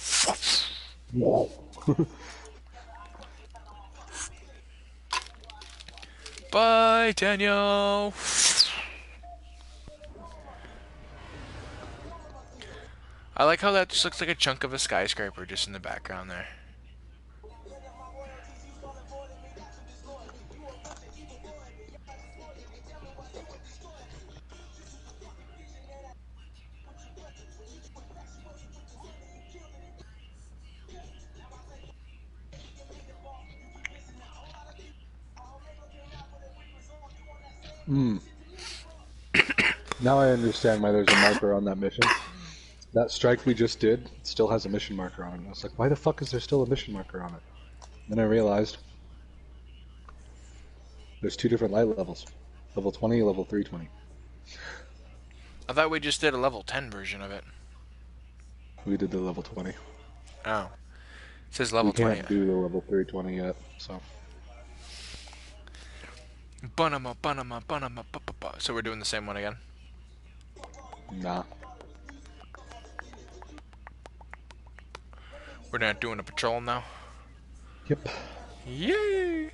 Bye, Daniel. I like how that just looks like a chunk of a skyscraper just in the background there. Now I understand why there's a marker on that mission. That strike we just did still has a mission marker on it. I was like, why the fuck is there still a mission marker on it? Then I realized there's 2 different light levels. Level 20, level 320. I thought we just did a level 10 version of it. We did the level 20. Oh. It says level 20. We can't do the level 320 yet, so. So we're doing the same one again? Nah. We're not doing a patrol now? Yep. Yay!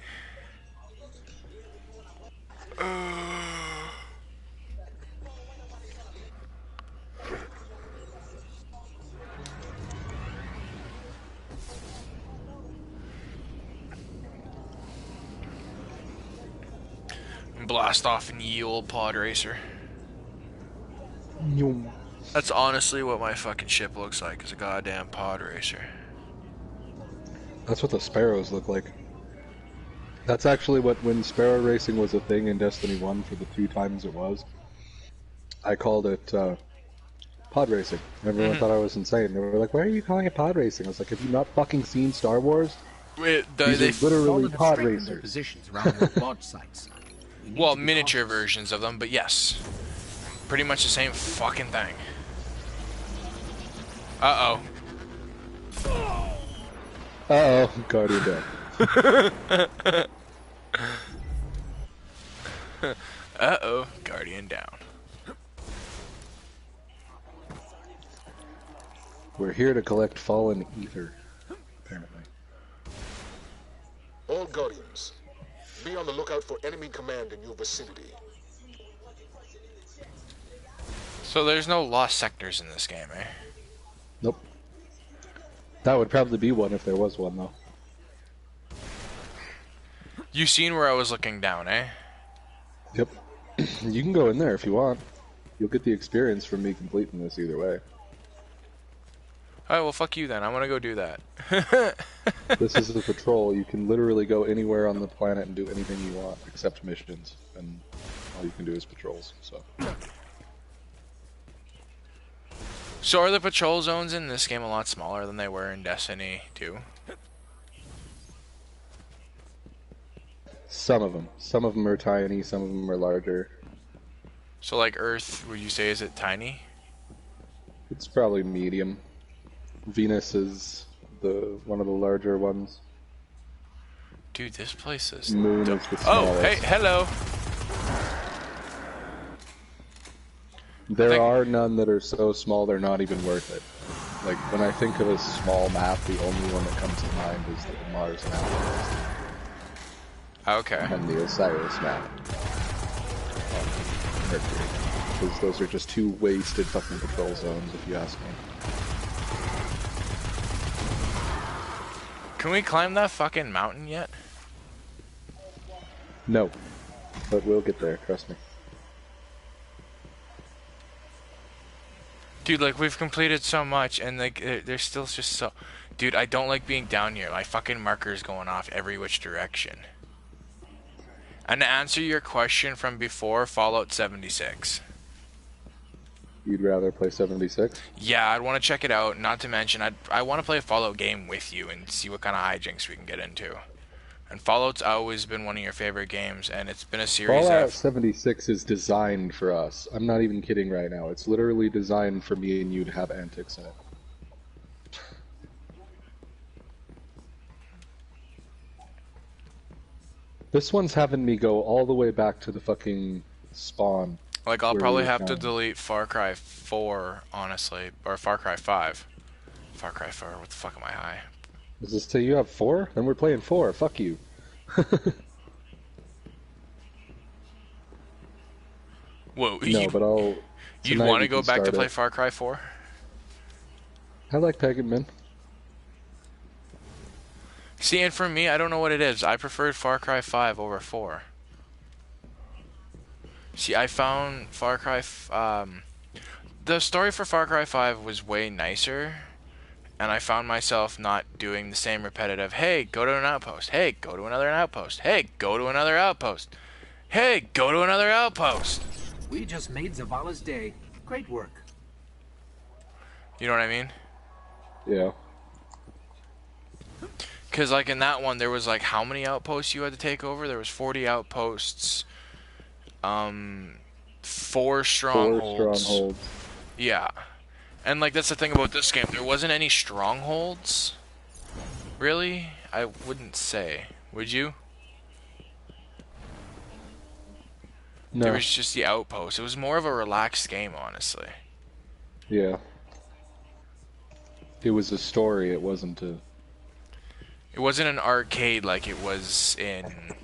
Blast off in ye old pod racer. That's honestly what my fucking ship looks like, is a goddamn pod racer. That's what the Sparrows look like. That's actually what, when Sparrow racing was a thing in Destiny 1 for the 2 times it was, I called it pod racing. Everyone thought I was insane. They were like, why are you calling it pod racing? I was like, have you not fucking seen Star Wars? Wait, These are literally pod racers. Positions around their launch sites. Well, miniature versions of them, but yes. Pretty much the same fucking thing. Uh-oh. Uh-oh, Guardian down. Uh-oh, Guardian down. We're here to collect fallen ether, apparently. All Guardians, be on the lookout for enemy command in your vicinity. So there's no lost sectors in this game, eh? Nope. That would probably be one if there was one, though. You seen where I was looking down, eh? Yep. You can go in there if you want. You'll get the experience from me completing this either way. Alright, well fuck you then. I'm gonna go do that. This is a patrol. You can literally go anywhere on the planet and do anything you want except missions. And all you can do is patrols, so... So are the patrol zones in this game a lot smaller than they were in Destiny 2? Some of them. Some of them are tiny, some of them are larger. So like Earth, would you say, is it tiny? It's probably medium. Venus is one of the larger ones. Dude, this place is... Moon is the smallest. Oh, hey, hello! There are none that are so small they're not even worth it. Like, when I think of a small map, the only one that comes to mind is the Mars map. Okay. And the Osiris map. Mercury. Because those are just 2 wasted fucking patrol zones, if you ask me. Can we climb that fucking mountain yet? No. But we'll get there, trust me. Dude, like, we've completed so much, and, like, there's still just so... Dude, I don't like being down here. My fucking marker's going off every which direction. And to answer your question from before, Fallout 76. You'd rather play 76? Yeah, I'd want to check it out. Not to mention, I want to play a Fallout game with you and see what kind of hijinks we can get into. And Fallout's always been one of your favorite games, and it's been a series Fallout 76 is designed for us. I'm not even kidding right now. It's literally designed for me and you to have antics in it. This one's having me go all the way back to the fucking spawn. Like, I'll probably have to delete Far Cry 4, honestly. Or Far Cry 5. Far Cry 4, what the fuck am I high? Does this say you have 4? Then we're playing 4, fuck you. Whoa, no, but I'll... You'd want to go back to play Far Cry 4? I like Pagan Min. See, and for me, I don't know what it is. I preferred Far Cry 5 over 4. See, I found Far Cry... the story for Far Cry 5 was way nicer, and I found myself not doing the same repetitive, hey, go to an outpost, hey, go to another outpost, hey, go to another outpost, hey, go to another outpost. We just made Zavala's day. Great work. You know what I mean? Yeah. Because, like, in that one, there was, like, how many outposts you had to take over? There was 40 outposts, 4 strongholds. Yeah. And, like, that's the thing about this game. There wasn't any strongholds. Really? I wouldn't say. Would you? No. There was just the outposts. It was more of a relaxed game, honestly. Yeah. It was a story, it wasn't a... It wasn't an arcade like it was in...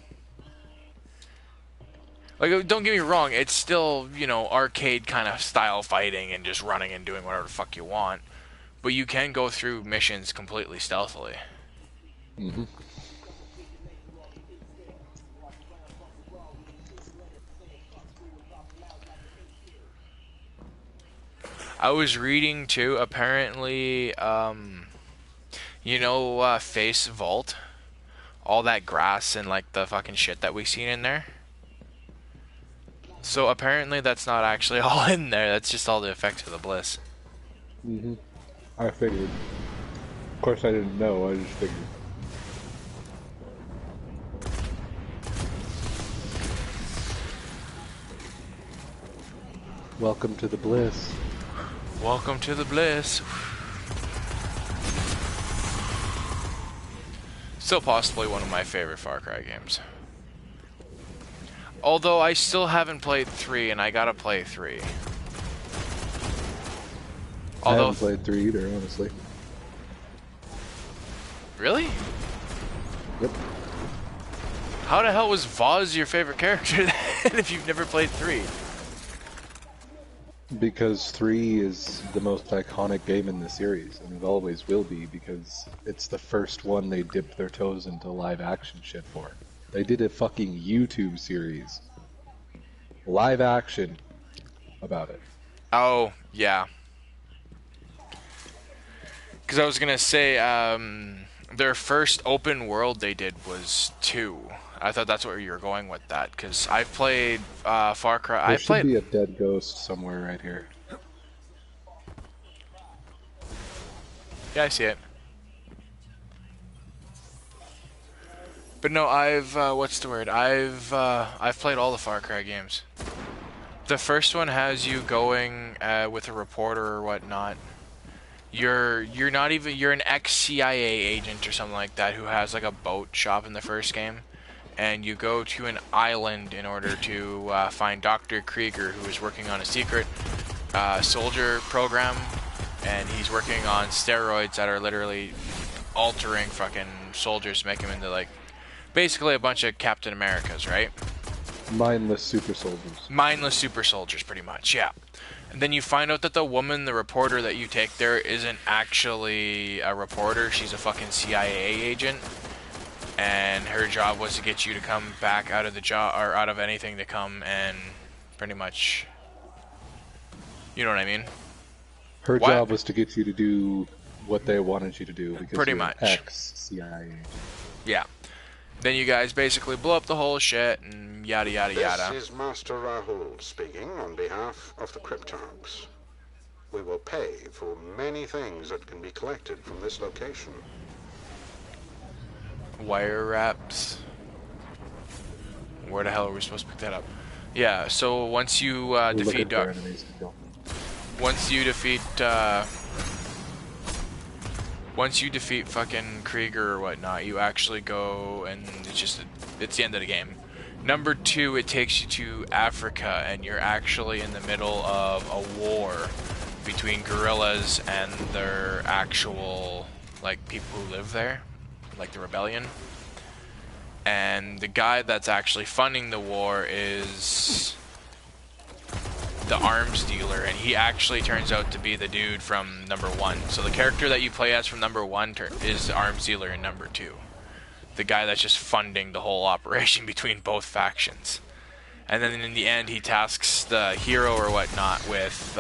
Like, don't get me wrong, it's still, you know, arcade kind of style fighting and just running and doing whatever the fuck you want. But you can go through missions completely stealthily. Mm-hmm. I was reading, too, apparently, you know, Face Vault? All that grass and, like, the fucking shit that we seen in there? So, apparently that's not actually all in there. That's just all the effects of the Bliss. Mm-hmm. I figured. Of course I didn't know, I just figured. Welcome to the Bliss. Welcome to the Bliss. Still possibly one of my favorite Far Cry games. Although I still haven't played 3, and I gotta play 3. Although, I haven't played 3 either, honestly. Really? Yep. How the hell was Vaz your favorite character then, if you've never played 3? Because 3 is the most iconic game in the series, and it always will be, because it's the first one they dipped their toes into live action shit for. They did a fucking YouTube series. Live action about it. Oh, yeah. Because I was gonna say, their first open world they did was 2. I thought that's where you were going with that, because I've played Far Cry. There should be a dead ghost somewhere right here. Yeah, I see it. But no, I've what's the word? I've played all the Far Cry games. The first one has you going with a reporter or whatnot. You're not even, you're an ex-CIA agent or something like that who has like a boat shop in the first game. And you go to an island in order to find Dr. Krieger, who is working on a secret soldier program, and he's working on steroids that are literally altering fucking soldiers to make them into, like, basically a bunch of Captain Americas, right? Mindless super soldiers. Mindless super soldiers, pretty much, yeah. And then you find out that the woman, the reporter that you take there, isn't actually a reporter, she's a fucking CIA agent. And her job was to get you to come back out of the job, or out of anything to come and pretty much, you know what I mean? Her job was to get you to do what they wanted you to do because pretty you're much ex-CIA. Yeah. Then you guys basically blow up the whole shit and yada yada yada. This is Master Rahul speaking on behalf of the Cryptarchs. We will pay for many things that can be collected from this location. Wire wraps. Where the hell are we supposed to pick that up? Yeah, so once you defeat once you defeat fucking Krieger or whatnot, you actually go and it's the end of the game. Number 2, it takes you to Africa, and you're actually in the middle of a war between guerrillas and their actual, like, people who live there, like the rebellion. And the guy that's actually funding the war is the arms dealer, and he actually turns out to be the dude from number 1. So the character that you play as from number 1 is the arms dealer in number 2. The guy that's just funding the whole operation between both factions. And then in the end, he tasks the hero or whatnot with...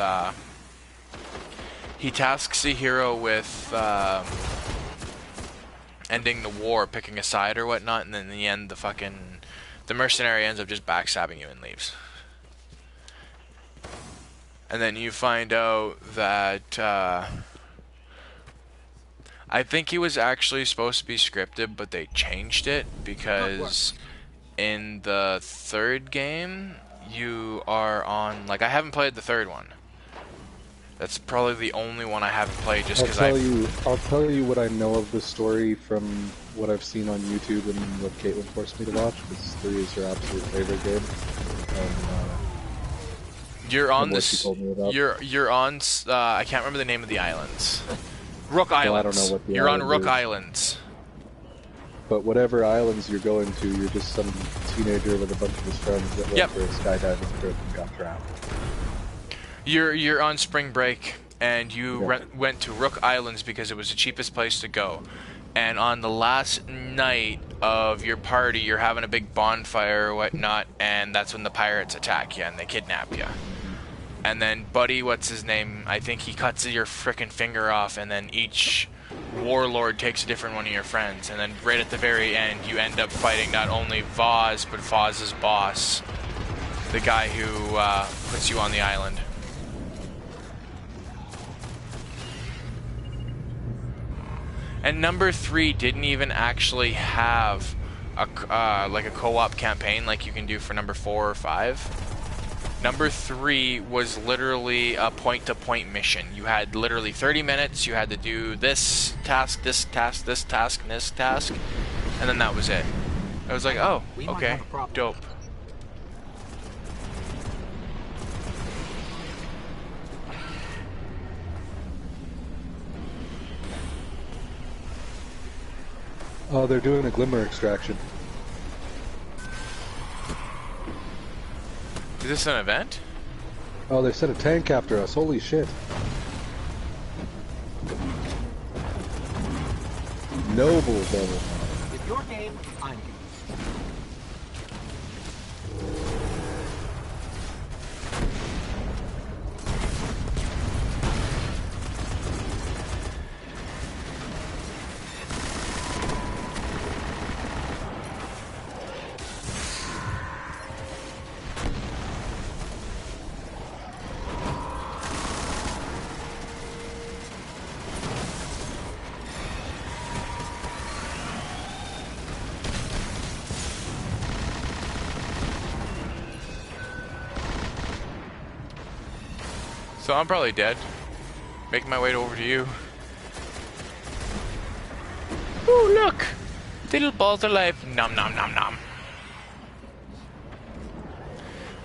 ending the war, picking a side or whatnot, and then in the end, the mercenary ends up just backstabbing you and leaves. And then you find out that... I think he was actually supposed to be scripted, but they changed it because in the 3rd game, you are on... Like, I haven't played the 3rd one. That's probably the only one I haven't played just because I'll tell you what I know of the story from what I've seen on YouTube and what Caitlin forced me to watch, because 3 is her absolute favorite game. And, you're on this... You're on... I can't remember the name of the islands. Rook Islands. I don't know what the you're on island Rook is. Islands. But whatever islands you're going to, you're just some teenager with a bunch of his friends that went for a skydiving trip and got trapped. You're on spring break, and you went to Rook Islands because it was the cheapest place to go. And on the last night of your party, you're having a big bonfire or whatnot, and that's when the pirates attack you and they kidnap you. And then Buddy, what's his name? I think he cuts your frickin' finger off, and then each warlord takes a different one of your friends. And then right at the very end, you end up fighting not only Voz, but Voz's boss, the guy who puts you on the island. And number 3 didn't even actually have like a co-op campaign like you can do for number 4 or 5. Number 3 was literally a point-to-point mission. You had literally 30 minutes. You had to do this task, this task, this task, and this task, and then that was it. I was like, oh, okay, dope. Oh, they're doing a glimmer extraction. Is this an event? Oh, they sent a tank after us. Holy shit. Noble devil. If your game, I'm game. So I'm probably dead. Making my way over to you. Ooh, look! Little balls of life. Nom nom nom nom.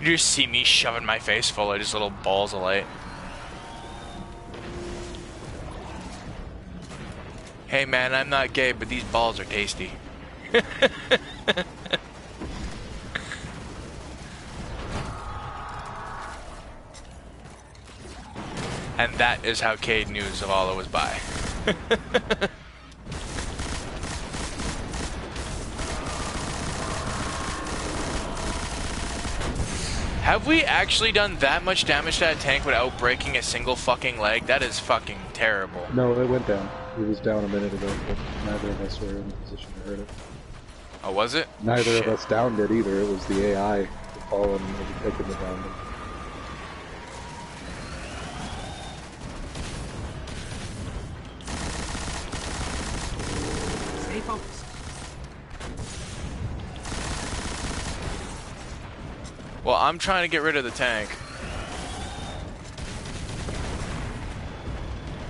You just see me shoving my face full of just little balls of light. Hey man, I'm not gay, but these balls are tasty. And that is how Cade knew Zavala was by. Have we actually done that much damage to that tank without breaking a single fucking leg? That is fucking terrible. No, it went down. It was down a minute ago, but neither of us were in a position to hurt it. Oh, was it? Neither of us downed it either. It was the AI, the fallen, taking the down. Stay focused. Well, I'm trying to get rid of the tank.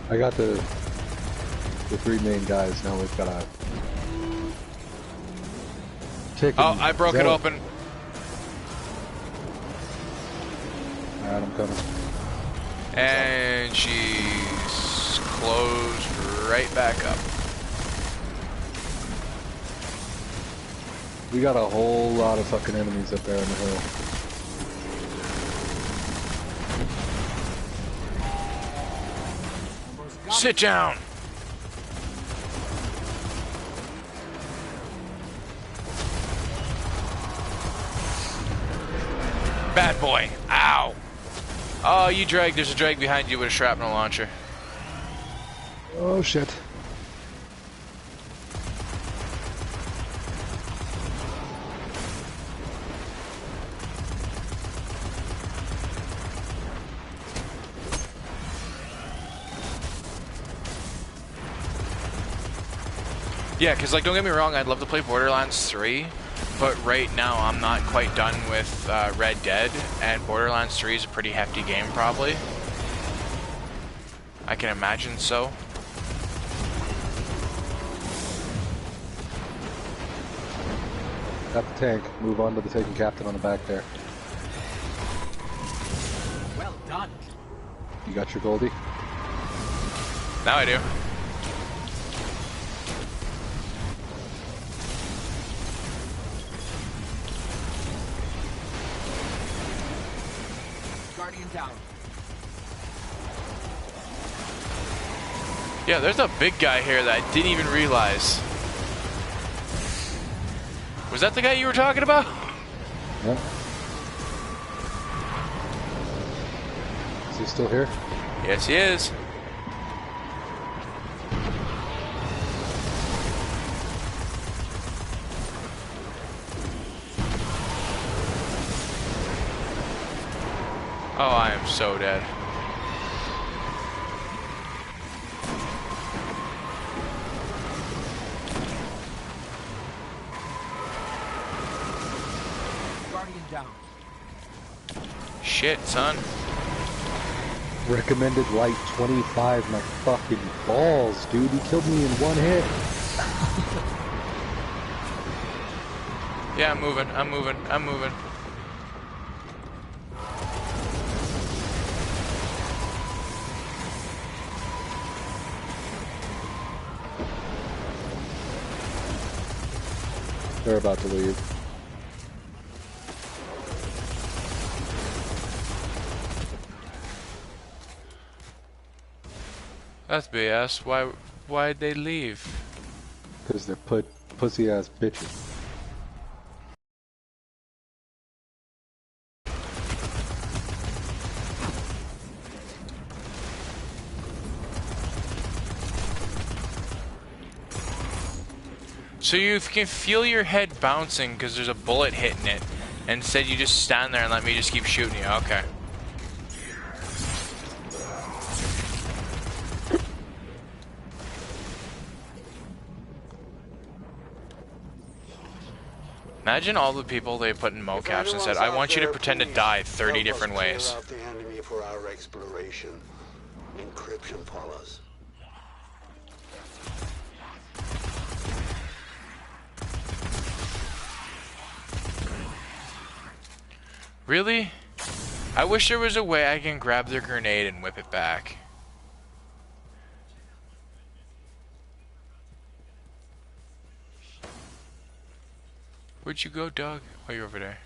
I got the the 3 main guys. Now we've got to take. Oh, I broke it open. Alright, I'm coming. And she's closed right back up. We got a whole lot of fucking enemies up there on the hill. Sit down. Bad boy. Ow. Oh, you drag. There's a drag behind you with a shrapnel launcher. Oh shit. Yeah, because, like, don't get me wrong, I'd love to play Borderlands 3, but right now I'm not quite done with Red Dead, and Borderlands 3 is a pretty hefty game, probably. I can imagine so. Got the tank. Move on to the taken captain on the back there. Well done. You got your Goldie? Now I do. Guardian down. Yeah, there's a big guy here that I didn't even realize. Was that the guy you were talking about? Yep. Is he still here? Yes, he is. Oh, I am so dead. Guardian down. Shit, son. Recommended light 25, my fucking balls, dude. He killed me in one hit. Yeah, I'm moving, I'm moving, I'm moving. They're about to leave. That's BS. Why'd they leave? Because they're pussy ass bitches. So you can feel your head bouncing because there's a bullet hitting it. And instead you just stand there and let me just keep shooting you. Okay. Imagine all the people they put in mocaps and said, I want you to pretend to die 30 different ways. Out the enemy for our exploration. Encryption follows. Really? I wish there was a way I can grab their grenade and whip it back. Where'd you go, Doug? Oh, you're over there.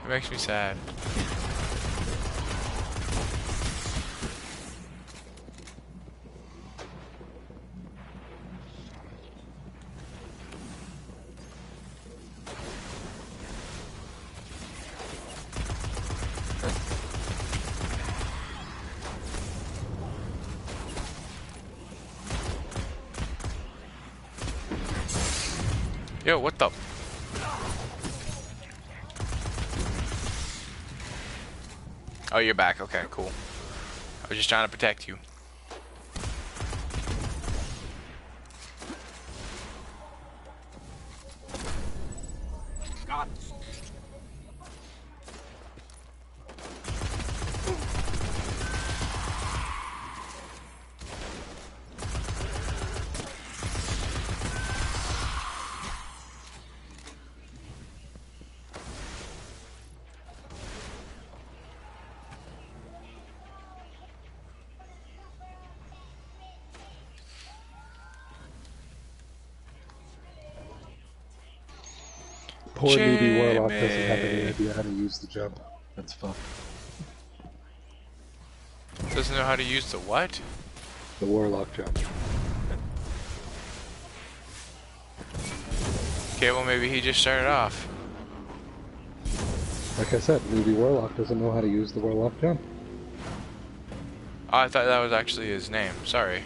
It makes me sad. Yo, what the? Oh, you're back. Okay, cool. I was just trying to protect you. God. Poor newbie warlock doesn't have any idea how to use the jump. That's fucked. Doesn't know how to use the what? The warlock jump. Okay, well maybe he just started off. Like I said, newbie warlock doesn't know how to use the warlock jump. Oh, I thought that was actually his name. Sorry.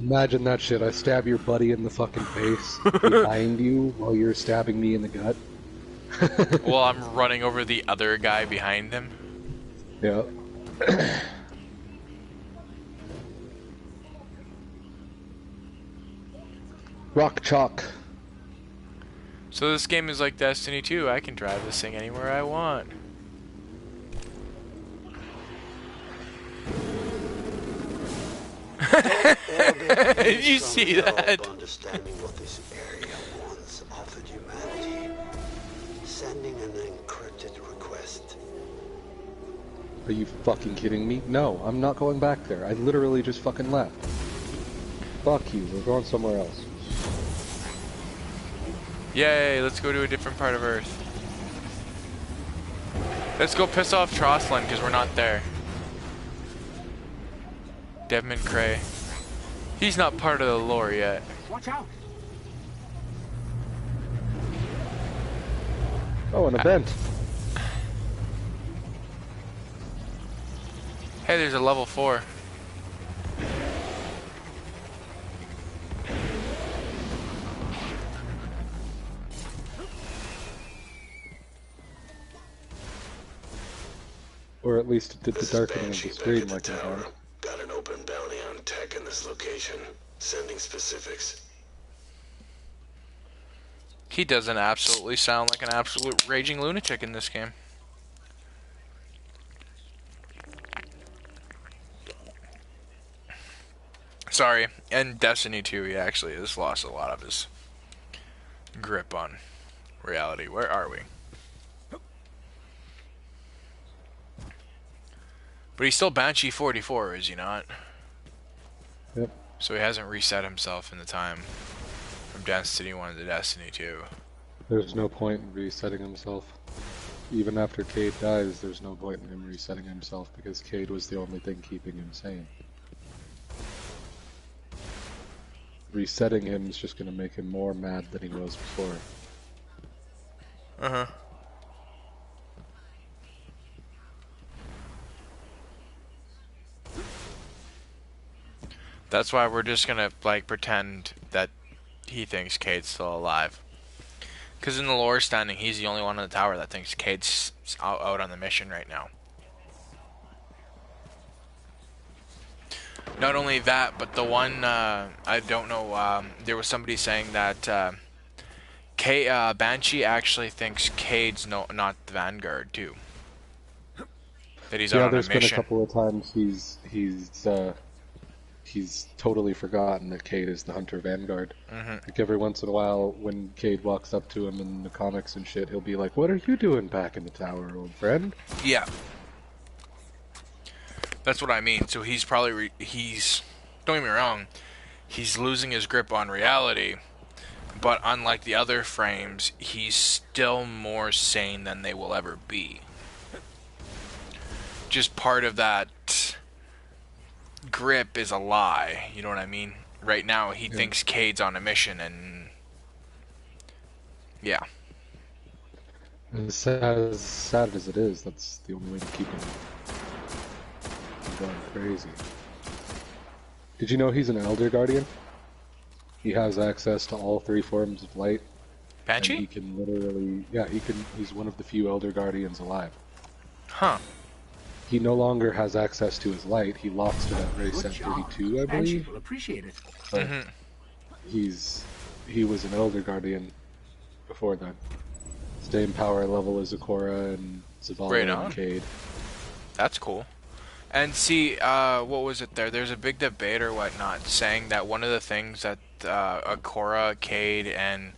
Imagine that shit. I stab your buddy in the fucking face behind you while you're stabbing me in the gut. Well, I'm running over the other guy behind him. Yeah. Rock chalk. So this game is like Destiny 2. I can drive this thing anywhere I want. Did you see that? Understanding what this area once offered humanity. Sending an encrypted request. Are you fucking kidding me? No, I'm not going back there. I literally just fucking left. Fuck you, we're going somewhere else. Yay, let's go to a different part of Earth. Let's go piss off Trostland because we're not there. Devman Cray. He's not part of the lore yet. Watch out! Oh, an event. Hey, there's a level 4. Or at least it did the darkening of the screen like that. Got an open bounty on tech in this location. Sending specifics. He doesn't absolutely sound like an absolute raging lunatic in this game. Sorry, and Destiny 2, he actually has lost a lot of his grip on reality. Where are we? But he's still Banshee 44, is he not? Yep. So he hasn't reset himself in the time from Destiny 1 to Destiny 2. There's no point in resetting himself. Even after Cade dies, there's no point in him resetting himself because Cade was the only thing keeping him sane. Resetting him is just going to make him more mad than he was before. Uh-huh. That's why we're just gonna, like, pretend that he thinks Cade's still alive. Because in the lore standing, he's the only one in the tower that thinks Cade's out on the mission right now. Not only that, but the one, I don't know, there was somebody saying that Banshee actually thinks Cade's not the Vanguard, too. That he's out on a mission. Yeah, there's been a couple of times he's totally forgotten that Cade is the Hunter Vanguard. Like every once in a while, when Cade walks up to him in the comics and shit, he'll be like, "What are you doing back in the tower, old friend?" Yeah. That's what I mean. So he's probably, don't get me wrong, he's losing his grip on reality, but unlike the other frames, he's still more sane than they will ever be. Just part of that grip is a lie, you know what I mean? Right now, he thinks Cade's on a mission, and yeah. As sad as it is, that's the only way to keep him going crazy. Did you know he's an Elder Guardian? He has access to all 3 forms of light. Banshee? And he can literally, yeah, he's one of the few Elder Guardians alive. Huh. He no longer has access to his light. He locks to that race at 32, I Banshee believe. will appreciate it. But he was an Elder Guardian before then. Same power level as Ikora and Zavala and Cade. That's cool. And see, what was it there? There's a big debate or whatnot saying that one of the things that Ikora, Cade, and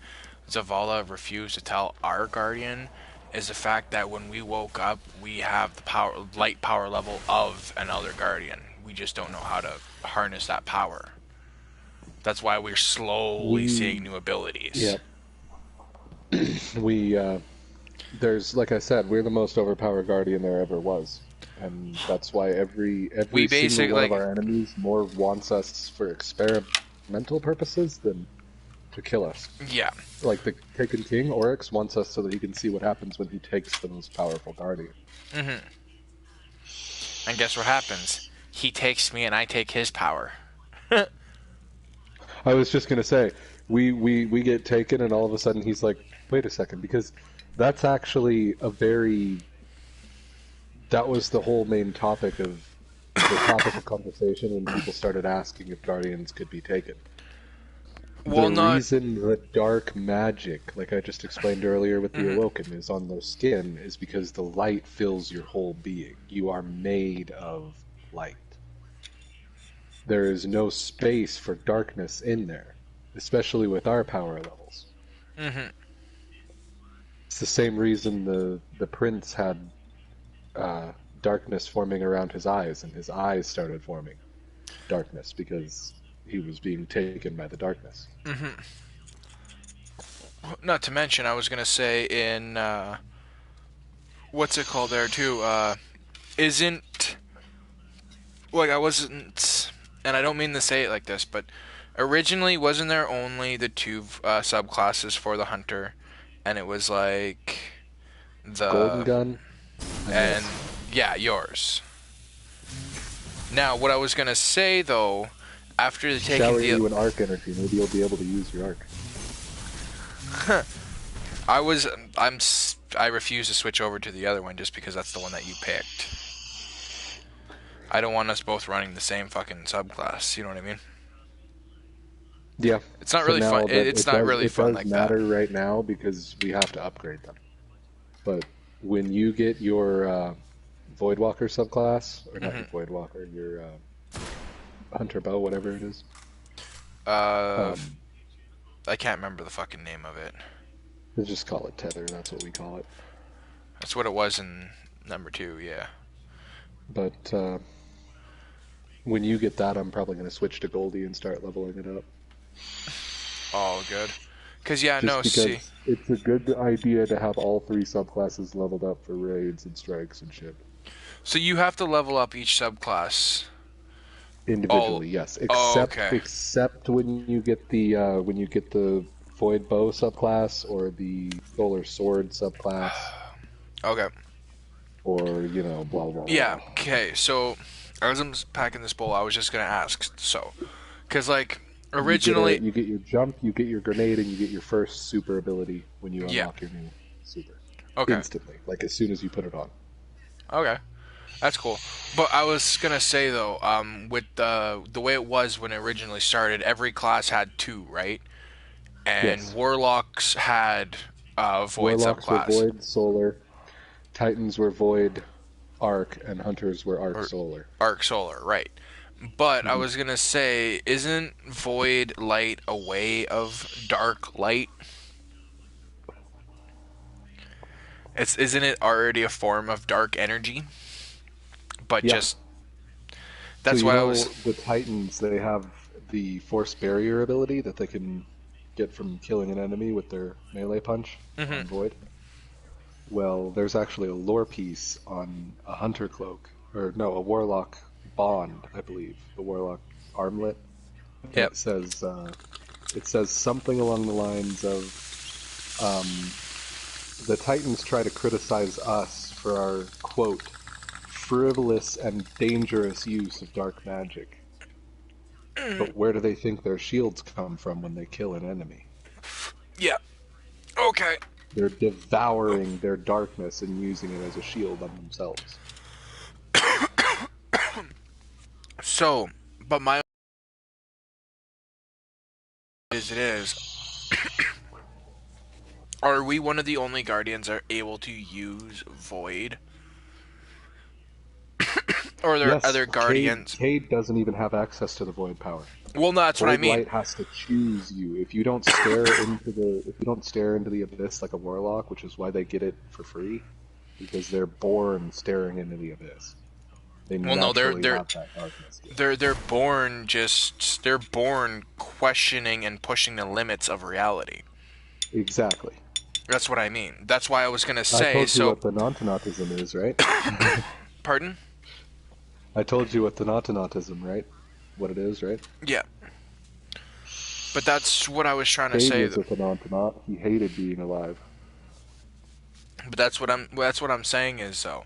Zavala refused to tell our Guardian is the fact that when we woke up, we have the light power level of an Elder Guardian. We just don't know how to harness that power. That's why we're slowly seeing new abilities. Yeah. There's, like I said, we're the most overpowered Guardian there ever was. And that's why every single one of our enemies more wants us for experimental purposes than to kill us. Yeah. Like the Taken King, Oryx wants us so that he can see what happens when he takes the most powerful Guardian. And guess what happens? He takes me and I take his power. I was just gonna say, we get taken and all of a sudden he's like, wait a second, because that's actually that was the whole main topic of conversation when people started asking if Guardians could be taken. The reason the dark magic, like I just explained earlier with the Awoken, is on their skin is because the light fills your whole being. You are made of light. There is no space for darkness in there, especially with our power levels. It's the same reason the prince had darkness forming around his eyes, and his eyes started forming darkness because he was being taken by the darkness. Not to mention, I was gonna say in what's it called there too? Isn't like I wasn't, and I don't mean to say it like this, but originally wasn't there only the 2 subclasses for the hunter, and it was like the Golden Gun and yeah, yours. Now, what I was gonna say though, after the taking shower you an arc energy, maybe you'll be able to use your arc. I refuse to switch over to the other one just because that's the one that you picked. I don't want us both running the same fucking subclass. You know what I mean? Yeah. It's not really fun. It's not really fun like that. It does matter right now because we have to upgrade them. But when you get your Voidwalker subclass, or not your Voidwalker, your Hunter Bow, whatever it is. I can't remember the fucking name of it. We'll just call it Tether. That's what we call it. That's what it was in number 2, yeah. But when you get that, I'm probably going to switch to Goldie and start leveling it up. Oh, good. Because, yeah, It's a good idea to have all 3 subclasses leveled up for raids and strikes and shit. So you have to level up each subclass individually, yes. Except when you get the Void Bow subclass or the Solar Sword subclass. Okay. Or, blah, blah, blah. Yeah, okay. So, as I'm packing this bowl, I was just going to ask. So, because, like, originally... You get your jump, you get your grenade, and you get your first super ability when you unlock your new super. Okay. Instantly. Like, as soon as you put it on. Okay. That's cool. But I was going to say, though, with the way it was when it originally started, every class had 2, right? And yes. Warlocks had Void Warlocks subclass. Were Void, Solar. Titans were Void, Arc, and Hunters were Arc Solar. Arc Solar, right. But I was going to say, isn't Void Light a way of Dark Light? Isn't it already a form of dark energy? But just... That's why I was... The Titans, they have the Force Barrier ability that they can get from killing an enemy with their melee punch on Void. Well, there's actually a lore piece on a Hunter Cloak, or no, a Warlock Bond, I believe, the Warlock Armlet. Yep. It says something along the lines of, the Titans try to criticize us for our, quote, frivolous and dangerous use of dark magic. But where do they think their shields come from when they kill an enemy? Yeah. Okay. They're devouring their darkness and using it as a shield on themselves. So, but my as it is, are we one of the only Guardians that are able to use Void? Or are there other Guardians? Cade doesn't even have access to the Void power. Well, no, that's what I mean. Void Light has to choose you. If you don't stare into the abyss like a warlock, which is why they get it for free, because they're born staring into the abyss. They they're born questioning and pushing the limits of reality. Exactly. That's what I mean. That's why I was gonna say. I told you what the Naughtonautism is, right? Pardon? I told you what the Naughtonautism, right? What it is, right? Yeah. But that's what I was trying to say. With the Naughtonaut, he hated being alive. But that's what I'm saying is though.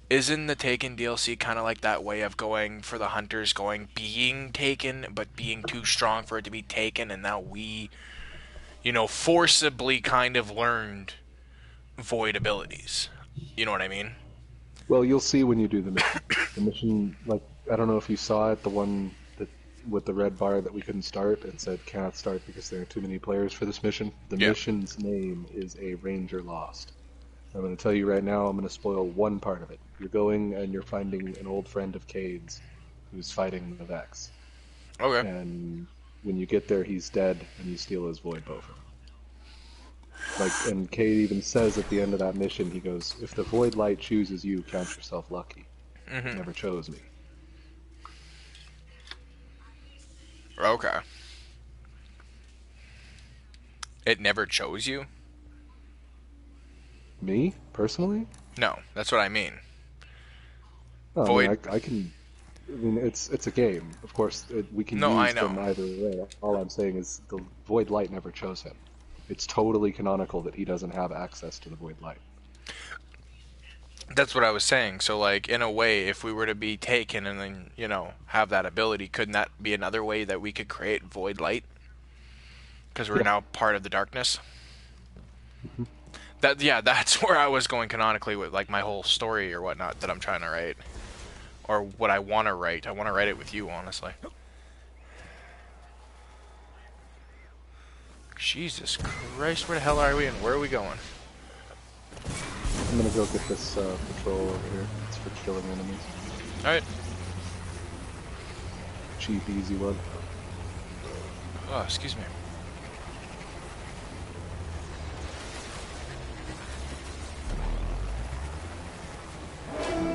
Isn't the Taken DLC kind of like that way of going for the hunters being taken, but being too strong for it to be taken, and now we, forcibly kind of learned Void abilities. You know what I mean? Well, you'll see when you do the mission. The mission, I don't know if you saw it, the one that with the red bar that we couldn't start and said cannot start because there are too many players for this mission. The mission's name is A Ranger Lost. I'm going to tell you right now, I'm going to spoil one part of it. You're going and you're finding an old friend of Cade's who's fighting the Vex. Okay. And when you get there, he's dead, and you steal his Void Bow from him. And Cade even says at the end of that mission, he goes, if the Void Light chooses you, count yourself lucky. Mm-hmm. It never chose me. Okay. It never chose you? Me? Personally? No, that's what I mean. Oh, Void... I mean, it's a game. Of course, we can use them either way. All I'm saying is the Void Light never chose him. It's totally canonical that he doesn't have access to the Void Light. That's what I was saying. So, in a way, if we were to be taken and then, have that ability, couldn't that be another way that we could create Void Light? Because we're now part of the darkness? Mm-hmm. That's where I was going canonically with, my whole story or whatnot that I'm trying to write. Or what I want to write. I want to write it with you, honestly. Jesus Christ, where the hell are we and where are we going? I'm gonna go get this patrol over here. It's for killing enemies. Alright. Cheap, easy one. Oh, excuse me.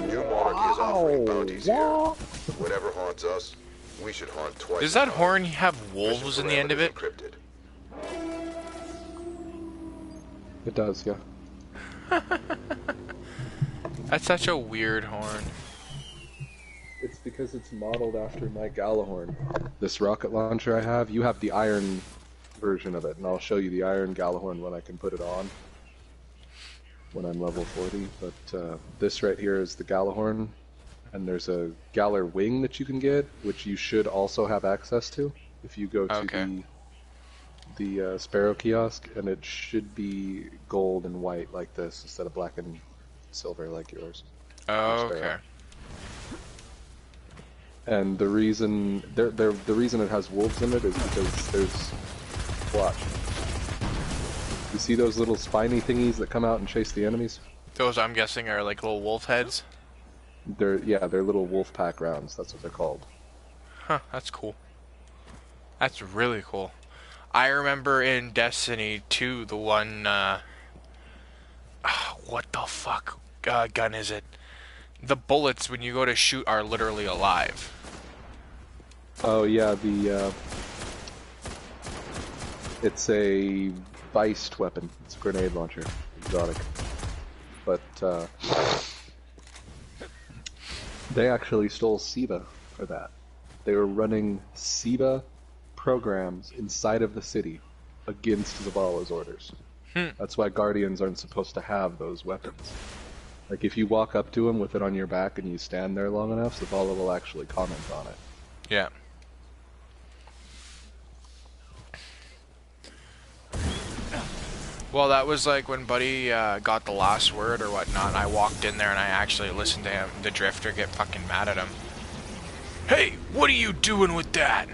New Monarchy is offering bounties here. Whatever haunts us, we should haunt twice. Does that horn have wolves in the end of it? Encrypted. It does, yeah. That's such a weird horn. It's because it's modeled after my Galahorn. This rocket launcher I have, you have the iron version of it, and I'll show you the iron Galahorn when I can put it on. When I'm level 40, but this right here is the Galahorn, and there's a Galar wing that you can get, which you should also have access to if you go to the Sparrow kiosk, and it should be gold and white like this instead of black and silver like yours. Oh, okay. And the reason the reason it has wolves in it is because there's watch. You see those little spiny thingies that come out and chase the enemies? Those, I'm guessing, are like little wolf heads? They're little wolf pack rounds. That's what they're called. Huh, that's cool. That's really cool. I remember in Destiny 2, the one, what the fuck gun is it? The bullets, when you go to shoot, are literally alive. Oh, yeah, it's a Beist weapon. It's a grenade launcher. Exotic. But, they actually stole SIVA for that. They were running SIVA programs inside of the city against Zavala's orders. That's why Guardians aren't supposed to have those weapons. Like, if you walk up to him with it on your back and you stand there long enough, Zavala will actually comment on it. Yeah. Well, that was like when Buddy got the last word or whatnot, and I walked in there and I actually listened to him, the Drifter, get fucking mad at him. Hey, what are you doing with that?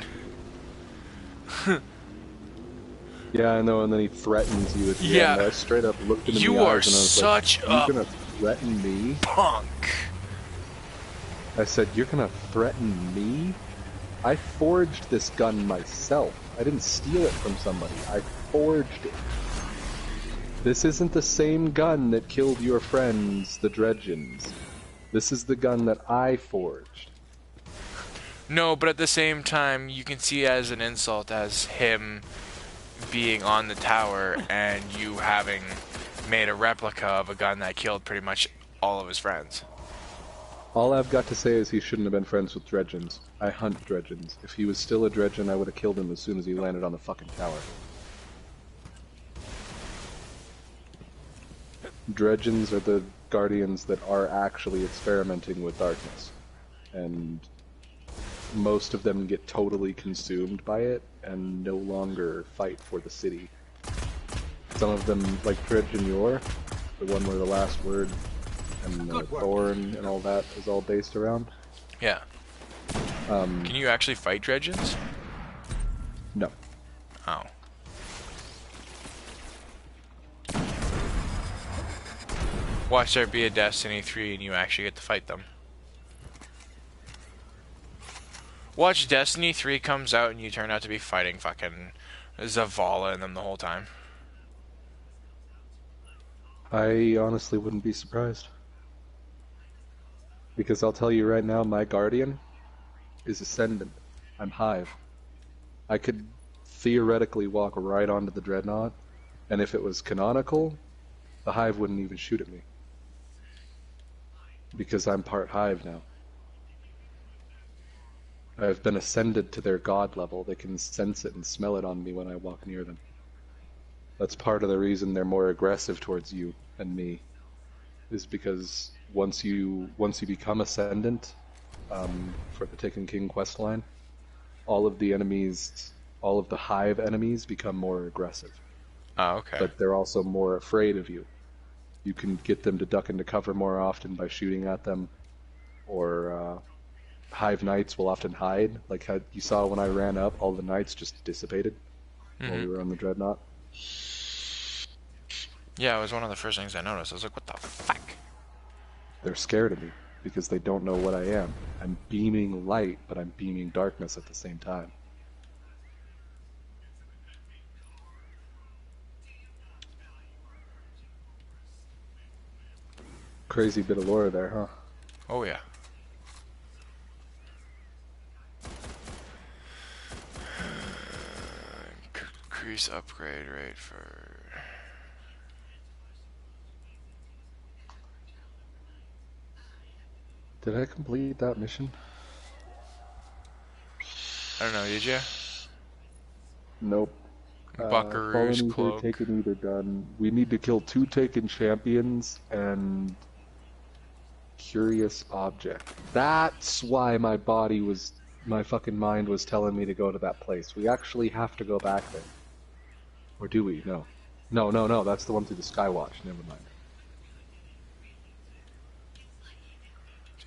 Yeah, I know, and then he threatens you at the end. I straight up looked him in the eyes and I was such like, you're gonna threaten me? Punk! I said, you're gonna threaten me? I forged this gun myself. I didn't steal it from somebody. I forged it. This isn't the same gun that killed your friends, the Dredgens. This is the gun that I forged. No, but at the same time, you can see it as an insult as him being on the tower and you having made a replica of a gun that killed pretty much all of his friends. All I've got to say is he shouldn't have been friends with Dredgens. I hunt Dredgens. If he was still a Dredgen, I would have killed him as soon as he landed on the fucking tower. Dredgens are the guardians that are actually experimenting with darkness. And most of them get totally consumed by it and no longer fight for the city. Some of them, like Dredgen Yor, the one where the last word and Thorn and all that is all based around. Yeah. Can you actually fight Dredgens? No. Oh. Watch there be a Destiny 3 and you actually get to fight them. Watch Destiny 3 comes out and you turn out to be fighting fucking Zavala and them the whole time. I honestly wouldn't be surprised. Because I'll tell you right now, my Guardian is Ascendant. I'm Hive. I could theoretically walk right onto the Dreadnought, and if it was canonical, the Hive wouldn't even shoot at me. Because I'm part Hive now. I've been ascended to their god level. They can sense it and smell it on me when I walk near them. That's part of the reason they're more aggressive towards you and me, is because once you become Ascendant for the Taken King questline, all of the enemies, all of the Hive enemies become more aggressive. Oh, okay. But they're also more afraid of you. You can get them to duck into cover more often by shooting at them, or Hive Knights will often hide. Like how you saw when I ran up, all the Knights just dissipated while we were on the Dreadnought. Yeah, it was one of the first things I noticed. I was like, what the fuck? They're scared of me because they don't know what I am. I'm beaming light, but I'm beaming darkness at the same time. Crazy bit of lore there, huh? Oh yeah. Increase upgrade rate for... Did I complete that mission? I don't know, did you? Nope. Buckaroo's Cloak. Taken either done. We need to kill 2 Taken champions and Curious Object. That's why my fucking mind was telling me to go to that place. We actually have to go back there. Or do we? No. No, that's the one through the Skywatch. Never mind.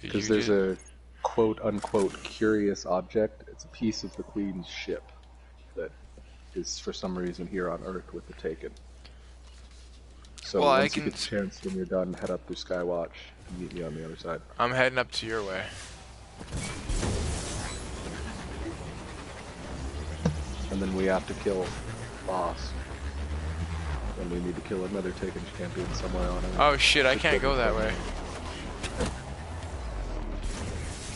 Because there's a quote-unquote curious object. It's a piece of the Queen's ship that is for some reason here on Earth with the Taken. So once you get the chance when you're done, head up through Skywatch and meet me on the other side. I'm heading up to your way. And then we have to kill Boss. And we need to kill another Taken champion somewhere on it. Oh shit, I can't go that way.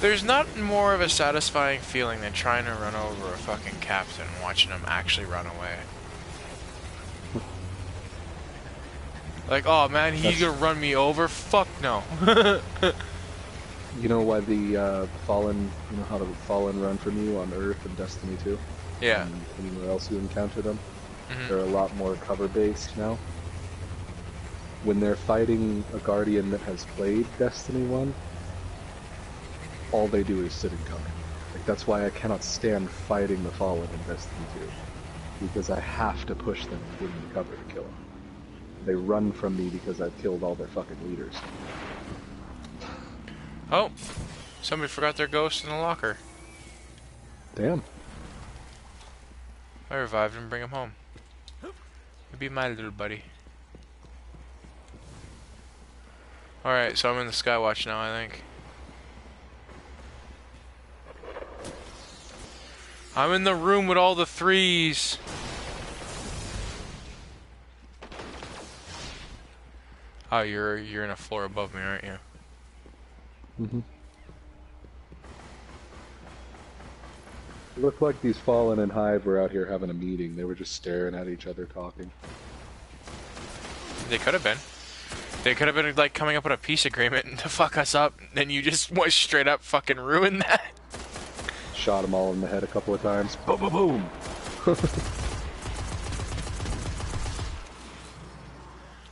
There's not more of a satisfying feeling than trying to run over a fucking captain and watching him actually run away. Like, oh man, he's gonna run me over? Fuck no. You know why the Fallen, you know how the Fallen run from you on Earth and Destiny 2? Yeah. And anywhere else you encounter them? They're a lot more cover-based now. when they're fighting a Guardian that has played Destiny 1, all they do is sit and cover. Like, that's why I cannot stand fighting the Fallen in Destiny 2. Because I have to push them and give them cover to kill them. They run from me because I've killed all their fucking leaders. Oh! Somebody forgot their ghost in the locker. Damn. I revived him and bring him home. He'd be my little buddy. Alright, so I'm in the Skywatch now, I think. I'm in the room with all the 3s. Oh, you're in a floor above me, aren't you? Mm-hmm. It looked like these Fallen and Hive were out here having a meeting. They were just staring at each other talking. They could have been. They could have been like coming up with a peace agreement to fuck us up, and you just went straight up fucking ruin that. Shot them all in the head a couple of times. Boom, boom, boom!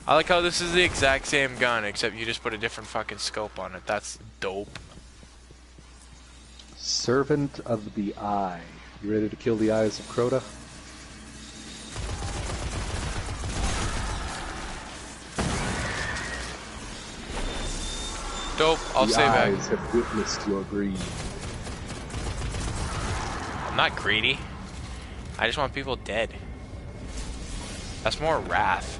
I like how this is the exact same gun, except you just put a different fucking scope on it. That's dope. Servant of the Eye. You ready to kill the Eyes of Crota? Dope, I'll the say that. Eyes have witnessed your greed. I'm not greedy. I just want people dead. That's more wrath.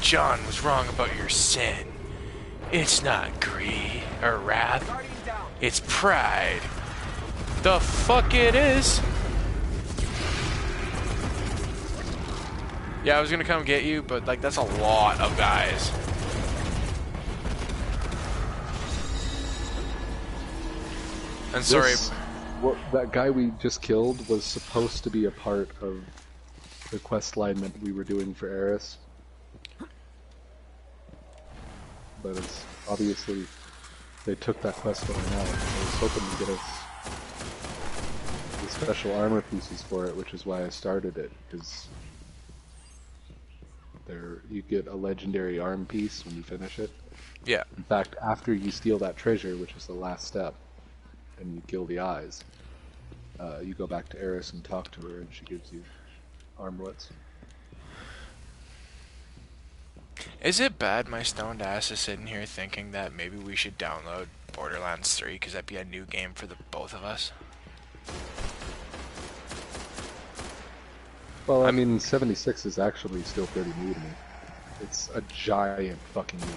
John was wrong about your sin. It's not greed or wrath. It's pride. The fuck it is. Yeah, I was gonna come get you, but like that's a lot of guys. And sorry. Well, that guy we just killed was supposed to be a part of the quest line that we were doing for Eris. But it's obviously they took that quest line out. I was hoping to get us the special armor pieces for it, which is why I started it, because you get a legendary arm piece when you finish it. Yeah. In fact, after you steal that treasure, which is the last step, and you kill the Eyes, you go back to Eris and talk to her, and she gives you armlets. Is it bad my stoned ass is sitting here thinking that maybe we should download Borderlands 3 because that'd be a new game for the both of us? Well, I mean, 76 is actually still pretty new to me. It's a giant fucking game.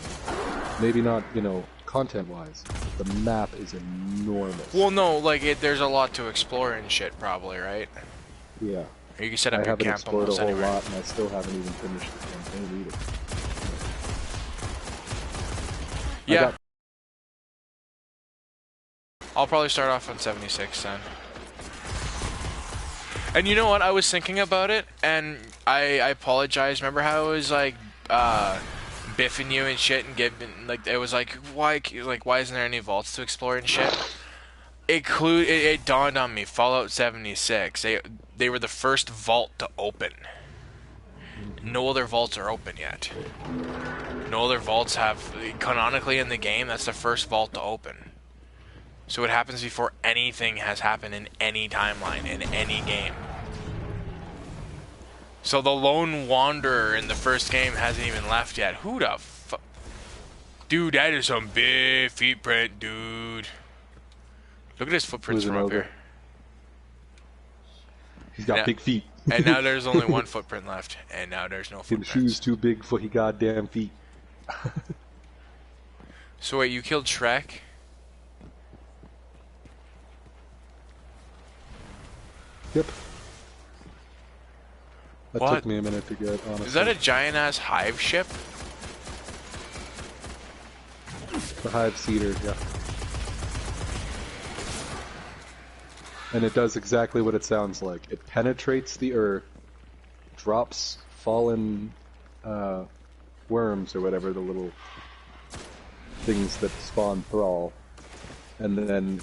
Maybe not, you know, content-wise. The map is enormous. Well, no, like, there's a lot to explore and shit, probably, right? Yeah. Or you can set up your camp almost anywhere. I haven't explored a whole lot, and I still haven't even finished the campaign either. Yeah. I'll probably start off on 76 then. And you know what? I was thinking about it, and I apologize. Remember how it was like biffing you and shit, and giving like it was like why isn't there any vaults to explore and shit? It dawned on me. Fallout 76. They were the first vault to open. No other vaults are open yet. No other vaults have, canonically in the game, that's the first vault to open. So it happens before anything has happened in any timeline, in any game. So the Lone Wanderer in the first game hasn't even left yet. Who the fuck? Dude, that is some big feet print, dude. Look at his footprints from up here. He's got big feet. And now there's only one footprint left. And now there's no footprints. His shoes too big for his goddamn feet. So wait, you killed Shrek? Yep. That What? took me a minute to get, honestly. Is that a giant-ass hive ship? The Hive Cedar, yeah. And it does exactly what it sounds like. It penetrates the earth, drops fallen worms or whatever, the little things that spawn Thrall, and then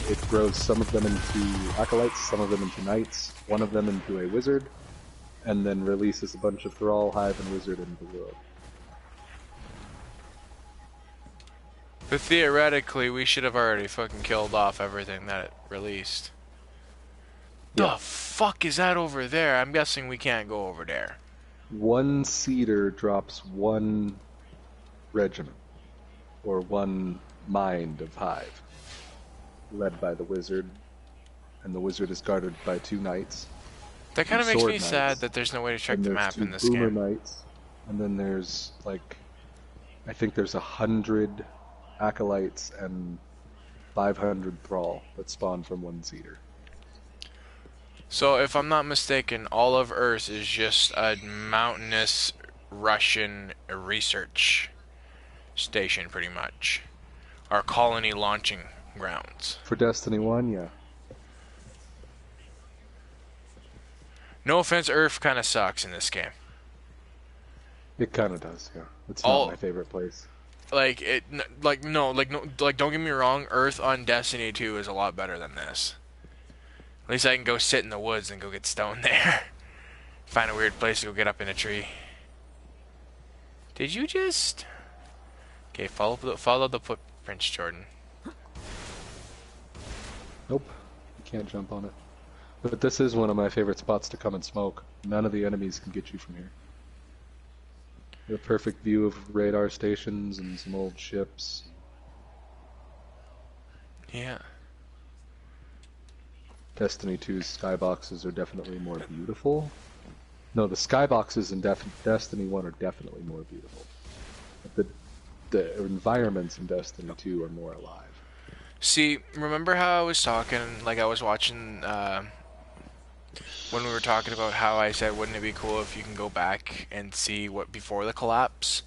it grows some of them into acolytes, some of them into knights, one of them into a wizard, and then releases a bunch of thrall, hive, and wizard into the world. But theoretically, we should have already fucking killed off everything that it released. Yeah. The fuck is that over there? I'm guessing we can't go over there. One cedar drops one regiment, or one mind of hive, led by the wizard, and the wizard is guarded by 2 knights. That kind of makes me knights. sad that there's no way to check And the there's map 2 in this boomer game. knights, and then there's like, I think there's 100 acolytes and 500 thrall that spawn from 1 cedar. So, if I'm not mistaken, all of Earth is just a mountainous Russian research station, pretty much. Our colony launching grounds. For Destiny 1, yeah. No offense, Earth kind of sucks in this game. It kind of does, yeah. It's All- not my favorite place. Like, don't get me wrong, Earth on Destiny 2 is a lot better than this. At least I can go sit in the woods and go get stoned there. Find a weird place to go get up in a tree. Did you just... Okay, follow the footprints, Jordan. Nope, you can't jump on it. But this is one of my favorite spots to come and smoke. None of the enemies can get you from here. You have a perfect view of radar stations and some old ships. Yeah. Destiny 2's skyboxes are definitely more beautiful. No, the skyboxes in Destiny 1 are definitely more beautiful. But the environments in Destiny 2 are more alive. See, remember how I was talking, like I was watching, when we were talking about how I said, wouldn't it be cool if you can go back and see what before the collapse?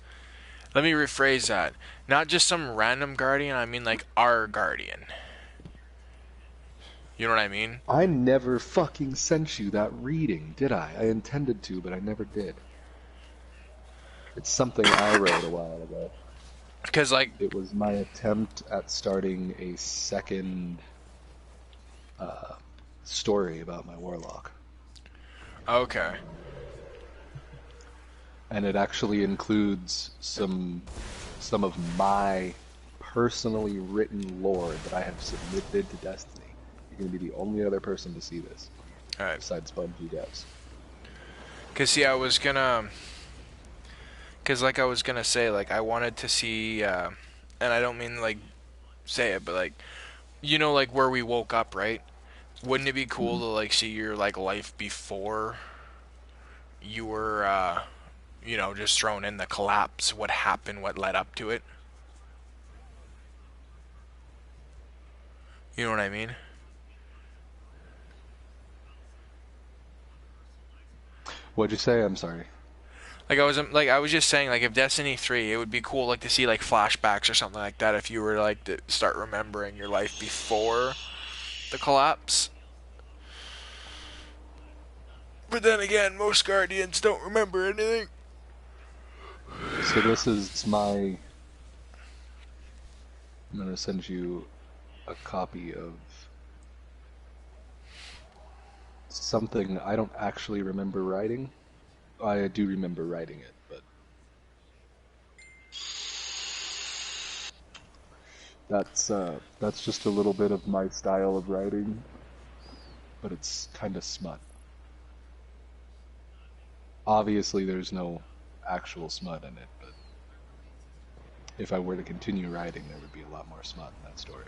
Let me rephrase that. Not just some random guardian, I mean like our guardian. You know what I mean? I never fucking sent you that reading, did I? I intended to, but I never did. It's something I wrote a while ago. Because, like... It was my attempt at starting a second story about my warlock. Okay. And it actually includes some of my personally written lore that I have submitted to Destiny. You're going to be the only other person to see this. Alright. Besides Bungie devs. Because, see, I was gonna... Because, like I was gonna say, like, I wanted to see, and I don't mean, like, say it, but, like, you know, like, where we woke up, right? Wouldn't it be cool to, like, see your, like, life before you were, you know, just thrown in the collapse, what happened, what led up to it? You know what I mean? What'd you say? I'm sorry. Like I was just saying, like if Destiny 3, it would be cool like to see like flashbacks or something like that if you were like to start remembering your life before the collapse. But then again, most Guardians don't remember anything. So this is my... I'm gonna send you a copy of something I don't actually remember writing. I do remember writing it, but that's just a little bit of my style of writing, but it's kind of smut. Obviously there's no actual smut in it, but if I were to continue writing, there would be a lot more smut in that story.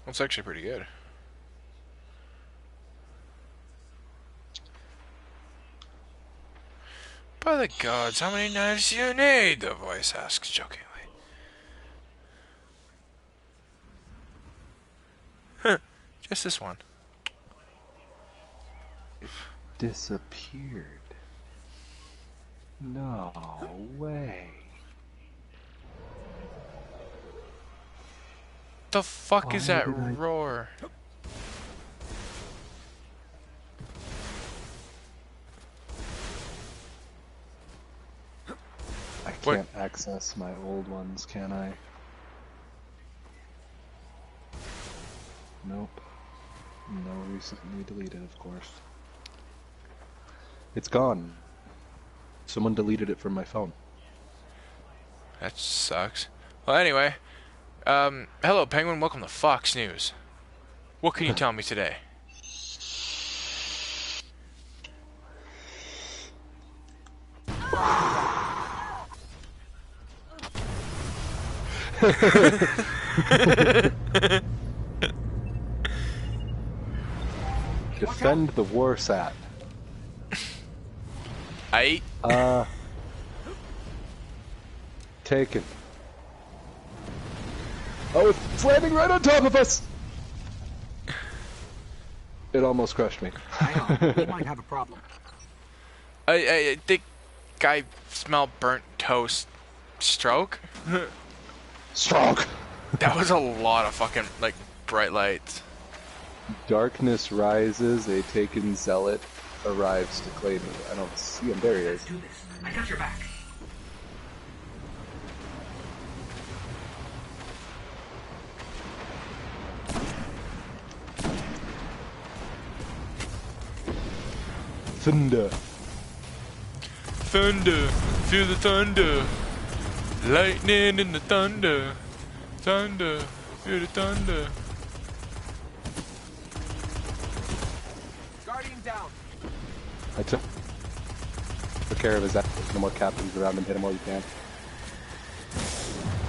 That's actually pretty good. By the gods, how many knives do you need? The voice asks jokingly. Huh, just this one. It disappeared. No way. The fuck is that did I- roar? I can't access my old ones, can I? Nope. No, recently deleted, of course. It's gone. Someone deleted it from my phone. That sucks. Well, anyway. Hello, Penguin. Welcome to Fox News. What can you tell me today? Defend the Warsat. Taken. Oh, it's landing right on top of us! It almost crushed me. We might have a problem. I think I smell burnt toast. Stroke? Stroke! That was a lot of fucking, like, bright lights. Darkness rises, a taken zealot arrives to claim me. I don't see him. There he is. Let's do this. I got your back. Thunder. Thunder. Feel the thunder. Lightning in the thunder. Thunder. Feel the thunder. Guardian down. I took care of his ass. No more captains around him. Hit him while you can.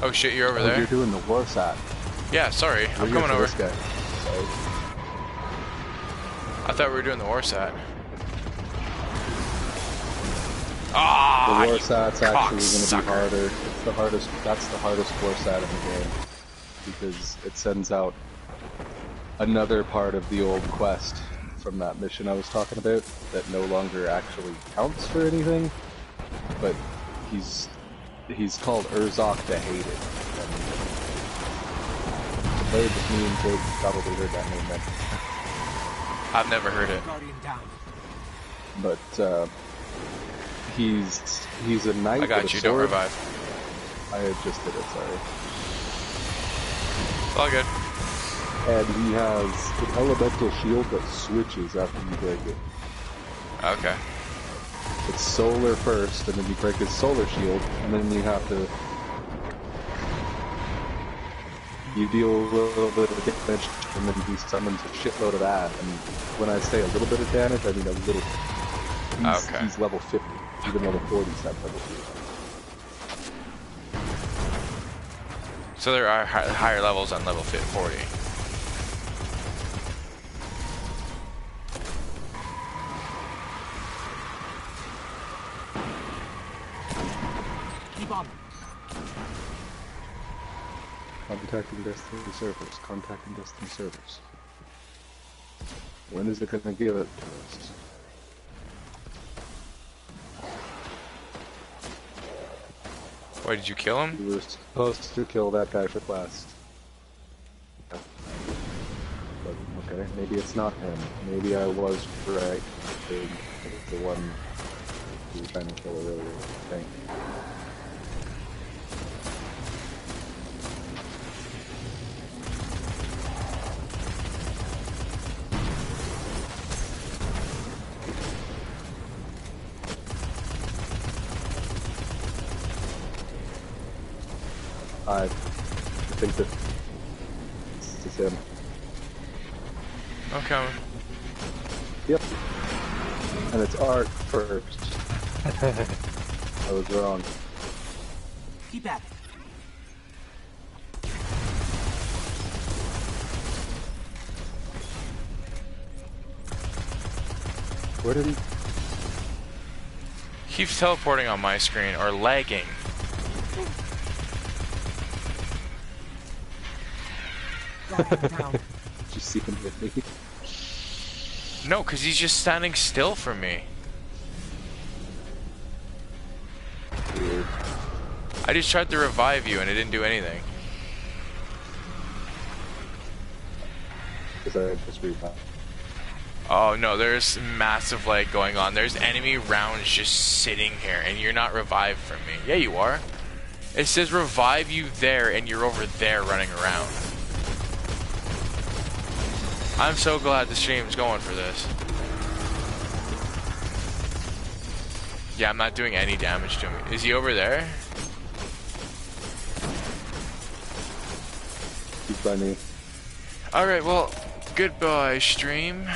Oh shit, you're over there? You're doing the Warsat. Yeah, sorry. I'm coming over. This guy. Sorry. I thought we were doing the Warsat. Ah, the Warsat's actually going to be harder. It's the hardest. That's the hardest Warsat in the game because it sends out another part of the old quest from that mission I was talking about that no longer actually counts for anything. But he's called Urzok the Hated. And the player with me and Jake probably heard that name mentioned. I've never heard it. But he's a knight. I got with a you. sword. Don't revive. I just did it. Sorry. It's all good. And he has an elemental shield that switches after you break it. Okay. It's solar first, and then you break his solar shield, and then you have to... You deal a little bit of damage, and then he summons a shitload of that. And when I say a little bit of damage, I mean a little bit. He's level 50, even level 40 is not level 50. So there are higher levels on level 40. Keep on. Contacting Destiny servers. Contacting Destiny servers. When is it gonna give it to us? Why did you kill him? You were supposed to kill that guy for quest. But, okay, maybe it's not him. Maybe I was right. The one you were trying to kill earlier, I think. I think that it's him. I'm coming. Yep. And it's art first. I was wrong. Keep at it. Where did he... Keeps teleporting on my screen, or lagging. Did you see him hit me? No, because he's just standing still for me. Weird. I just tried to revive you and it didn't do anything. Because I just revived. Oh no, there's massive lag going on. There's enemy rounds just sitting here and you're not revived from me. Yeah, you are. It says revive you there and you're over there running around. I'm so glad the stream's going for this. Yeah, I'm not doing any damage to him. Is he over there? He's by me. Alright, well, goodbye, stream.